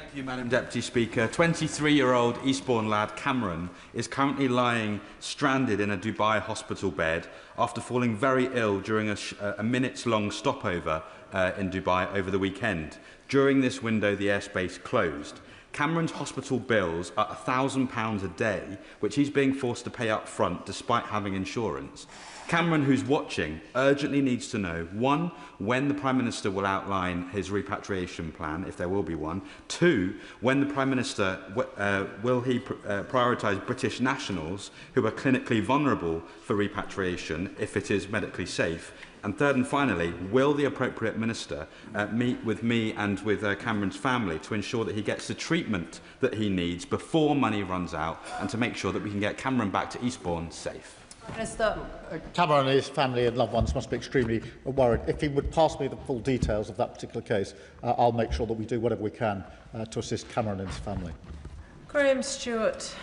Thank you, Madam Deputy Speaker. 23-year-old Eastbourne lad Cameron is currently lying stranded in a Dubai hospital bed after falling very ill during a minutes-long stopover in Dubai over the weekend. During this window, the airspace closed. Cameron's hospital bills are £1,000 a day, which he's being forced to pay up front despite having insurance. Cameron, who's watching, urgently needs to know, 1, when the Prime Minister will outline his repatriation plan, if there will be one. 2, when the Prime Minister will he prioritise British nationals who are clinically vulnerable for repatriation if it is medically safe. And third and finally, will the appropriate minister meet with me and with Cameron's family to ensure that he gets the treatment that he needs before money runs out and to make sure that we can get Cameron back to Eastbourne safe? Minister. Cameron and his family and loved ones must be extremely worried. If he would pass me the full details of that particular case, I'll make sure that we do whatever we can to assist Cameron and his family. Graham Stewart.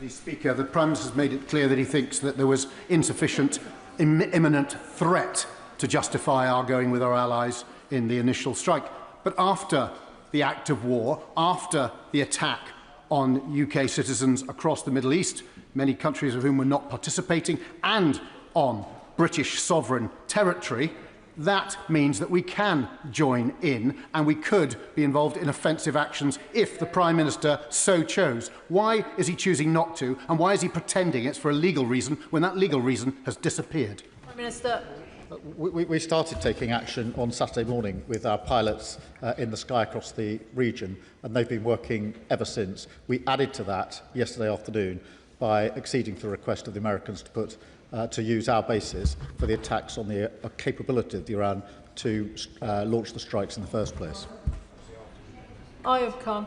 Mr. Speaker, the Prime Minister has made it clear that he thinks that there was insufficient imminent threat to justify our going with our allies in the initial strike. But after the act of war, after the attack on UK citizens across the Middle East, many countries of whom were not participating, and on British sovereign territory, that means that we can join in and we could be involved in offensive actions if the Prime Minister so chose. Why is he choosing not to, and why is he pretending it's for a legal reason when that legal reason has disappeared? Prime Minister. We started taking action on Saturday morning with our pilots in the sky across the region, and they've been working ever since. We added to that yesterday afternoon by acceding to the request of the Americans to use our bases for the attacks on the capability of Iran to launch the strikes in the first place. Ayub Khan.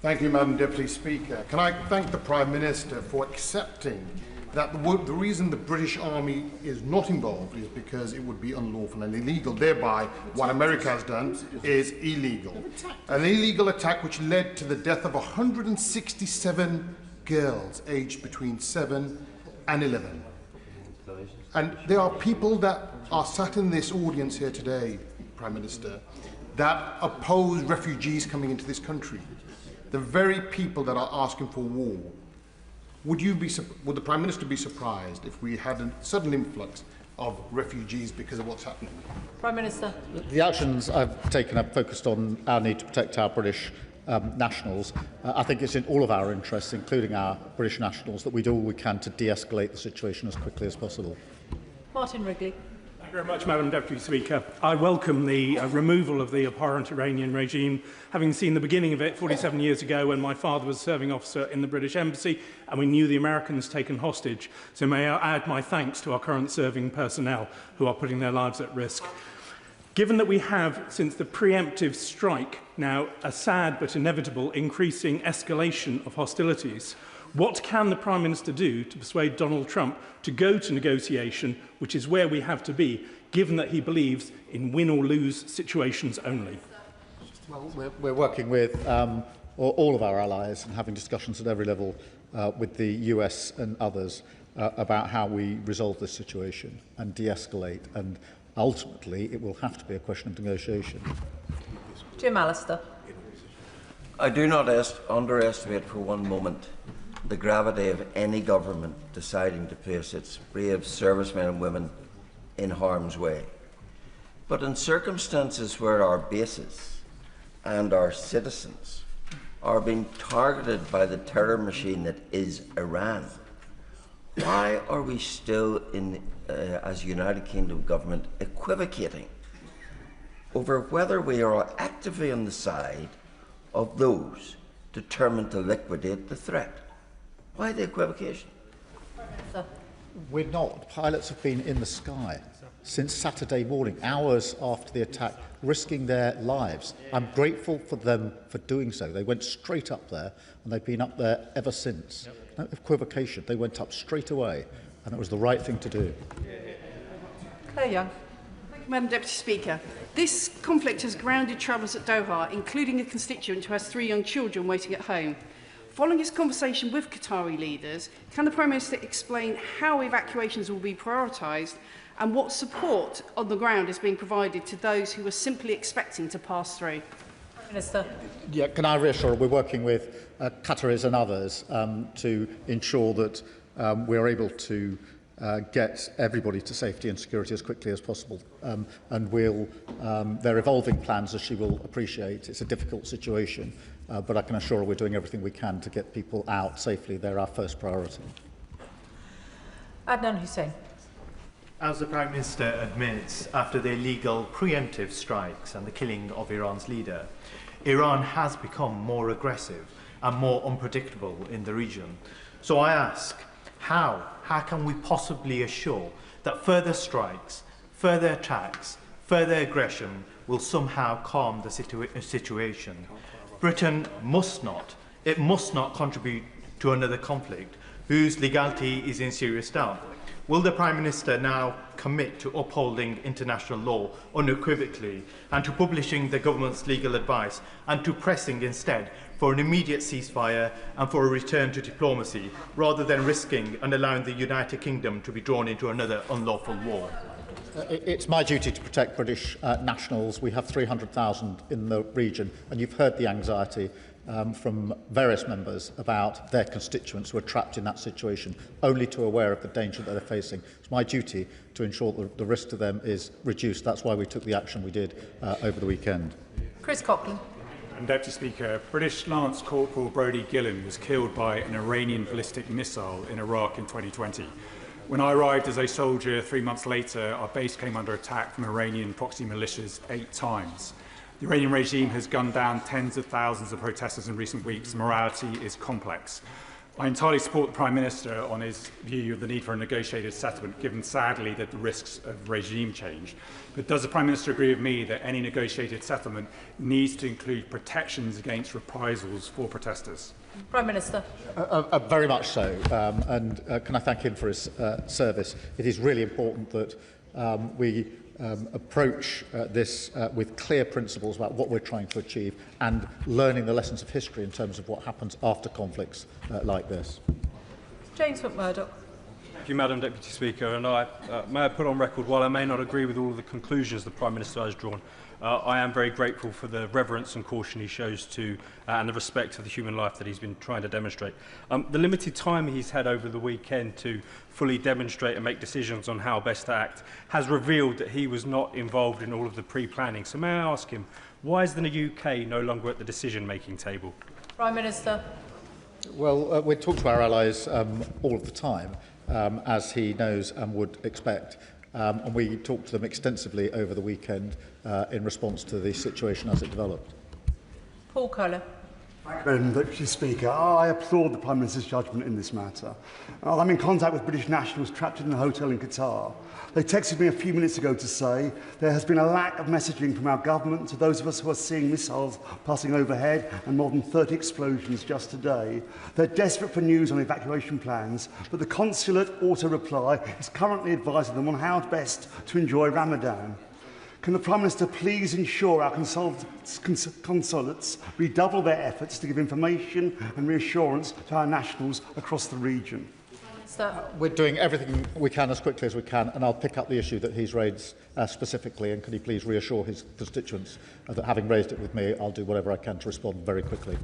Thank you, Madam Deputy Speaker. Can I thank the Prime Minister for accepting that the reason the British Army is not involved is because it would be unlawful and illegal. Thereby, what America has done is illegal. An illegal attack which led to the death of 167 girls aged between 7 and 11. And there are people that are sat in this audience here today, Prime Minister, that oppose refugees coming into this country. The very people that are asking for war. Would the Prime Minister be surprised if we had a sudden influx of refugees because of what's happening? Prime Minister. The actions I've taken have focused on our need to protect our British nationals. I think it's in all of our interests, including our British nationals, that we do all we can to de-escalate the situation as quickly as possible. Martin Wrigley. Thank you very much, Madam Deputy Speaker. I welcome the removal of the abhorrent Iranian regime, having seen the beginning of it 47 years ago when my father was a serving officer in the British Embassy and we knew the Americans taken hostage. So may I add my thanks to our current serving personnel who are putting their lives at risk. Given that we have, since the preemptive strike, now a sad but inevitable increasing escalation of hostilities, what can the Prime Minister do to persuade Donald Trump to go to negotiation, which is where we have to be, given that he believes in win-or-lose situations only? Well, we're working with all of our allies and having discussions at every level with the US and others about how we resolve this situation and de-escalate. And ultimately, it will have to be a question of negotiation. Jim Allister. I do not underestimate for one moment the gravity of any government deciding to place its brave servicemen and women in harm's way. But in circumstances where our bases and our citizens are being targeted by the terror machine that is Iran, why are we still, as United Kingdom government, equivocating over whether we are actively on the side of those determined to liquidate the threat? Why the equivocation? We're not. Pilots have been in the sky since Saturday morning, hours after the attack, risking their lives. I'm grateful for them for doing so. They went straight up there, and they've been up there ever since. No equivocation. They went up straight away, and it was the right thing to do. Claire Young. Thank you, Madam Deputy Speaker. This conflict has grounded troubles at Doha, including a constituent who has 3 young children waiting at home. Following his conversation with Qatari leaders, can the Prime Minister explain how evacuations will be prioritised and what support on the ground is being provided to those who are simply expecting to pass through? Minister. Yeah, can I reassure we're working with Qataris and others to ensure that we are able to get everybody to safety and security as quickly as possible. And they're evolving plans, as she will appreciate. It's a difficult situation, but I can assure her we're doing everything we can to get people out safely. They're our first priority. Adnan Hussain. As the Prime Minister admits, after the illegal preemptive strikes and the killing of Iran's leader, Iran has become more aggressive and more unpredictable in the region. So I ask, how can we possibly assure that further strikes, further attacks, further aggression will somehow calm the situation? Britain must not contribute to another conflict whose legality is in serious doubt. Will the Prime Minister now commit to upholding international law unequivocally and to publishing the government's legal advice and to pressing instead for an immediate ceasefire and for a return to diplomacy rather than risking and allowing the United Kingdom to be drawn into another unlawful war? It's my duty to protect British nationals. We have 300,000 in the region, and you've heard the anxiety from various members about their constituents who are trapped in that situation, only too aware of the danger that they're facing. It's my duty to ensure that the risk to them is reduced. That's why we took the action we did over the weekend. Chris Coughlin. And Deputy Speaker, British Lance Corporal Brodie Gillen was killed by an Iranian ballistic missile in Iraq in 2020. When I arrived as a soldier 3 months later, our base came under attack from Iranian proxy militias 8 times. The Iranian regime has gunned down tens of thousands of protesters in recent weeks. Morality is complex. I entirely support the Prime Minister on his view of the need for a negotiated settlement, given sadly the risks of regime change. But does the Prime Minister agree with me that any negotiated settlement needs to include protections against reprisals for protesters? Prime Minister. Very much so. And can I thank him for his service? It is really important that we approach this with clear principles about what we're trying to achieve and learning the lessons of history in terms of what happens after conflicts like this. James McMurdoch. Thank you, Madam Deputy Speaker. And may I put on record, while I may not agree with all of the conclusions the Prime Minister has drawn, I am very grateful for the reverence and caution he shows to and the respect for the human life that he's been trying to demonstrate. The limited time he's had over the weekend to fully demonstrate and make decisions on how best to act has revealed that he was not involved in all of the pre-planning. So may I ask him, why is the UK no longer at the decision-making table? Prime Minister. Well, we talk to our allies all of the time, as he knows and would expect. And we talked to them extensively over the weekend in response to the situation as it developed. Paul Kohler. Madam Deputy Speaker, I applaud the Prime Minister's judgment in this matter. I'm in contact with British nationals trapped in a hotel in Qatar. They texted me a few minutes ago to say there has been a lack of messaging from our government to those of us who are seeing missiles passing overhead and more than 30 explosions just today. They're desperate for news on evacuation plans, but the consulate auto-reply is currently advising them on how best to enjoy Ramadan. Can the Prime Minister please ensure our consulates redouble their efforts to give information and reassurance to our nationals across the region? We're doing everything we can as quickly as we can, and I'll pick up the issue that he's raised specifically, and can he please reassure his constituents that having raised it with me, I'll do whatever I can to respond very quickly.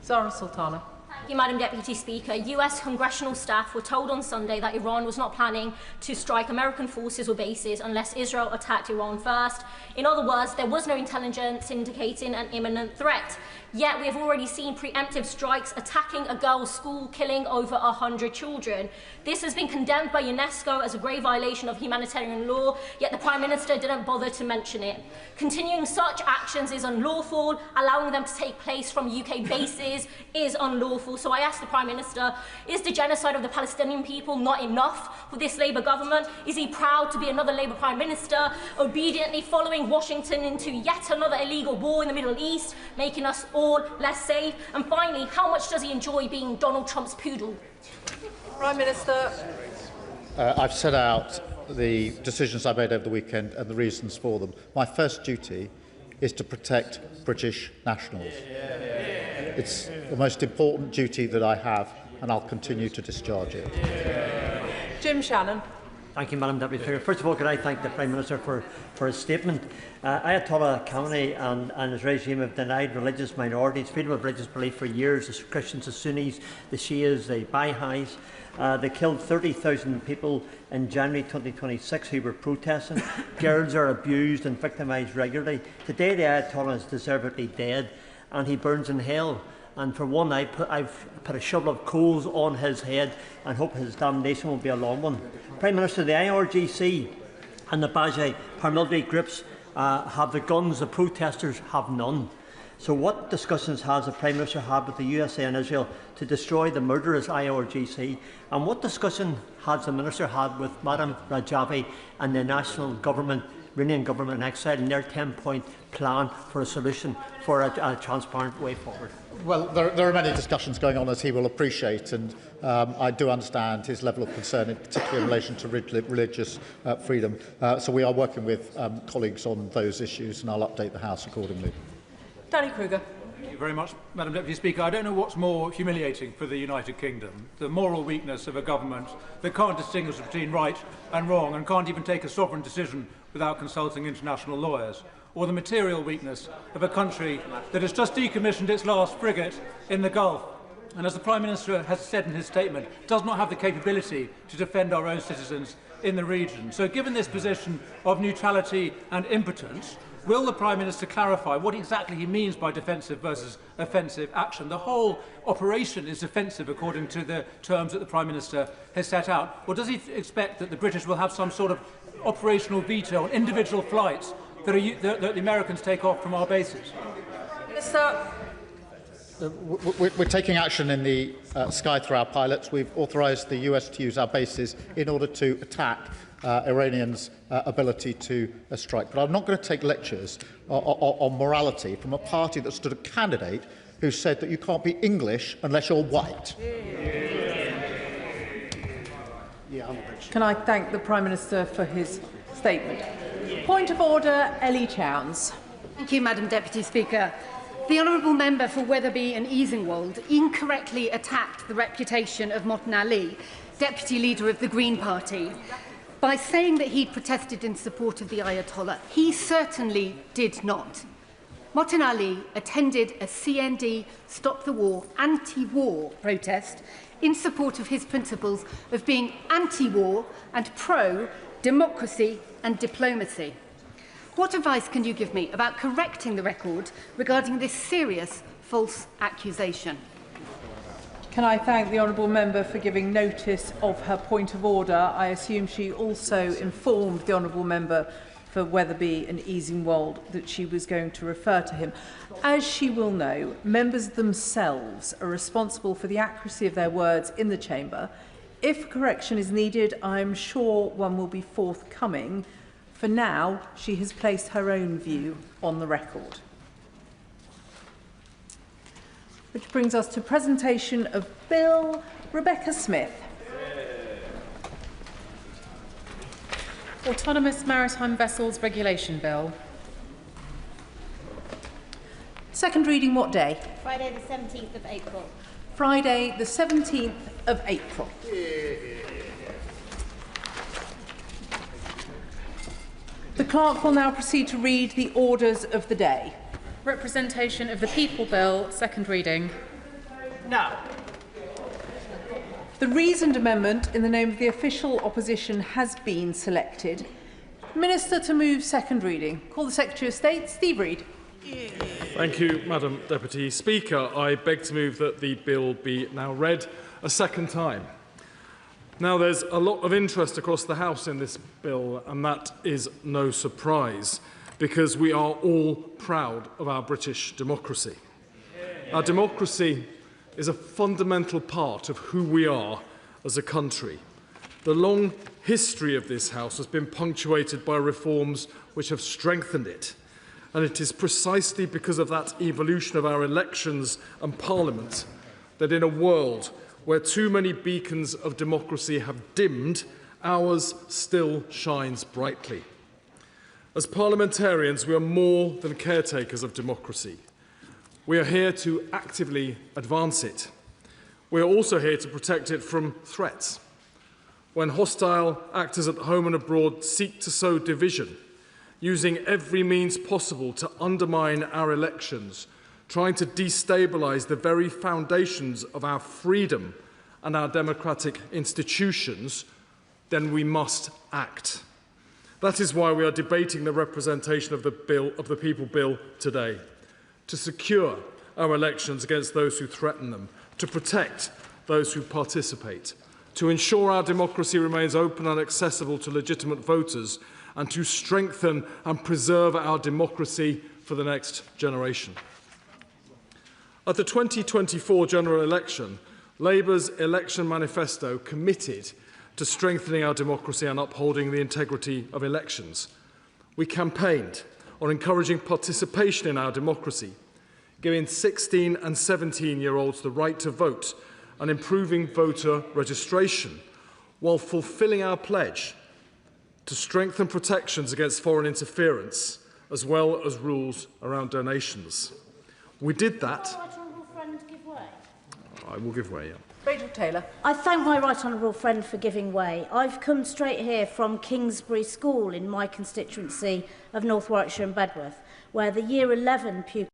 Zara Sultana. Thank you, Madam Deputy Speaker. US congressional staff were told on Sunday that Iran was not planning to strike American forces or bases unless Israel attacked Iran first. In other words, there was no intelligence indicating an imminent threat. Yet we have already seen preemptive strikes attacking a girls' school, killing over 100 children. This has been condemned by UNESCO as a grave violation of humanitarian law, yet the Prime Minister didn't bother to mention it. Continuing such actions is unlawful. Allowing them to take place from UK bases is unlawful. So I ask the Prime Minister, is the genocide of the Palestinian people not enough for this Labour government? Is he proud to be another Labour Prime Minister, obediently following Washington into yet another illegal war in the Middle East, making us all less safe? And finally, how much does he enjoy being Donald Trump's poodle? Prime Minister. I've set out the decisions I made over the weekend and the reasons for them. My first duty is to protect British nationals. It's the most important duty that I have, and I'll continue to discharge it. Jim Shannon. Thank you, Madam Deputy Speaker. First of all, could I thank the Prime Minister for his statement. Ayatollah Khamenei and his regime have denied religious minorities freedom of religious belief for years. The Christians, the Sunnis, the Shias, the Baha'is. They killed 30,000 people in January 2026 who were protesting. Girls are abused and victimised regularly. Today the Ayatollah is deservedly dead and he burns in hell. And for one, I've put a shovel of coals on his head and hope his damnation will be a long one. Prime Minister, the IRGC and the Bajai paramilitary groups have the guns, the protesters have none. So what discussions has the Prime Minister had with the USA and Israel to destroy the murderous IRGC? And what discussion has the Minister had with Madam Rajavi and the national government, Iranian government in exile, and their 10-point plan for a solution for a transparent way forward? Well, there are many discussions going on, as he will appreciate, and I do understand his level of concern, particularly in relation to religious freedom. So we are working with colleagues on those issues, and I'll update the House accordingly. Danny Kruger. Thank you very much, Madam Deputy Speaker. I don't know what's more humiliating for the United Kingdom, the moral weakness of a government that can't distinguish between right and wrong and can't even take a sovereign decision without consulting international lawyers, or the material weakness of a country that has just decommissioned its last frigate in the Gulf and, as the Prime Minister has said in his statement, does not have the capability to defend our own citizens in the region. So given this position of neutrality and impotence, will the Prime Minister clarify what exactly he means by defensive versus offensive action? The whole operation is defensive according to the terms that the Prime Minister has set out. Or does he expect that the British will have some sort of operational veto on individual flights that the Americans take off from our bases? Minister. We're taking action in the sky through our pilots. We've authorised the US to use our bases in order to attack Iranians' ability to strike. But I'm not going to take lectures on morality from a party that stood a candidate who said that you can't be English unless you're white. Can I thank the Prime Minister for his statement? Point of order, Ellie Chowns. Thank you, Madam Deputy Speaker. The honourable member for Wetherby and Easingwold incorrectly attacked the reputation of Motin Ali, Deputy Leader of the Green Party, by saying that he protested in support of the Ayatollah. He certainly did not. Motin Ali attended a CND Stop the War anti-war protest in support of his principles of being anti-war and pro-democracy and diplomacy. What advice can you give me about correcting the record regarding this serious false accusation? Can I thank the honourable member for giving notice of her point of order? I assume she also informed the honourable member for Wetherby and Easingwold that she was going to refer to him. As she will know, members themselves are responsible for the accuracy of their words in the chamber. If correction is needed, I am sure one will be forthcoming. For now, she has placed her own view on the record. Which brings us to presentation of Bill. Rebecca Smith. Autonomous Maritime Vessels Regulation Bill. Second reading what day? Friday the 17th of April. Friday the 17th of April. The clerk will now proceed to read the orders of the day. Representation of the People Bill, second reading. Now. The reasoned amendment in the name of the official opposition has been selected. Minister to move second reading. Call the Secretary of State, Steve Reid. Thank you, Madam Deputy Speaker. I beg to move that the bill be now read a second time. Now, there's a lot of interest across the House in this bill, and that is no surprise, because we are all proud of our British democracy. Our democracy is a fundamental part of who we are as a country. The long history of this House has been punctuated by reforms which have strengthened it, and it is precisely because of that evolution of our elections and Parliament that in a world where too many beacons of democracy have dimmed, ours still shines brightly. As parliamentarians, we are more than caretakers of democracy. We are here to actively advance it. We are also here to protect it from threats. when hostile actors at home and abroad seek to sow division, using every means possible to undermine our elections, trying to destabilise the very foundations of our freedom and our democratic institutions, then we must act. That is why we are debating the representation of the People Bill today, to secure our elections against those who threaten them, to protect those who participate, to ensure our democracy remains open and accessible to legitimate voters, and to strengthen and preserve our democracy for the next generation. At the 2024 general election, Labour's election manifesto committed to strengthening our democracy and upholding the integrity of elections. We campaigned on encouraging participation in our democracy, giving 16 and 17-year-olds the right to vote and improving voter registration, while fulfilling our pledge to strengthen protections against foreign interference, as well as rules around donations. We did that. I will give way, yeah. Rachel Taylor. I thank my right honourable friend for giving way. I've come straight here from Kingsbury School in my constituency of North Warwickshire and Bedworth, where the Year 11 pupils